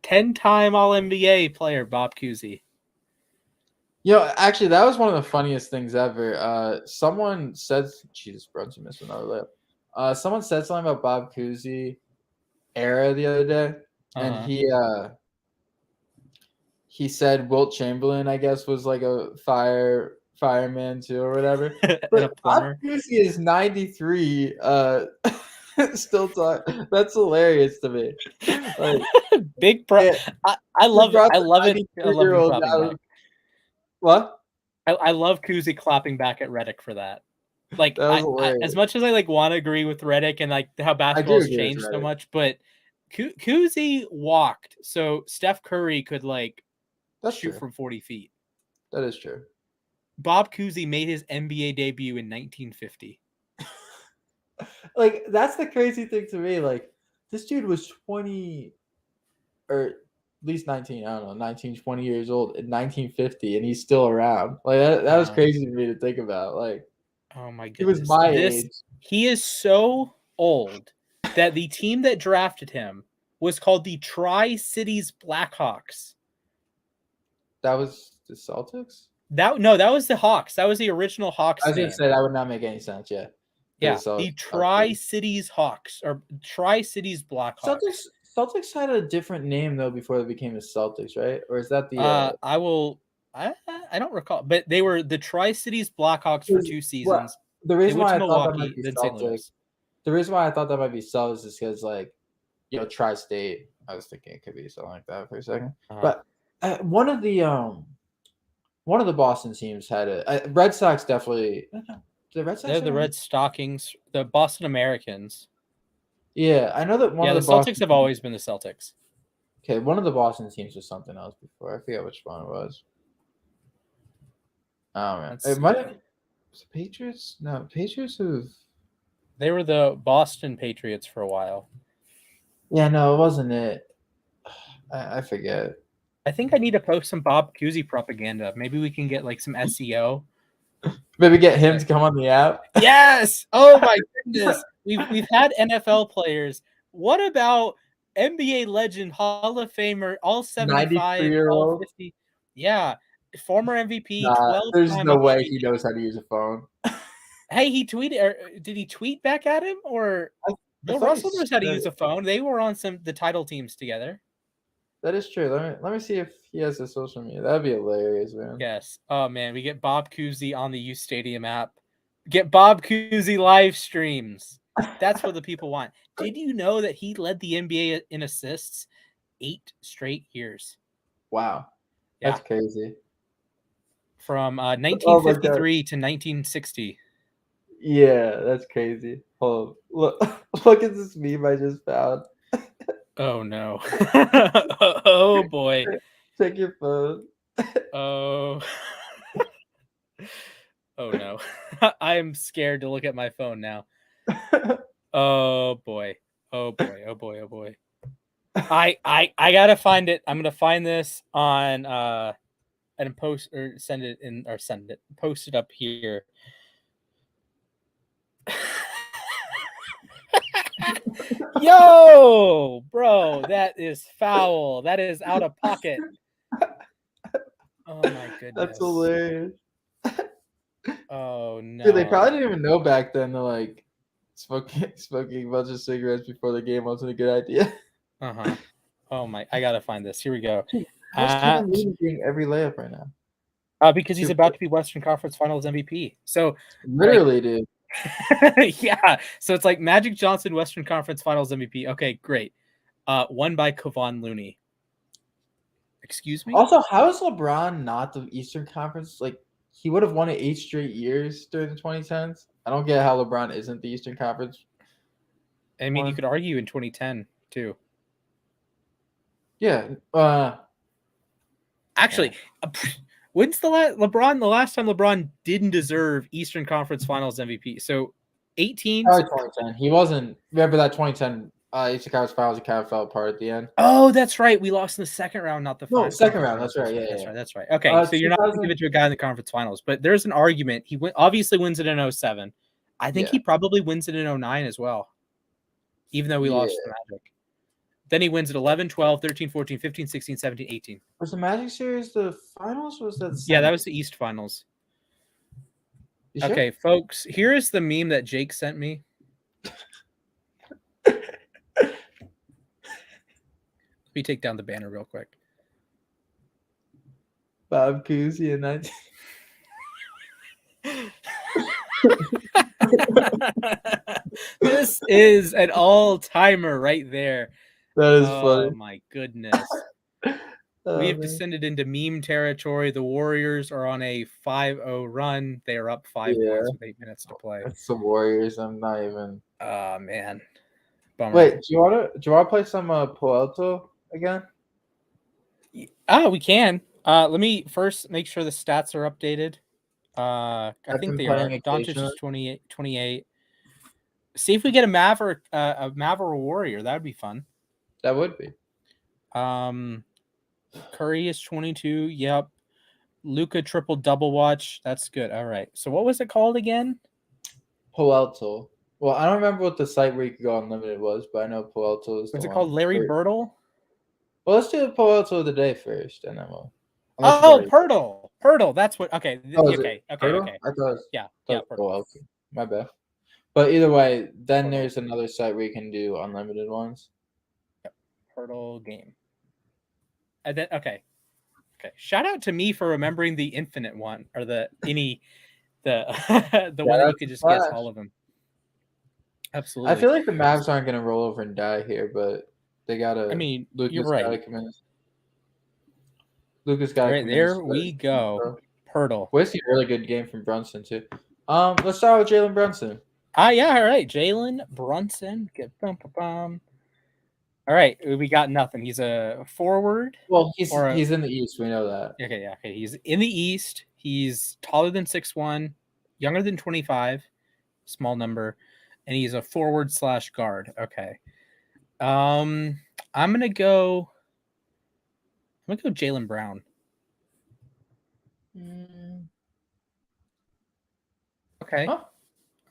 [SPEAKER 1] 10-time All-NBA player Bob Cousy.
[SPEAKER 2] You know, actually, that was one of the funniest things ever. Someone said, Jesus, Brunson missed another lip. Someone said something about Bob Cousy era the other day, and he said Wilt Chamberlain, I guess, was like a fireman too or whatever. But Bob Cousy is 93. Still talk. That's hilarious to me. Like,
[SPEAKER 1] big pro. I love it. I love it. I love him.
[SPEAKER 2] What?
[SPEAKER 1] I love Cousy clapping back at Redick for that. Like as much as I like want to agree with Redick and like how basketball has changed so much, but Cousy walked so Steph Curry could like shoot from 40 feet.
[SPEAKER 2] That is true.
[SPEAKER 1] Bob Cousy made his NBA debut in 1950.
[SPEAKER 2] Like that's the crazy thing to me. Like this dude was 20 or at least 19, I don't know, 19, 20 years old in 1950 and he's still around. Like that was crazy for me to think about. Like,
[SPEAKER 1] oh my goodness.
[SPEAKER 2] He was my age.
[SPEAKER 1] He is so old that the team that drafted him was called the Tri-Cities Blackhawks.
[SPEAKER 2] That was the Celtics?
[SPEAKER 1] That was the Hawks. That was the original Hawks.
[SPEAKER 2] I was going to say that would not make any sense, yeah.
[SPEAKER 1] Yeah,
[SPEAKER 2] the
[SPEAKER 1] the Tri-Cities Hawks or Tri-Cities Blackhawks.
[SPEAKER 2] Celtics had a different name though before they became the Celtics, right? Or is that the?
[SPEAKER 1] I don't recall, but they were the Tri-Cities Blackhawks for 2 seasons.
[SPEAKER 2] The
[SPEAKER 1] They
[SPEAKER 2] reason
[SPEAKER 1] went
[SPEAKER 2] why
[SPEAKER 1] to
[SPEAKER 2] I thought that might
[SPEAKER 1] Milwaukee,
[SPEAKER 2] be
[SPEAKER 1] then St.
[SPEAKER 2] Celtics.
[SPEAKER 1] Louis.
[SPEAKER 2] The reason why I thought that might be Celtics is because tri-state. I was thinking it could be something like that for a second. But one of the Boston teams had a Red Sox definitely. The Red Sox.
[SPEAKER 1] They're the Red Stockings, the Boston Americans.
[SPEAKER 2] Yeah, I know that one
[SPEAKER 1] Yeah,
[SPEAKER 2] of
[SPEAKER 1] the
[SPEAKER 2] the
[SPEAKER 1] Celtics have always been the Celtics.
[SPEAKER 2] Okay, one of the Boston teams was something else before. I forget which one it was. Oh man, it might have Patriots. No, Patriots have.
[SPEAKER 1] They were the Boston Patriots for a while.
[SPEAKER 2] Yeah, no, it wasn't it. I forget.
[SPEAKER 1] I think I need to post some Bob Cousy propaganda. Maybe we can get like some SEO.
[SPEAKER 2] Maybe get him to come on the app.
[SPEAKER 1] Yes. Oh my goodness. We've had NFL players. What about NBA legend, Hall of Famer, all 75, all 50? Yeah. Former MVP, 12
[SPEAKER 2] there's
[SPEAKER 1] time
[SPEAKER 2] no
[SPEAKER 1] MVP.
[SPEAKER 2] way he knows how to use a phone.
[SPEAKER 1] Hey, he tweeted, or did he tweet back at him? Or Bill Russell knows how to use a phone. They were on the title teams together.
[SPEAKER 2] That is true. Let me see if he has a social media. That'd be hilarious, man.
[SPEAKER 1] Yes. Oh man, we get Bob Cousy on the uSTADIUM app. Get Bob Cousy live streams. That's what the people want. Did you know that he led the NBA in assists 8 straight years?
[SPEAKER 2] Wow. That's crazy.
[SPEAKER 1] From 1953 to 1960.
[SPEAKER 2] Yeah, that's crazy. Hold on. Look at this meme I just found.
[SPEAKER 1] Oh no. Oh boy.
[SPEAKER 2] Check your phone.
[SPEAKER 1] Oh. Oh no. I am scared to look at my phone now. Oh boy. Oh boy. Oh boy. Oh boy. I gotta find it. I'm gonna find this on and post or send it post it up here. Yo, bro, that is foul. That is out of pocket. Oh my goodness.
[SPEAKER 2] That's hilarious.
[SPEAKER 1] Oh no.
[SPEAKER 2] Dude, they probably didn't even know back then that like smoking a bunch of cigarettes before the game wasn't a good idea.
[SPEAKER 1] Uh-huh. Oh my, I gotta find this. Here we go.
[SPEAKER 2] How's Kevin Looney getting every layup right now?
[SPEAKER 1] Because he's about to be Western Conference Finals MVP. So
[SPEAKER 2] literally, dude.
[SPEAKER 1] Yeah. So it's like Magic Johnson, Western Conference Finals MVP. Okay, great. Won by Kevon Looney. Excuse me?
[SPEAKER 2] Also, how is LeBron not the Eastern Conference? Like, he would have won it 8 straight years during the 2010s. I don't get how LeBron isn't the Eastern Conference.
[SPEAKER 1] I mean, you could argue in 2010 too.
[SPEAKER 2] Yeah.
[SPEAKER 1] Actually, when's the last time LeBron didn't deserve Eastern Conference Finals MVP? So 18.
[SPEAKER 2] Probably 2010. He wasn't. Remember that 2010 Eastern Conference Finals? He kind of fell apart at the end.
[SPEAKER 1] Oh, that's right. We lost in the second round, not the final.
[SPEAKER 2] No, second round. That's right. Yeah,
[SPEAKER 1] that's right. Okay, so you're not going to give it to a guy in the conference finals, but there's an argument. He obviously wins it in 2007. I think he probably wins it in 2009 as well, even though we lost the Magic. Then he wins at 11, 12, 13, 14, 15, 16, 17, 18.
[SPEAKER 2] Was the Magic series the finals? Or was that?
[SPEAKER 1] Yeah, that was the East Finals.
[SPEAKER 2] Sure?
[SPEAKER 1] Okay, folks, here is the meme that Jake sent me. Let me take down the banner real quick.
[SPEAKER 2] Bob Cousy in 19.
[SPEAKER 1] This is an all-timer right there.
[SPEAKER 2] That is funny.
[SPEAKER 1] Oh my goodness. We have descended into meme territory. The Warriors are on a 5-0 run. They are up 5 points with 8 minutes to play.
[SPEAKER 2] It's the Warriors. I'm not even.
[SPEAKER 1] Oh man. Bummer.
[SPEAKER 2] Wait, do you want to play some Puelto again?
[SPEAKER 1] Oh, we can. Let me first make sure the stats are updated. I think they are. Doncic is 28. See if we get a Maverick or Warrior. That would be fun.
[SPEAKER 2] That would be.
[SPEAKER 1] Curry is 22. Yep. Luka triple double watch. That's good. All right. So what was it called again?
[SPEAKER 2] Puelto. Well, I don't remember what the site where you could go unlimited was, but I know Puelto is.
[SPEAKER 1] What's it called? Larry Birtle?
[SPEAKER 2] Well, let's do the Puelto of the day first, and then we'll.
[SPEAKER 1] Pirtle. That's what. Okay.
[SPEAKER 2] Oh,
[SPEAKER 1] okay.
[SPEAKER 2] I thought it was,
[SPEAKER 1] Yeah.
[SPEAKER 2] Puelto. My bad. But either way, then there's another site where you can do unlimited ones.
[SPEAKER 1] Portal game. And then, okay. Shout out to me for remembering the infinite one or the the one that you could just guess all of them. Absolutely.
[SPEAKER 2] I feel like the Mavs aren't gonna roll over and die here, but they gotta.
[SPEAKER 1] I mean,
[SPEAKER 2] Lucas
[SPEAKER 1] you're right.
[SPEAKER 2] Gotta come in. Lucas got
[SPEAKER 1] right there. We go. Pirtle.
[SPEAKER 2] Where's the really good game from Brunson too? Let's start with Jalen Brunson.
[SPEAKER 1] Yeah, all right. Jalen Brunson. All right, we got nothing. He's a forward.
[SPEAKER 2] Well, he's in the East. We know that.
[SPEAKER 1] Okay, yeah. Okay, he's in the East. He's taller than 6'1", younger than 25, small number, and he's a forward/guard. Okay. I'm gonna go Jaylen Brown. Okay.
[SPEAKER 2] Huh?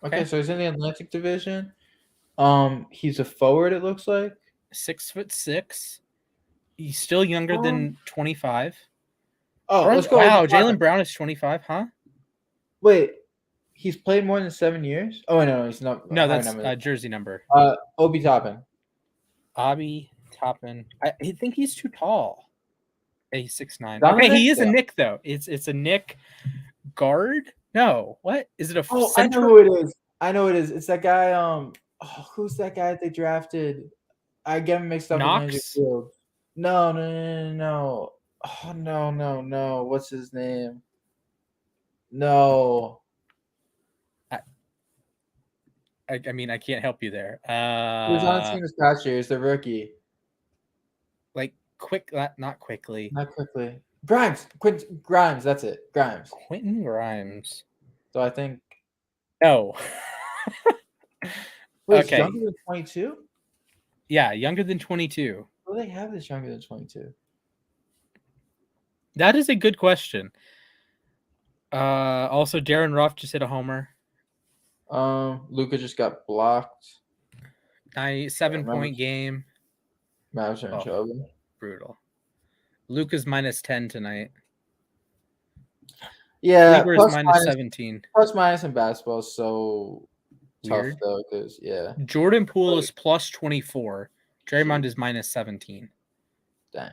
[SPEAKER 2] Okay, so he's in the Atlantic Division. He's a forward, it looks like.
[SPEAKER 1] 6'6". He's still younger than 25.
[SPEAKER 2] Oh, let's go.
[SPEAKER 1] Wow, Jaylen Brown is 25, huh?
[SPEAKER 2] Wait, he's played more than 7 years? Oh, no, he's not.
[SPEAKER 1] No, that's a jersey number.
[SPEAKER 2] Obi Toppin.
[SPEAKER 1] Obi Toppin. I think he's too tall. He's 6'9". Okay, he is a Nick though. It's a Nick guard. No, what is it?
[SPEAKER 2] Center? I know who it is. It's that guy. Who's that guy that they drafted? I get him mixed up with Andrew Fields. No. Oh no. What's his name? No.
[SPEAKER 1] I mean, I can't help you there.
[SPEAKER 2] He was on the team this past year. He's the rookie.
[SPEAKER 1] Not quickly.
[SPEAKER 2] Grimes. Quentin Grimes. That's it. Grimes.
[SPEAKER 1] Quentin Grimes.
[SPEAKER 2] So I think.
[SPEAKER 1] No.
[SPEAKER 2] Wait, okay. Younger than 22?
[SPEAKER 1] Yeah, younger than 22.
[SPEAKER 2] Well, they have this younger than 22.
[SPEAKER 1] That is a good question. Also, Darren Ruff just hit a homer.
[SPEAKER 2] Luka just got blocked.
[SPEAKER 1] 7-point game.
[SPEAKER 2] Mavs are in trouble.
[SPEAKER 1] Brutal. Luka's -10 tonight.
[SPEAKER 2] Yeah,
[SPEAKER 1] Kleber's -17.
[SPEAKER 2] Plus minus in basketball is so weird. Tough though, because
[SPEAKER 1] Jordan Poole is +24. Draymond is -17.
[SPEAKER 2] Dang.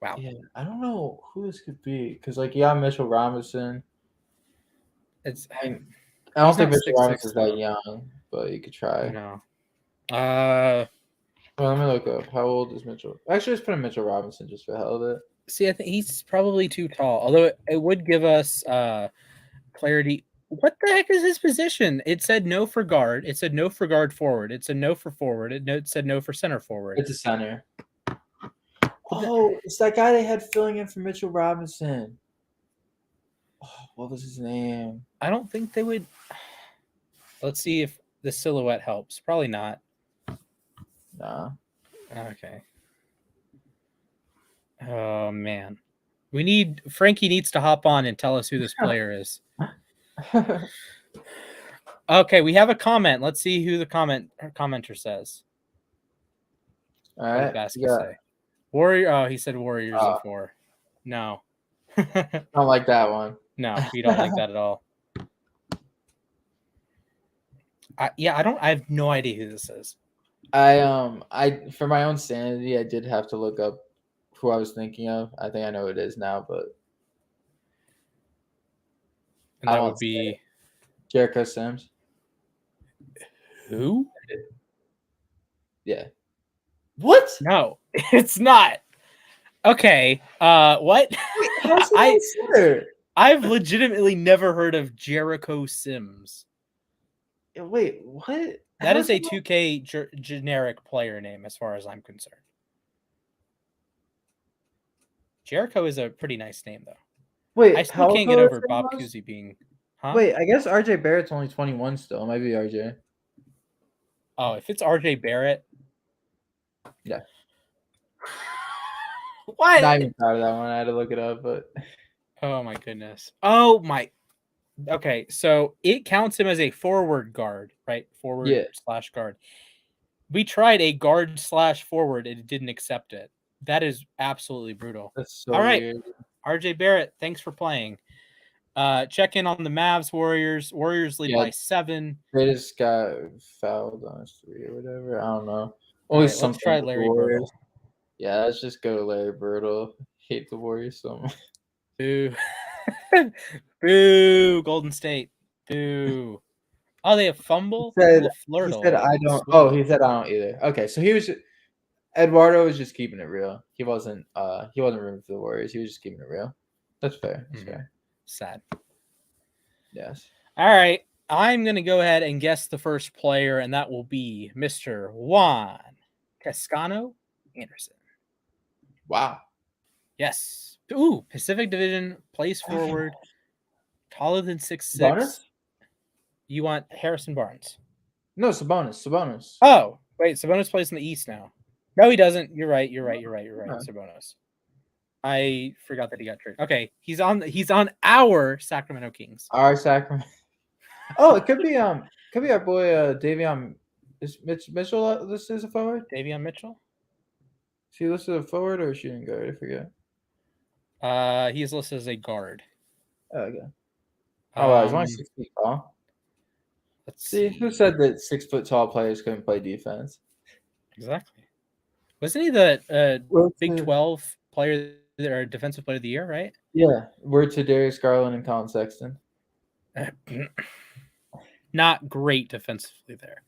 [SPEAKER 1] Wow.
[SPEAKER 2] Yeah, I don't know who this could be because Mitchell Robinson. I don't think Mitchell Robinson is that young, but you could try.
[SPEAKER 1] No.
[SPEAKER 2] Well, let me look up. How old is Mitchell? Actually, let's put in Mitchell Robinson just for the hell of it.
[SPEAKER 1] See, I think he's probably too tall. Although it would give us clarity. What the heck is his position? It said no for guard. It said no for guard forward. It said no for forward. It said no for center forward.
[SPEAKER 2] It's a center. Oh, it's that guy they had filling in for Mitchell Robinson. Oh, what was his name?
[SPEAKER 1] I don't think they would. Let's see if the silhouette helps. Probably not.
[SPEAKER 2] Nah.
[SPEAKER 1] Okay. Oh man, Frankie needs to hop on and tell us who this player is. Okay, we have a comment. Let's see who the commenter says.
[SPEAKER 2] All right.
[SPEAKER 1] Say. Warrior. Oh, he said Warriors in 4. No.
[SPEAKER 2] I don't like that one.
[SPEAKER 1] No, we don't like that at all. I have no idea who this is.
[SPEAKER 2] I for my own sanity, I did have to look up who I was thinking of. I think I know who it is now, but
[SPEAKER 1] and that would be
[SPEAKER 2] Jericho Sims.
[SPEAKER 1] Who?
[SPEAKER 2] Yeah. What?
[SPEAKER 1] No, it's not. Okay. What? I've legitimately never heard of Jericho Sims.
[SPEAKER 2] Wait, what?
[SPEAKER 1] That is a 2K generic player name as far as I'm concerned. Jericho is a pretty nice name, though.
[SPEAKER 2] Wait,
[SPEAKER 1] I still can't get over Bob Cousy being... Huh?
[SPEAKER 2] Wait, I guess RJ Barrett's only 21 still. It might be RJ.
[SPEAKER 1] Oh, if it's RJ Barrett...
[SPEAKER 2] Yeah.
[SPEAKER 1] What?
[SPEAKER 2] Not even proud of that one. I had to look it up, but...
[SPEAKER 1] Oh, my goodness. Oh, my... Okay, so it counts him as a forward guard, right? Forward/guard. We tried a guard/forward and it didn't accept it. That is absolutely brutal.
[SPEAKER 2] That's so
[SPEAKER 1] all right.
[SPEAKER 2] weird.
[SPEAKER 1] RJ Barrett, thanks for playing. Check in on the Mavs-Warriors. Warriors lead by 7.
[SPEAKER 2] They just got fouled on us 3 or whatever. I don't know.
[SPEAKER 1] All
[SPEAKER 2] Always
[SPEAKER 1] right, let's
[SPEAKER 2] something
[SPEAKER 1] try
[SPEAKER 2] with the
[SPEAKER 1] Larry
[SPEAKER 2] Warriors.
[SPEAKER 1] Birtle.
[SPEAKER 2] Yeah, let's just go Larry Birtle. Hate the Warriors so much.
[SPEAKER 1] Boo. Boo. Golden State. Boo. Oh, they have fumble?
[SPEAKER 2] He said
[SPEAKER 1] Flirtle.
[SPEAKER 2] I don't.
[SPEAKER 1] Sweet.
[SPEAKER 2] Oh, he said I don't either. Okay, so Eduardo was just keeping it real. He wasn't rooting for the Warriors. He was just keeping it real. That's fair. That's fair.
[SPEAKER 1] Sad.
[SPEAKER 2] Yes.
[SPEAKER 1] All right. I'm going to go ahead and guess the first player, and that will be Mr. Juan Toscano Anderson.
[SPEAKER 2] Wow.
[SPEAKER 1] Yes. Ooh, Pacific Division, plays forward, taller than 6'6".
[SPEAKER 2] Sabonis?
[SPEAKER 1] You want Harrison Barnes?
[SPEAKER 2] No, Sabonis.
[SPEAKER 1] Oh, wait, Sabonis plays in the East now. No, he doesn't. You're right. Sabonis. I forgot that he got traded. Okay, he's on our Sacramento Kings.
[SPEAKER 2] Our Sacramento. Oh, it could be our boy Davion. Is Mitchell listed as a forward?
[SPEAKER 1] Davion Mitchell?
[SPEAKER 2] Is he listed as a forward or a shooting guard? I forget.
[SPEAKER 1] He is listed as a guard.
[SPEAKER 2] Oh, okay. Oh wow, he's only 6 feet tall.
[SPEAKER 1] Let's
[SPEAKER 2] See, who said that 6 foot tall players couldn't play defense?
[SPEAKER 1] Exactly. Wasn't he the Big 12 player or defensive player of the year, right?
[SPEAKER 2] Yeah. Word to Darius Garland and Colin Sexton.
[SPEAKER 1] Not great defensively there.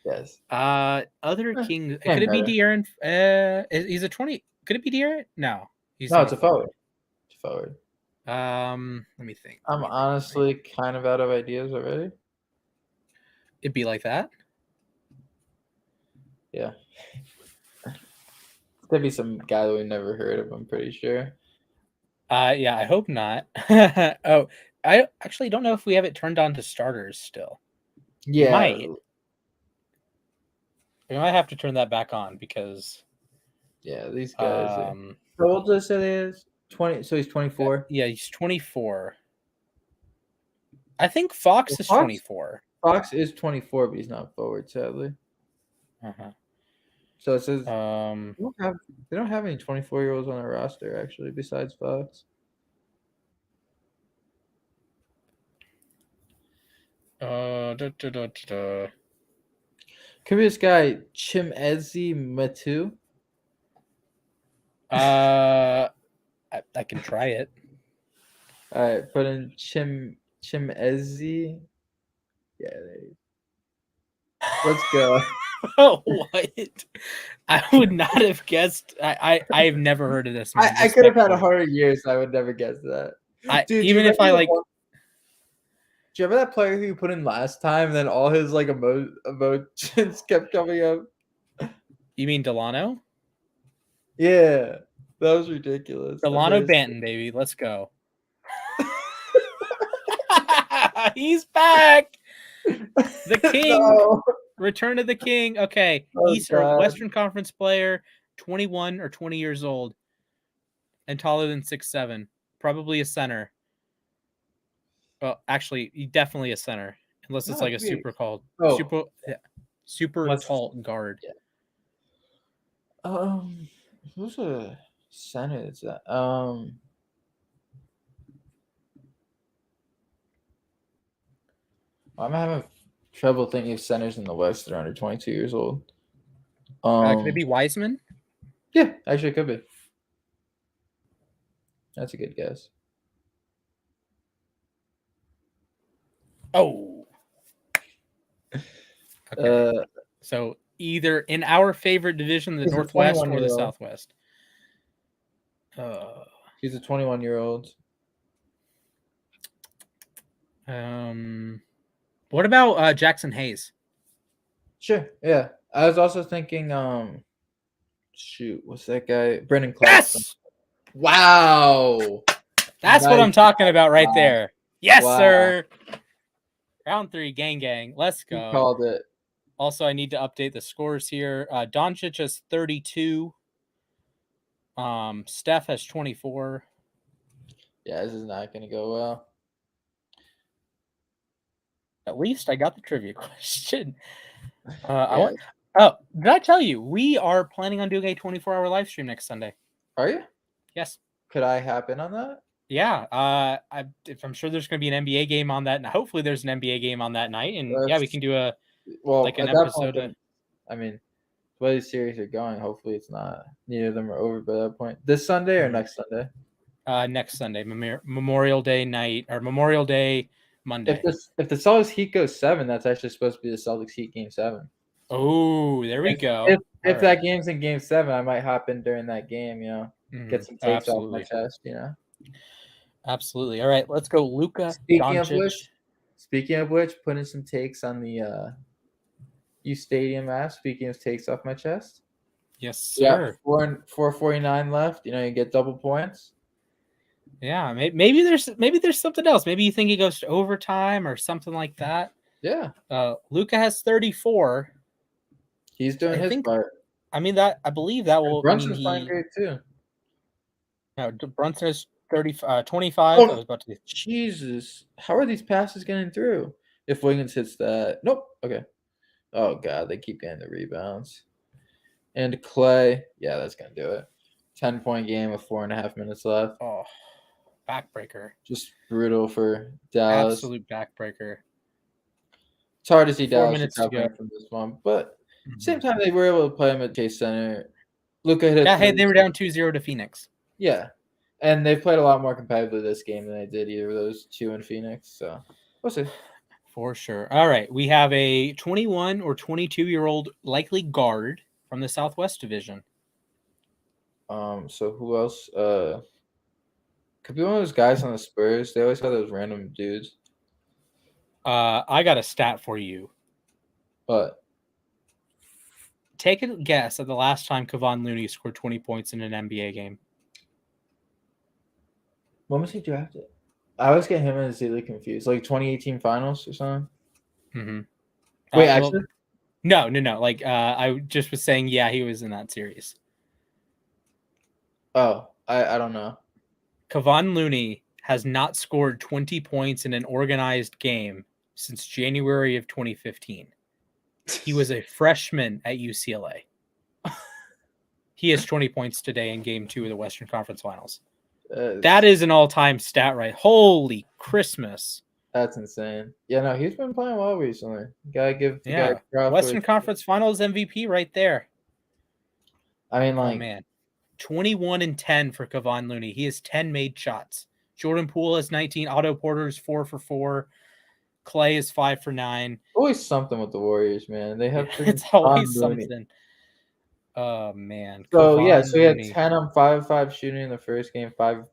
[SPEAKER 2] Yes.
[SPEAKER 1] Other King. Could it be De'Aaron? He's a 20. Could it be De'Aaron? No.
[SPEAKER 2] It's a forward. It's a forward.
[SPEAKER 1] Let me think.
[SPEAKER 2] I'm honestly kind of out of ideas already.
[SPEAKER 1] It'd be like that.
[SPEAKER 2] Yeah. There'd be some guy that we never heard of, I'm pretty sure.
[SPEAKER 1] Yeah, I hope not. Oh, I actually don't know if we have it turned on to starters still.
[SPEAKER 2] Yeah.
[SPEAKER 1] We might have to turn that back on because
[SPEAKER 2] these guys how old does it say he is? 20, so he's 24?
[SPEAKER 1] Yeah, he's 24. I think Fox is 24.
[SPEAKER 2] Fox is 24, but he's not forward, sadly.
[SPEAKER 1] Uh-huh.
[SPEAKER 2] So it says
[SPEAKER 1] they
[SPEAKER 2] don't have any 24-year-olds on their roster actually, besides Fox. Could be this guy Chimezi Matu.
[SPEAKER 1] I can try it.
[SPEAKER 2] All right, put in Chimezi. Yeah, let's go.
[SPEAKER 1] What? I would not have guessed. I've never heard of this man.
[SPEAKER 2] I could have had 100 years. I would never guess that.
[SPEAKER 1] Dude, even if I like.
[SPEAKER 2] Do you remember that player who you put in last time? And then all his like emotions kept coming up.
[SPEAKER 1] You mean Delano?
[SPEAKER 2] Yeah, that was ridiculous.
[SPEAKER 1] Delano Banton, baby, let's go. He's back. The King. No. Return of the King. Okay. Western Conference player, 21 or 20 years old, and taller than 6'7". Probably a center. Well, actually, definitely a center, unless it's like a super tall guard.
[SPEAKER 2] Yeah. Who's a center? Is that I'm having trouble thinking of centers in the West that are under 22 years old.
[SPEAKER 1] Could it be Wiseman?
[SPEAKER 2] Yeah, actually, it could be. That's a good guess.
[SPEAKER 1] Oh. Okay. So either in our favorite division, the Northwest or the Southwest.
[SPEAKER 2] He's a 21-year-old.
[SPEAKER 1] What about Jackson Hayes?
[SPEAKER 2] Sure. Yeah. I was also thinking, what's that guy? Brendan Clarkson.
[SPEAKER 1] Yes!
[SPEAKER 2] Wow.
[SPEAKER 1] That's what I'm talking about right there. Yes, sir. Round 3, gang. Let's go.
[SPEAKER 2] You called it.
[SPEAKER 1] Also, I need to update the scores here. Doncic has 32. Steph has 24.
[SPEAKER 2] Yeah, this is not going to go well.
[SPEAKER 1] At least I got the trivia question. Did I tell you we are planning on doing a 24-hour live stream next Sunday?
[SPEAKER 2] Are you?
[SPEAKER 1] Yes.
[SPEAKER 2] Could I happen on that?
[SPEAKER 1] Yeah, I'm sure there's going to be an NBA game on that, and hopefully there's an NBA game on that night. And yeah, we can do an
[SPEAKER 2] At that
[SPEAKER 1] episode.
[SPEAKER 2] point, I mean, the way these series are going, hopefully it's not neither of them are over by that point. This Sunday or next Sunday?
[SPEAKER 1] Next Sunday, Memorial Day night or Memorial Day Monday.
[SPEAKER 2] If the Celtics Heat goes 7, that's actually supposed to be the Celtics Heat Game 7.
[SPEAKER 1] Oh, there we go.
[SPEAKER 2] If that game's in Game 7, I might hop in during that game. Get some takes off my chest.
[SPEAKER 1] Absolutely. All right, let's go, Luka Doncic.
[SPEAKER 2] Speaking of which, putting some takes on the uSTADIUM app. Speaking of takes off my chest.
[SPEAKER 1] Yes, sir.
[SPEAKER 2] Yeah, 4:49 left. You get double points.
[SPEAKER 1] Yeah, maybe there's something else. Maybe you think he goes to overtime or something like that.
[SPEAKER 2] Yeah.
[SPEAKER 1] Luka has 34.
[SPEAKER 2] He's doing his part.
[SPEAKER 1] I mean I believe that will.
[SPEAKER 2] Brunson's playing great too.
[SPEAKER 1] No, Brunson is 25.
[SPEAKER 2] Oh,
[SPEAKER 1] I was about to.
[SPEAKER 2] Jesus, how are these passes getting through? If Wiggins hits that, nope. Okay. Oh God, they keep getting the rebounds. And Clay, yeah, that's gonna do it. 10-point game with 4.5 minutes left.
[SPEAKER 1] Oh, backbreaker.
[SPEAKER 2] Just brutal for Dallas.
[SPEAKER 1] Absolute backbreaker.
[SPEAKER 2] It's hard to see
[SPEAKER 1] 4
[SPEAKER 2] Dallas
[SPEAKER 1] minutes
[SPEAKER 2] recovering from this one, but same time they were able to play him at Chase Center. Luka hit.
[SPEAKER 1] Yeah, hey, they were down 2-0 to Phoenix.
[SPEAKER 2] Yeah, and they played a lot more competitively this game than they did either of those two in Phoenix. So we'll see.
[SPEAKER 1] For sure. All right, we have a 21 or 22-year-old likely guard from the Southwest Division.
[SPEAKER 2] So who else? Could be one of those guys on the Spurs. They always have those random dudes.
[SPEAKER 1] I got a stat for you.
[SPEAKER 2] But
[SPEAKER 1] take a guess at the last time Kevon Looney scored 20 points in an NBA game.
[SPEAKER 2] When was he drafted? I always get him and Zealy confused. Like 2018 finals or something?
[SPEAKER 1] Mm-hmm.
[SPEAKER 2] Wait, actually?
[SPEAKER 1] No. Like, I just was saying, yeah, he was in that series.
[SPEAKER 2] Oh, I don't know.
[SPEAKER 1] Kevon Looney has not scored 20 points in an organized game since January of 2015. He was a freshman at UCLA. He has 20 points today in Game 2 of the Western Conference Finals. That is an all-time stat, right? Holy Christmas.
[SPEAKER 2] That's insane. Yeah, no, he's been playing well recently. Gotta give the guy props.
[SPEAKER 1] Western Conference Finals MVP right there.
[SPEAKER 2] I mean, like,
[SPEAKER 1] oh, man. 21-10 for Kevon Looney. He has 10 made shots. Jordan Poole has 19. Otto Porter is 4 for 4. Clay is 5 for 9.
[SPEAKER 2] Always something with the Warriors, man. They have
[SPEAKER 1] it's always something. Oh, man.
[SPEAKER 2] So, Kevon so he had 10 on 5-5 shooting in the first game, 5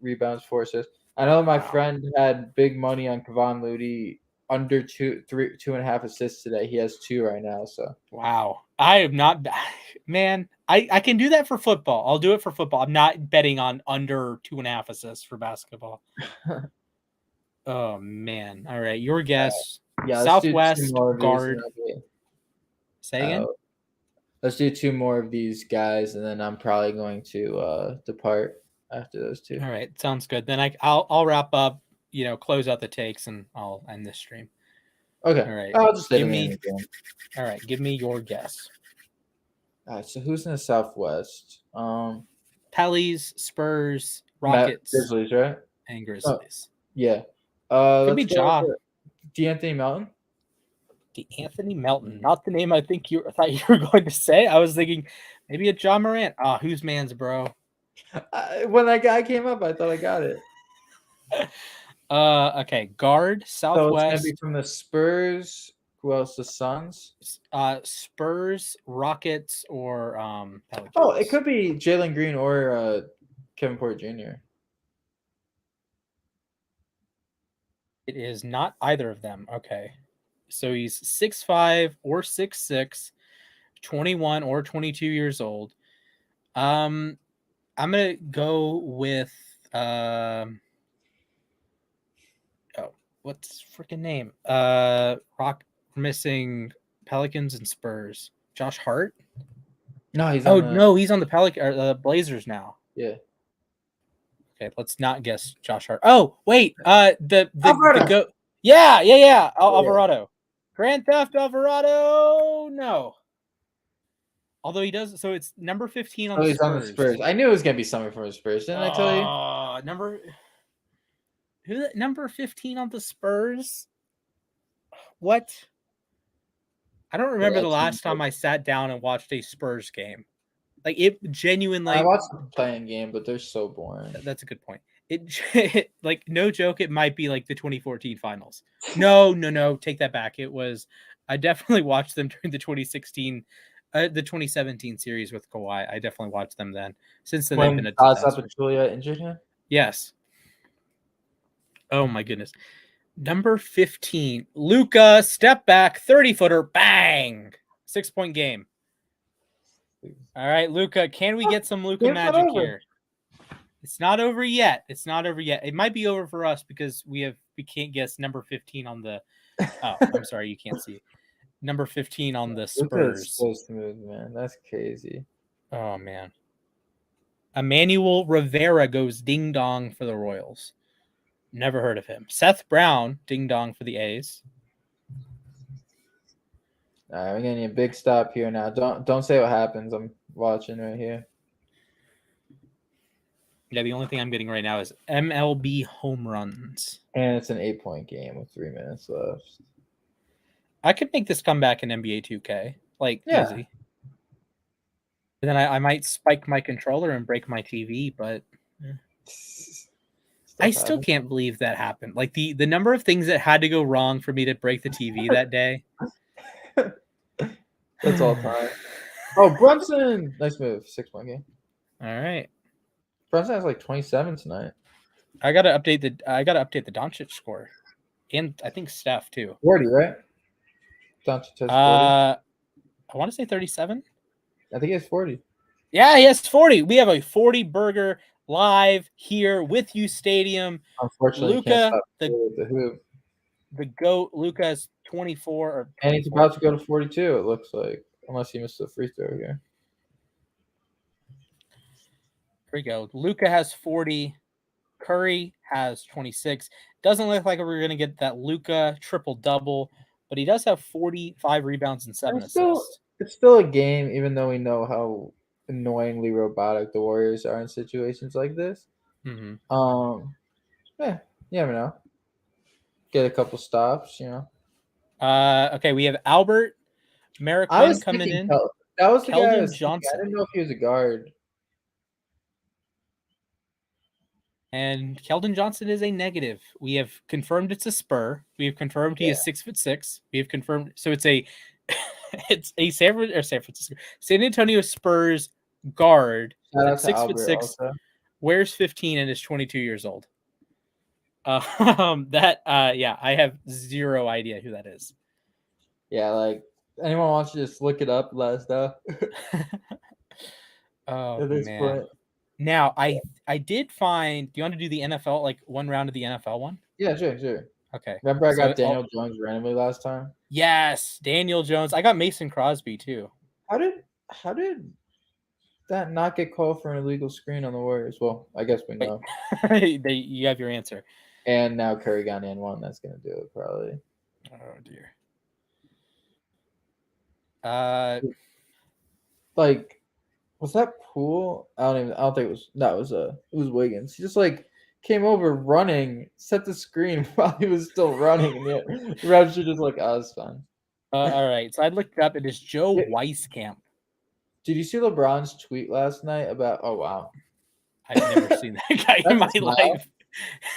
[SPEAKER 2] rebounds, 4 assists. I know my friend had big money on Kevon Looney under 2.5 assists today. He has 2 right now. So
[SPEAKER 1] wow, I am not, man. I can do that for football. I'll do it for football. I'm not betting on under 2.5 assists for basketball. Oh man! All right, your guess.
[SPEAKER 2] Yeah,
[SPEAKER 1] Southwest guard. Say again.
[SPEAKER 2] Let's do 2 more of these guys, and then I'm probably going to depart after those 2.
[SPEAKER 1] All right, sounds good. Then I'll wrap up. Close out the takes, and I'll end this stream.
[SPEAKER 2] Okay.
[SPEAKER 1] All right.
[SPEAKER 2] I'll just
[SPEAKER 1] give me. All right, give me your guess.
[SPEAKER 2] All right. So who's in the Southwest?
[SPEAKER 1] Pellies, Spurs, Rockets,
[SPEAKER 2] Grizzlies, right?
[SPEAKER 1] And Grizzlies.
[SPEAKER 2] Yeah.
[SPEAKER 1] Could be Ja.
[SPEAKER 2] D'Anthony Melton.
[SPEAKER 1] D'Anthony Melton, not the name I thought you were going to say. I was thinking maybe a Ja Morant. Whose man's, bro?
[SPEAKER 2] When that guy came up, I thought I got it.
[SPEAKER 1] Okay, guard, Southwest.
[SPEAKER 2] So it's gonna be from the Spurs. Who else? The Suns.
[SPEAKER 1] Spurs, Rockets, or Pelicans.
[SPEAKER 2] Oh, it could be Jalen Green or Kevin Porter Jr.
[SPEAKER 1] It is not either of them. Okay, so he's 6'5" or 6'6", 21 or 22 years old. I'm gonna go with what's freaking name? Missing Pelicans and Spurs. Josh Hart?
[SPEAKER 2] No, he's
[SPEAKER 1] he's on the Blazers now.
[SPEAKER 2] Yeah.
[SPEAKER 1] Okay, let's not guess Josh Hart. Oh, wait. The
[SPEAKER 2] Alvarado.
[SPEAKER 1] Yeah. Alvarado. Grand Theft Alvarado. No. Although he does, so it's number 15 on the Spurs.
[SPEAKER 2] He's on the Spurs. I knew it was gonna be something for the Spurs. Didn't I tell you?
[SPEAKER 1] Number 15 on the Spurs? What? I don't remember the last time I sat down and watched a Spurs game. Like it genuinely.
[SPEAKER 2] I watched the playing game, but they're so boring.
[SPEAKER 1] That's a good point. It like no joke. It might be like the 2014 finals. No. Take that back. It was. I definitely watched them during the 2016, the 2017 series with Kawhi. I definitely watched them then. Since then, they've been a disaster.
[SPEAKER 2] Julia injured him.
[SPEAKER 1] Yes. Oh my goodness. Number 15, Luka, step back, 30-footer, bang, 6-point game. All right, Luka, can we get some Luka magic here? It's not over yet. It's not over yet. It might be over for us because we can't guess number 15 on the. Oh, I'm sorry, you can't see. Number 15 on the Spurs.
[SPEAKER 2] Luka is so smooth, man. That's crazy.
[SPEAKER 1] Oh man. Emmanuel Rivera goes ding dong for the Royals. Never heard of him. Seth Brown, ding dong for the A's.
[SPEAKER 2] All right, we're getting a big stop here now. Don't say what happens. I'm watching right here.
[SPEAKER 1] Yeah, the only thing I'm getting right now is MLB home runs.
[SPEAKER 2] And it's an 8-point game with 3 minutes left.
[SPEAKER 1] I could make this comeback in NBA 2K. Like, easy. And then I might spike my controller and break my TV, but I still can't believe that happened. Like, the number of things that had to go wrong for me to break the TV that day.
[SPEAKER 2] That's all time. Oh, Brunson! Nice move. 6-point game.
[SPEAKER 1] All right.
[SPEAKER 2] Brunson has like 27 tonight.
[SPEAKER 1] I gotta update the Doncic score, and I think Steph too.
[SPEAKER 2] 40, right? Doncic has 40.
[SPEAKER 1] I want to say 37.
[SPEAKER 2] I think he has 40.
[SPEAKER 1] Yeah, he has 40. We have a 40 burger live here with uSTADIUM.
[SPEAKER 2] Unfortunately,
[SPEAKER 1] Luka,
[SPEAKER 2] the
[SPEAKER 1] GOAT. Luka has 24.
[SPEAKER 2] And he's about to go to 42. It looks like, unless he missed the free throw here.
[SPEAKER 1] Here we go. Luka has 40. Curry has 26. Doesn't look like we're going to get that Luka triple-double, but he does have 45 rebounds and 7 assists.
[SPEAKER 2] It's still a game, even though we know how annoyingly robotic the Warriors are in situations like this.
[SPEAKER 1] Mm-hmm.
[SPEAKER 2] Yeah, you never know. Get a couple stops, you know.
[SPEAKER 1] Okay, we have Albert Marroquin coming in.
[SPEAKER 2] That was the
[SPEAKER 1] Keldon
[SPEAKER 2] guy
[SPEAKER 1] Johnson.
[SPEAKER 2] I didn't know if he was a guard.
[SPEAKER 1] And Keldon Johnson is a negative. We have confirmed it's a Spur. We have confirmed he is 6'6". We have confirmed, so it's a San Antonio Spurs guard that's 6'6", wears 15 and is 22 years old. I have zero idea who that is.
[SPEAKER 2] Yeah, like anyone wants to just look it up, let us know.
[SPEAKER 1] Oh man. Point. Now I did find. Do you want to do the NFL, like one round of the NFL one?
[SPEAKER 2] Yeah, sure.
[SPEAKER 1] Okay.
[SPEAKER 2] Remember I got Daniel Jones randomly last time?
[SPEAKER 1] Yes, Daniel Jones. I got Mason Crosby too.
[SPEAKER 2] How did that not get called for an illegal screen on the Warriors? Well, I guess we know.
[SPEAKER 1] You have your answer.
[SPEAKER 2] And now Curry got in one. That's gonna do it probably.
[SPEAKER 1] Oh dear.
[SPEAKER 2] Like, was that Poole? I don't think it was. No, it was Wiggins. He just like came over running, set the screen while he was still running, and the refs are just like, "Oh, it's fine."
[SPEAKER 1] All right, so I looked it up. It is Joe Weiskamp.
[SPEAKER 2] Did you see LeBron's tweet last night about? Oh wow,
[SPEAKER 1] I've never seen that guy in my life.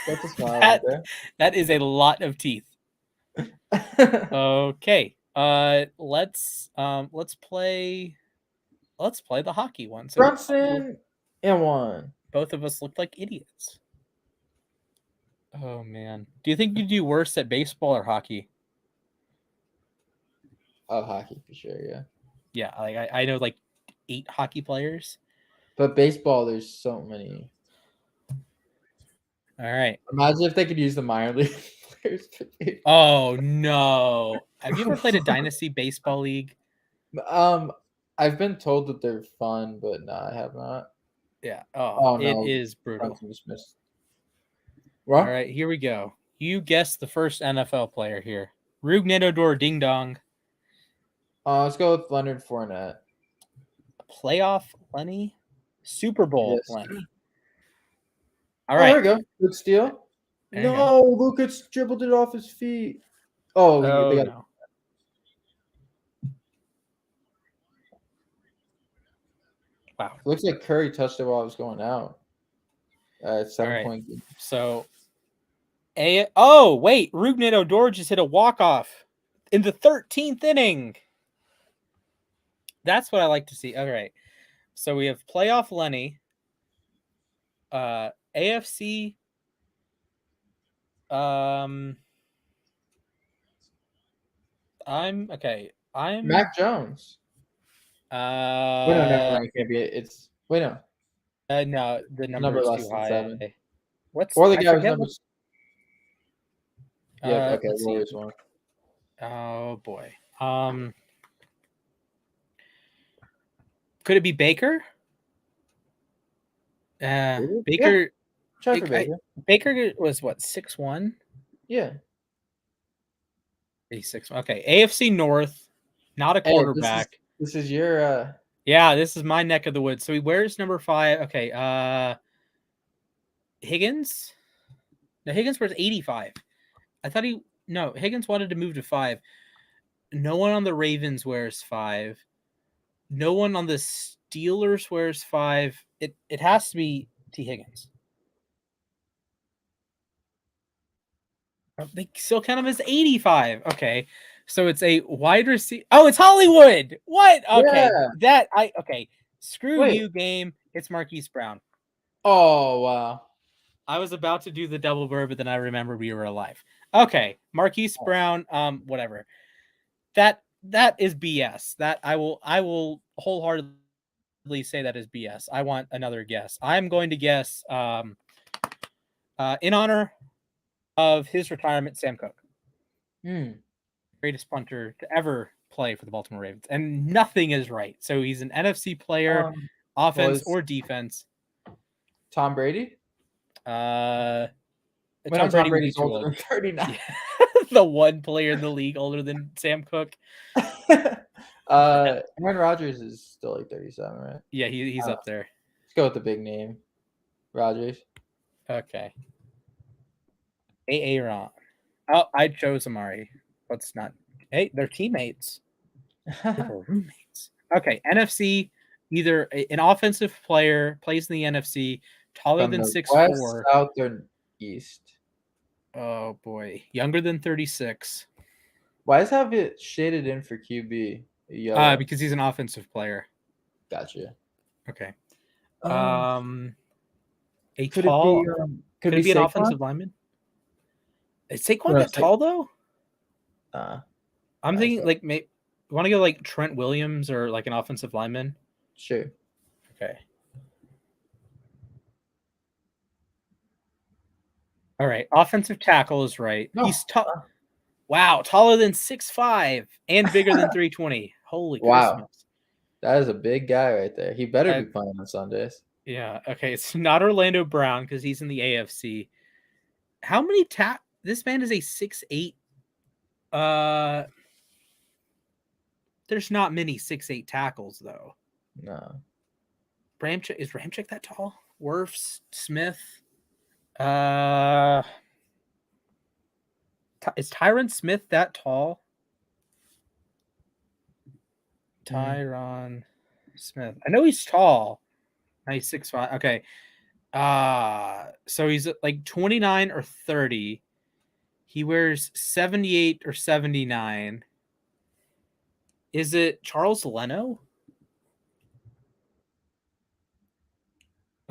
[SPEAKER 2] That's a smile right there.
[SPEAKER 1] That is a lot of teeth. Okay. Let's play the hockey one. So
[SPEAKER 2] Brunson and one.
[SPEAKER 1] Both of us looked like idiots. Oh man. Do you think you'd do worse at baseball or hockey?
[SPEAKER 2] Oh, hockey for sure, yeah.
[SPEAKER 1] Yeah, like I know like 8 hockey players.
[SPEAKER 2] But baseball, there's so many.
[SPEAKER 1] All right.
[SPEAKER 2] Imagine if they could use the minor league players.
[SPEAKER 1] Oh no. Have you ever played a Dynasty Baseball League?
[SPEAKER 2] I've been told that they're fun, but no, I have not.
[SPEAKER 1] Yeah. Oh no. It is brutal. All right, here we go. You guess the first NFL player here. Rugnedodor Ding Dong.
[SPEAKER 2] Let's go with Leonard Fournette.
[SPEAKER 1] Playoff Lenny? Super Bowl Lenny. All
[SPEAKER 2] right. There we go. Good steal.
[SPEAKER 1] There you go.
[SPEAKER 2] No, Luka dribbled it off his feet. Oh, they got
[SPEAKER 1] No. Wow.
[SPEAKER 2] looks like Curry touched it while it was going out. It's
[SPEAKER 1] All
[SPEAKER 2] 7-point.
[SPEAKER 1] right. So, oh, wait. Rugnet Odor just hit a walk-off in the 13th inning. That's what I like to see. All right. So we have playoff Lenny, AFC. I'm okay. I'm
[SPEAKER 2] Mac Jones. Wait, no, never mind. It can't be. It's wait, no.
[SPEAKER 1] No, the number
[SPEAKER 2] Number
[SPEAKER 1] is
[SPEAKER 2] less
[SPEAKER 1] too
[SPEAKER 2] than
[SPEAKER 1] high.
[SPEAKER 2] 7.
[SPEAKER 1] What's
[SPEAKER 2] Or the
[SPEAKER 1] I
[SPEAKER 2] guy was
[SPEAKER 1] forget
[SPEAKER 2] number.
[SPEAKER 1] what,
[SPEAKER 2] Yep. Okay.
[SPEAKER 1] let's see.
[SPEAKER 2] Warriors won.
[SPEAKER 1] Oh boy. Could it be Baker? Baker.
[SPEAKER 2] Yeah. Try for Baker.
[SPEAKER 1] Baker was what, 6'1"?
[SPEAKER 2] Yeah.
[SPEAKER 1] 6. Okay. AFC North, not a
[SPEAKER 2] Hey,
[SPEAKER 1] quarterback.
[SPEAKER 2] this is your.
[SPEAKER 1] Yeah, this is my neck of the woods. So he wears number 5. Okay. Higgins? No, Higgins wears 85. I thought Higgins wanted to move to 5. No one on the Ravens wears 5. No one on the Steelers wears 5. It has to be T. Higgins. They still count him as 85. Okay. So it's a wide receiver. Oh, it's Hollywood. What? Okay.
[SPEAKER 2] Yeah.
[SPEAKER 1] Okay. Screw you, game. It's Marquise Brown.
[SPEAKER 2] Oh, wow.
[SPEAKER 1] I was about to do the double bird, but then I remembered we were alive. Okay. Marquise Brown, whatever. That is BS. That I will wholeheartedly say that is BS. I want another guess. I'm going to guess in honor of his retirement, Sam Cook. Greatest punter to ever play for the Baltimore Ravens. And nothing is right. So he's an NFC player, offense or defense.
[SPEAKER 2] Tom Brady?
[SPEAKER 1] Tom
[SPEAKER 2] Brady's older than 39.
[SPEAKER 1] The one player in the league older than Sam Cook.
[SPEAKER 2] Aaron Rodgers is still like 37, right?
[SPEAKER 1] Yeah, he's up there.
[SPEAKER 2] Let's go with the big name. Rodgers.
[SPEAKER 1] Okay. Aaron. Oh, I chose Amari. Let's not. Hey, they're teammates. They were roommates. Okay, NFC. Either an offensive player plays in the NFC, taller than 6'4",
[SPEAKER 2] South, or East.
[SPEAKER 1] Oh boy, younger than 36.
[SPEAKER 2] Why does have it shaded in for QB?
[SPEAKER 1] Because he's an offensive player.
[SPEAKER 2] Gotcha.
[SPEAKER 1] Okay.
[SPEAKER 2] Could
[SPEAKER 1] it be an offensive lineman? Is Saquon that tall though? I'm thinking like maybe you want to go like Trent Williams or like an offensive lineman.
[SPEAKER 2] Sure.
[SPEAKER 1] Okay. All right. Offensive tackle is right. No. He's tall. Wow, taller than 6'5" and bigger than 320. Holy Christmas.
[SPEAKER 2] That is a big guy right there. He better be playing on Sundays.
[SPEAKER 1] Yeah. Okay. It's not Orlando Brown because he's in the AFC. How many this man is a 6'8". There's not many 6'8" tackles though.
[SPEAKER 2] No.
[SPEAKER 1] Is Ramczyk that tall? Wirfs, Smith. Is Tyron Smith that tall? Tyron Smith. I know he's tall. He's 6'5". Okay. So he's like 29 or 30. He wears 78 or 79. Is it Charles Leno?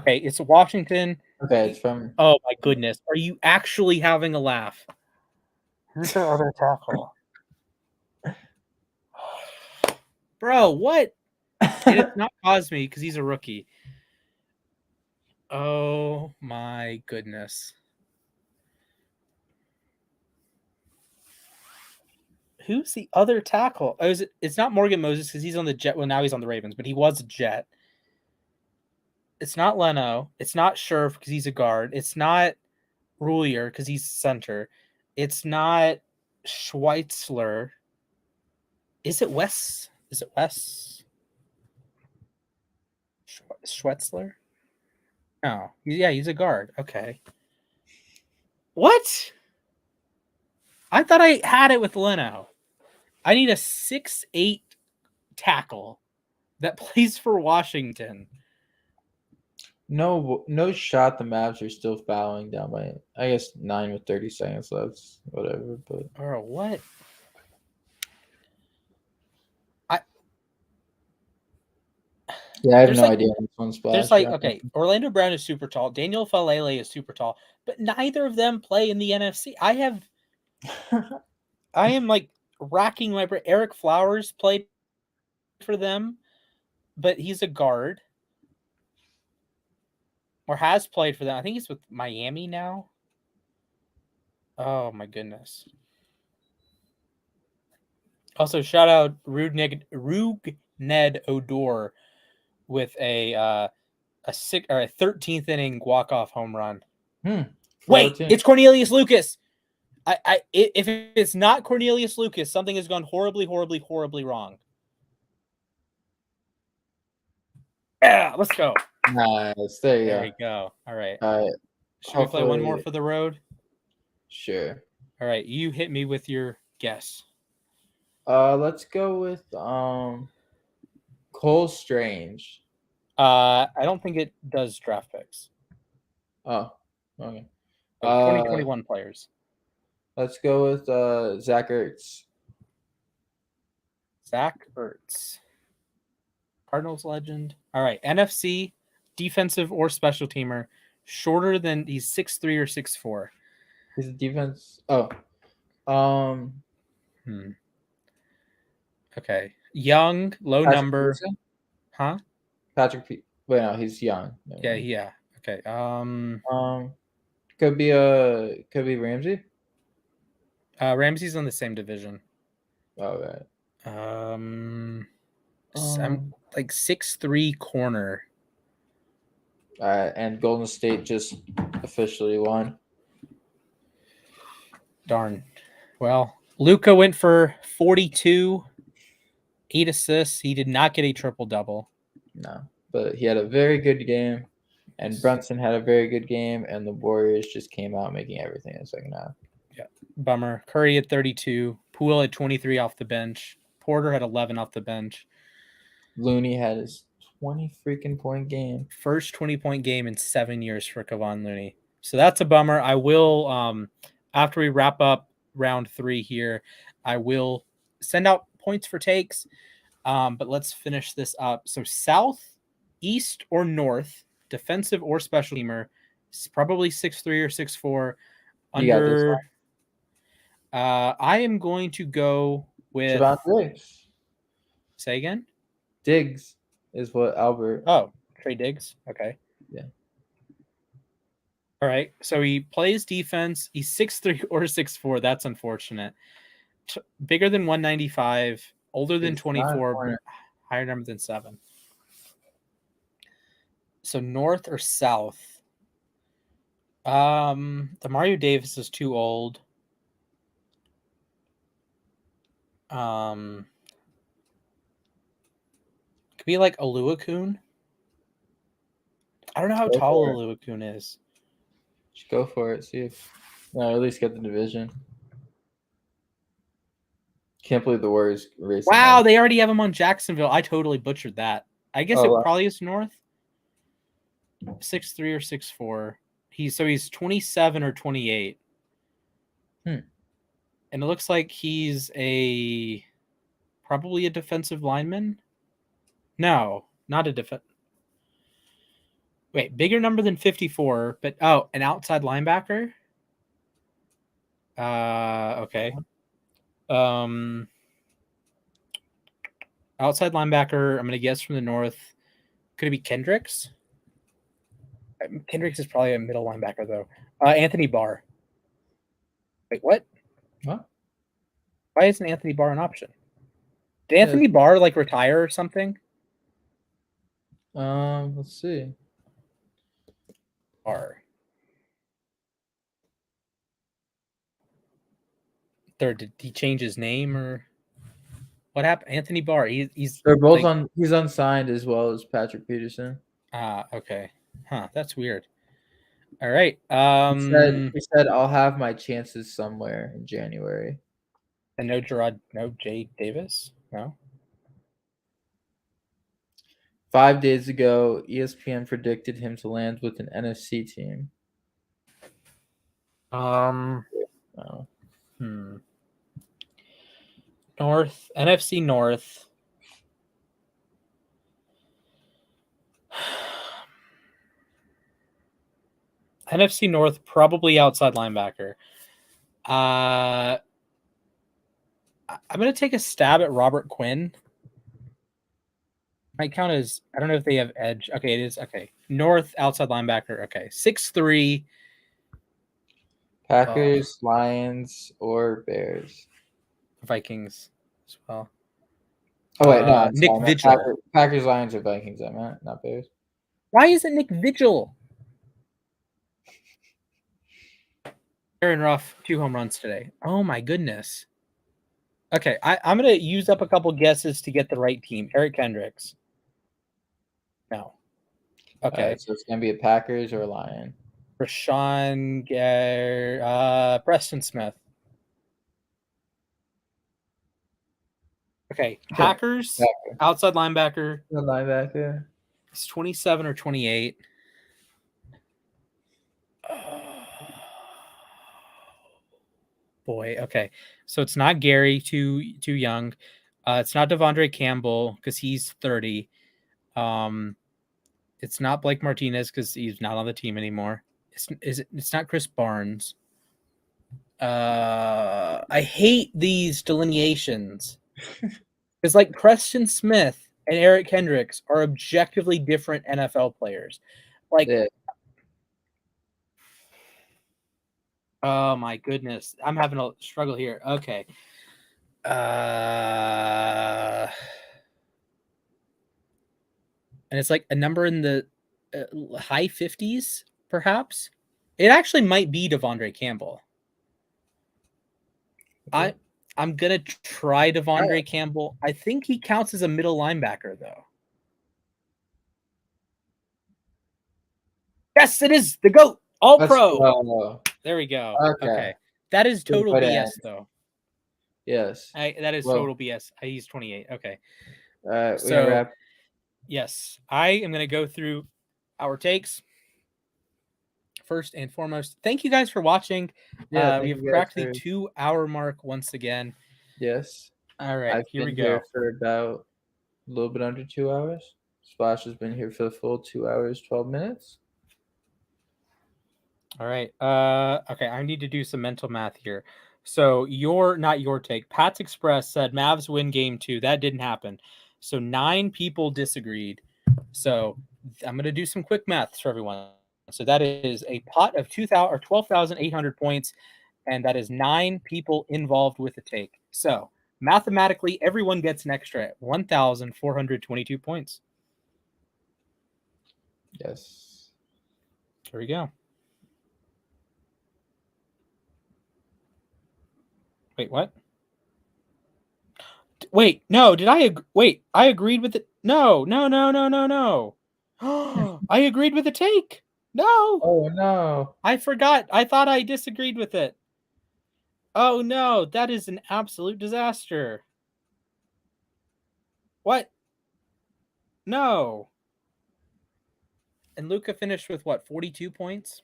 [SPEAKER 1] Okay, it's Washington.
[SPEAKER 2] Okay, it's from.
[SPEAKER 1] Oh my goodness. Are you actually having a laugh? Who's their other tackle? Bro, what? And it's not Cosme because he's a rookie. Oh my goodness. Who's the other tackle? Oh, it's not Morgan Moses because he's on the Jet. Well, now he's on the Ravens, but he was a Jet. It's not Leno. It's not Scherf because he's a guard. It's not Roulier because he's center. It's not Schweitzler. Is it Wes? Schwetzler? No. Yeah, he's a guard. Okay. What? I thought I had it with Leno. I need a 6'8" tackle that plays for Washington.
[SPEAKER 2] No shot. The Mavs are still fouling down by, I guess, 9 with 30 seconds left. Whatever, but
[SPEAKER 1] Or what?
[SPEAKER 2] yeah, I have
[SPEAKER 1] There's
[SPEAKER 2] no
[SPEAKER 1] like
[SPEAKER 2] idea on this one
[SPEAKER 1] there's
[SPEAKER 2] splash.
[SPEAKER 1] like
[SPEAKER 2] Yeah.
[SPEAKER 1] okay, Orlando Brown is super tall. Daniel Falele is super tall, but neither of them play in the NFC. I am like racking my brain. Eric Flowers played for them, but he's a guard or has played for them. I think he's with Miami now. Oh my goodness. Also, shout out Rug Ned Odor with a 13th inning walk off home run. Wait,
[SPEAKER 2] 402.
[SPEAKER 1] it's Cornelius Lucas. If it's not Cornelius Lucas, something has gone horribly, horribly, horribly wrong. Yeah, let's go.
[SPEAKER 2] Nice. There you
[SPEAKER 1] There
[SPEAKER 2] go.
[SPEAKER 1] you go. All right.
[SPEAKER 2] All right.
[SPEAKER 1] Should we play one more
[SPEAKER 2] Hopefully-
[SPEAKER 1] for the road?
[SPEAKER 2] Sure.
[SPEAKER 1] All right. You hit me with your guess.
[SPEAKER 2] Let's go with Cole Strange.
[SPEAKER 1] I don't think it does draft picks.
[SPEAKER 2] Oh, okay.
[SPEAKER 1] 2021 players.
[SPEAKER 2] Let's go with Zach Ertz.
[SPEAKER 1] Zach Ertz. Cardinals legend. All right. NFC, defensive or special teamer, shorter than he's 6'3" or 6'4".
[SPEAKER 2] His defense. Oh.
[SPEAKER 1] Okay. Young, low
[SPEAKER 2] Patrick
[SPEAKER 1] number.
[SPEAKER 2] Peterson?
[SPEAKER 1] Huh?
[SPEAKER 2] Wait, no, he's young. Never mind.
[SPEAKER 1] Yeah. Okay.
[SPEAKER 2] Could be Ramsey.
[SPEAKER 1] Ramsey's on the same division.
[SPEAKER 2] All right.
[SPEAKER 1] I'm like 6'3" corner.
[SPEAKER 2] All right, and Golden State just officially won.
[SPEAKER 1] Darn. Well, Luka went for 42, 8 assists. He did not get a triple double.
[SPEAKER 2] No, but he had a very good game, and Brunson had a very good game, and the Warriors just came out making everything in the second half.
[SPEAKER 1] Yeah, bummer. Curry had 32. Poole had 23 off the bench. Porter had 11 off the bench.
[SPEAKER 2] Looney had his 20 freaking point game.
[SPEAKER 1] First 20-point game in 7 years for Kevon Looney. So that's a bummer. I will, after we wrap up round 3 here, I will send out points for takes. But let's finish this up. So south, east, or north, defensive or special teamer, probably 6'3" or 6'4".
[SPEAKER 2] You got this
[SPEAKER 1] Under. I am going to go with.
[SPEAKER 2] Javon Diggs.
[SPEAKER 1] Say again.
[SPEAKER 2] Diggs is what Albert.
[SPEAKER 1] Oh, Trey Diggs. Okay.
[SPEAKER 2] Yeah.
[SPEAKER 1] All right. So he plays defense. He's 6'3" or 6'4". That's unfortunate. Bigger than 195. Older than 24. Higher number than 7. So north or south? The Mario Davis is too old. Could be like Oluokun. I don't know how tall Oluokun is.
[SPEAKER 2] Just go for it. See if at least get the division. Can't believe the Warriors racing.
[SPEAKER 1] Wow, they already have him on Jacksonville. I totally butchered that. I guess probably is north. 6'3" or 6'4". He's 27 or 28. And it looks like he's probably a defensive lineman. No, not a defense. Wait, bigger number than 54, but an outside linebacker. Okay. Outside linebacker, I'm going to guess from the north. Could it be Kendricks? Kendricks is probably a middle linebacker, though. Anthony Barr. Wait, what?
[SPEAKER 2] What?
[SPEAKER 1] Why isn't Anthony Barr an option? Did Anthony Barr, retire or something?
[SPEAKER 2] Let's see.
[SPEAKER 1] Barr. Did he change his name or what happened? Anthony Barr.
[SPEAKER 2] They're both he's unsigned as well as Patrick Peterson.
[SPEAKER 1] Okay. Huh. That's weird. All right.
[SPEAKER 2] He said I'll have my chances somewhere in January.
[SPEAKER 1] And no Gerard, no Jay Davis, no.
[SPEAKER 2] 5 days ago, ESPN predicted him to land with an NFC team.
[SPEAKER 1] Oh.
[SPEAKER 2] NFC
[SPEAKER 1] North. NFC North, probably outside linebacker. I'm going to take a stab at Robert Quinn. Might count as, I don't know if they have edge. Okay, it is. Okay. North, outside linebacker. Okay. 6'3".
[SPEAKER 2] Packers, Lions, or Bears?
[SPEAKER 1] Vikings as well.
[SPEAKER 2] Oh, wait, no.
[SPEAKER 1] Nick Vigil.
[SPEAKER 2] Packers, Lions, or Vikings, I meant, not Bears.
[SPEAKER 1] Why isn't Nick Vigil? Aaron Ruff, 2 home runs today. Oh, my goodness. Okay, I'm going to use up a couple guesses to get the right team. Eric Kendricks. No. Okay.
[SPEAKER 2] So it's going to be a Packers or a Lion.
[SPEAKER 1] Rashawn Gare, Preston Smith. Okay, Packers, outside linebacker.
[SPEAKER 2] The linebacker.
[SPEAKER 1] It's 27 or 28. Boy, okay. So it's not Gary, too young. It's not Devondre Campbell because he's 30. It's not Blake Martinez because he's not on the team anymore. It's not Chris Barnes. I hate these delineations. Because like Preston Smith and Eric Kendricks are objectively different NFL players. Like, yeah. Oh my goodness. I'm having a struggle here. Okay. And it's like a number in the high 50s, perhaps. It actually might be Devondre Campbell. Okay. I'm going to try Devondre Campbell. I think he counts as a middle linebacker, though. Yes, it is the GOAT. All-Pro. There we go. Okay. That is total BS, though.
[SPEAKER 2] Yes.
[SPEAKER 1] That is total BS. He's 28. Okay.
[SPEAKER 2] So,
[SPEAKER 1] yes, I am going to go through our takes. First and foremost, thank you guys for watching. We've cracked the 2-hour mark once again.
[SPEAKER 2] Yes.
[SPEAKER 1] All right, here we go.
[SPEAKER 2] Here for about a little bit under 2 hours. Splash has been here for the full 2 hours, 12 minutes.
[SPEAKER 1] All right. Okay, I need to do some mental math here. So not your take. Pat's Express said Mavs win game 2. That didn't happen. So 9 people disagreed. So I'm going to do some quick maths for everyone. So that is a pot of 12,800 points, and that is 9 people involved with the take. So mathematically, everyone gets an extra 1,422 points.
[SPEAKER 2] Yes.
[SPEAKER 1] There we go. Wait, what? Wait, no, did I wait, I agreed with it. No. I agreed with the take. No.
[SPEAKER 2] Oh, no.
[SPEAKER 1] I forgot. I thought I disagreed with it. Oh, no. That is an absolute disaster. What? No. And Luca finished with what, 42 points?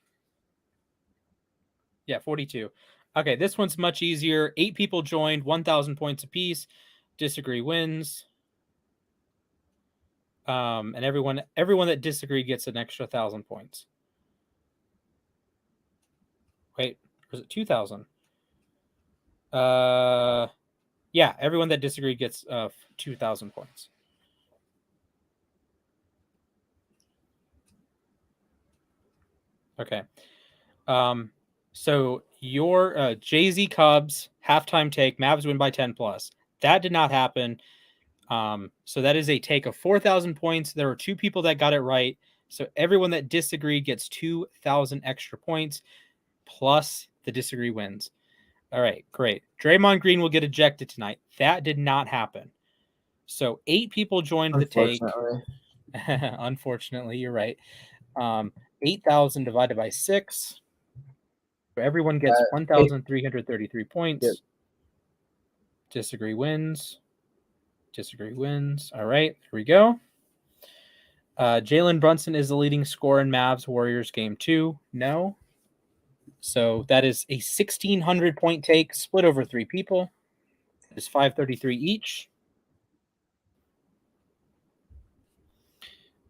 [SPEAKER 1] Yeah, 42. Okay, this one's much easier. 8 people joined, 1,000 points apiece. Disagree wins. And everyone that disagreed gets an extra 1,000 points. Wait, was it 2,000? Yeah, everyone that disagreed gets 2,000 points. Okay. So your Jay-Z Cubs halftime take, Mavs win by 10 plus. That did not happen. So that is a take of 4,000 points. There were 2 people that got it right. So everyone that disagreed gets 2,000 extra points, plus the disagree wins. All right, great. Draymond Green will get ejected tonight. That did not happen. So 8 people joined the take. Unfortunately, you're right. 8,000 divided by 6. So everyone gets 1,333 points.
[SPEAKER 2] Yep.
[SPEAKER 1] Disagree wins. Disagree wins. All right, here we go. Jalen Brunson is the leading scorer in Mavs-Warriors game 2. No. So that is a 1,600 point take split over 3 people. That is 533 each.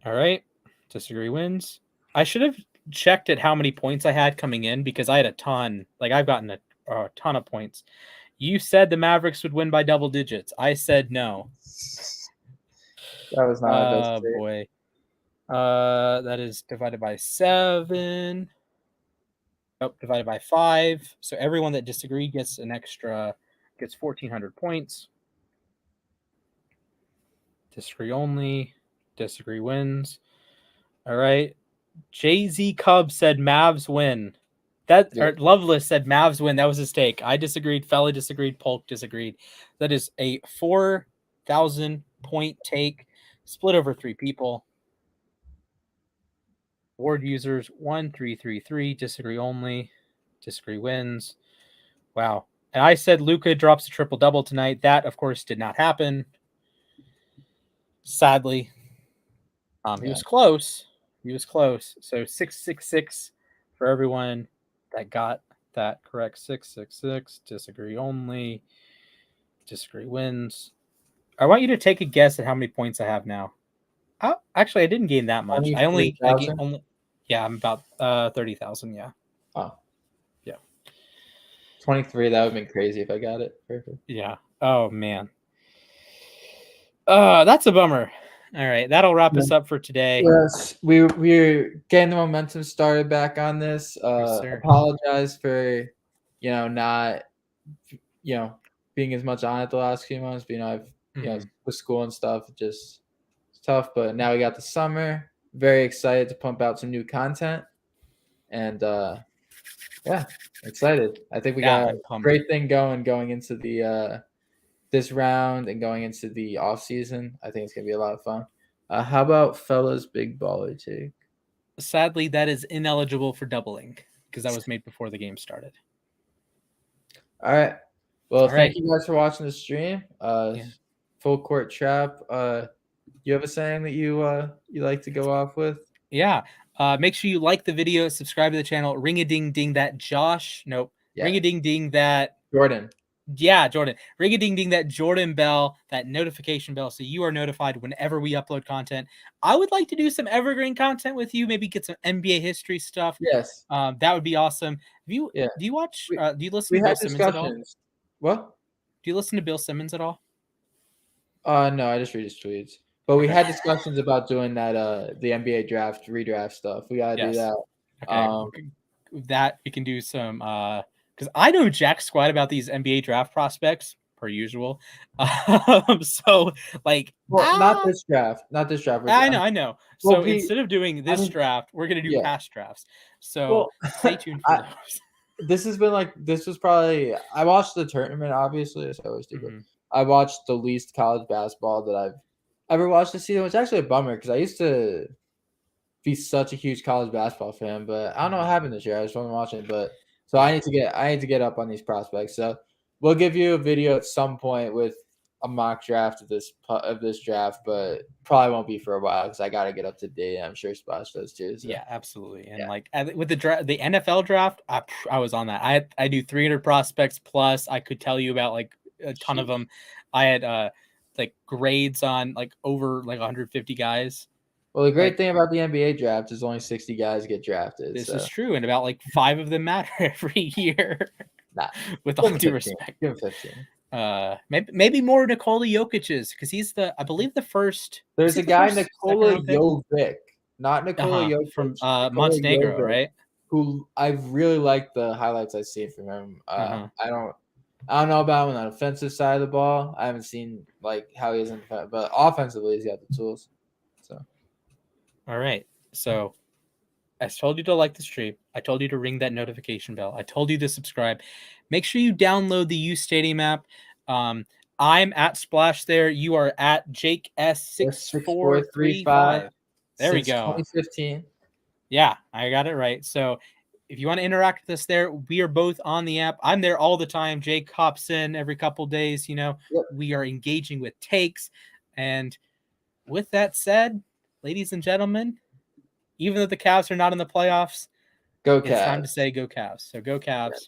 [SPEAKER 1] All right. Disagree wins. I should have checked at how many points I had coming in because I had a ton. Like I've gotten a ton of points. You said the Mavericks would win by double digits. I said no.
[SPEAKER 2] That was not my best take.
[SPEAKER 1] Boy. That is divided by 7. Oh, divided by 5. So everyone that disagreed gets 1,400 points. Disagree only. Disagree wins. All right. Jay-Z Cub said Mavs win. Loveless said Mavs win. That was his take. I disagreed. Fella disagreed. Polk disagreed. That is a 4,000 point take split over 3 people. Award users 1,333. Disagree only. Disagree wins. Wow. And I said Luka drops a triple double tonight. That, of course, did not happen. Sadly. He was close. He was close. So 666 for everyone that got that correct. 666. Disagree only. Disagree wins. I want you to take a guess at how many points I have now. Actually, I didn't gain that much. I I'm about 30,000. Yeah.
[SPEAKER 2] Oh.
[SPEAKER 1] Yeah.
[SPEAKER 2] 23. That would have been crazy if I got it. Perfect.
[SPEAKER 1] Yeah. Oh man. That's a bummer. All right, that'll wrap us up for today.
[SPEAKER 2] Yes, we're getting the momentum started back on this.
[SPEAKER 1] Yes,
[SPEAKER 2] apologize for, not, being as much on it the last few months. But, I've, with school and stuff, it's tough. But now we got the summer. Very excited to pump out some new content, and excited. I think we got a great thing going into the this round and going into the off season. I think it's gonna be a lot of fun. How about fellas big baller take?
[SPEAKER 1] Sadly, that is ineligible for doubling because that was made before the game started.
[SPEAKER 2] All right. Well, thank you guys for watching the stream. Full court trap. You have a saying that you like to go off with?
[SPEAKER 1] Yeah. Make sure you like the video, subscribe to the channel, ring a ding ding that Josh. Nope. Yeah. Ring a ding ding that
[SPEAKER 2] Jordan.
[SPEAKER 1] Yeah, Jordan. Ring a ding ding that Jordan bell, that notification bell, so you are notified whenever we upload content. I would like to do some evergreen content with you, maybe get some NBA history stuff.
[SPEAKER 2] Yes.
[SPEAKER 1] That would be awesome. Do you watch do you listen to Bill Simmons at all?
[SPEAKER 2] What?
[SPEAKER 1] Do you listen to Bill Simmons at all?
[SPEAKER 2] No, I just read his tweets. But we had discussions about doing that the NBA draft, redraft stuff. We gotta do that.
[SPEAKER 1] Okay. That we can do some because I know jack squat about these NBA draft prospects per usual. So like,
[SPEAKER 2] not this draft.
[SPEAKER 1] I know. So instead of doing this draft, we're gonna do past drafts. So stay tuned for those.
[SPEAKER 2] This was probably, I watched the tournament, obviously, as I always do. Mm-hmm. I watched the least college basketball that I've ever watched this season, which is actually a bummer because I used to be such a huge college basketball fan, but I don't know what happened this year. I just wasn't watching it, but so I need to get up on these prospects. So we'll give you a video at some point with a mock draft of this draft, but probably won't be for a while because I got to get up to date. I'm sure Splash does too. So.
[SPEAKER 1] Yeah, absolutely. And like with the NFL draft, I was on that. I do 300 prospects plus. I could tell you about like a ton of them. I had like grades on like over like 150 guys.
[SPEAKER 2] Well, the great thing about the NBA draft is only 60 guys get drafted.
[SPEAKER 1] This is true, and about like 5 of them matter every year.
[SPEAKER 2] Nah,
[SPEAKER 1] with all due respect.
[SPEAKER 2] Give him 15.
[SPEAKER 1] Maybe more Nikola Jokic's because he's I believe the first.
[SPEAKER 2] There's a guy Nikola Jovic, not Nikola Jovic
[SPEAKER 1] from Montenegro, Jovic, right?
[SPEAKER 2] Who I really like the highlights I've seen from him. I don't know about him on the offensive side of the ball. I haven't seen like how he is in the but offensively he's got the tools. So.
[SPEAKER 1] All right. So I told you to like the stream. I told you to ring that notification bell. I told you to subscribe. Make sure you download the uSTADIUM app. I'm at Splash there. You are at Jake S6435. There we go.
[SPEAKER 2] 2015.
[SPEAKER 1] Yeah, I got it right. So if you want to interact with us there, we are both on the app. I'm there all the time. Jake hops in every couple days.
[SPEAKER 2] Yep.
[SPEAKER 1] We are engaging with takes. And with that said, ladies and gentlemen, even though the Cavs are not in the playoffs,
[SPEAKER 2] Go
[SPEAKER 1] it's time to
[SPEAKER 2] Cavs.
[SPEAKER 1] say go Cavs. So go Cavs.
[SPEAKER 2] Yes.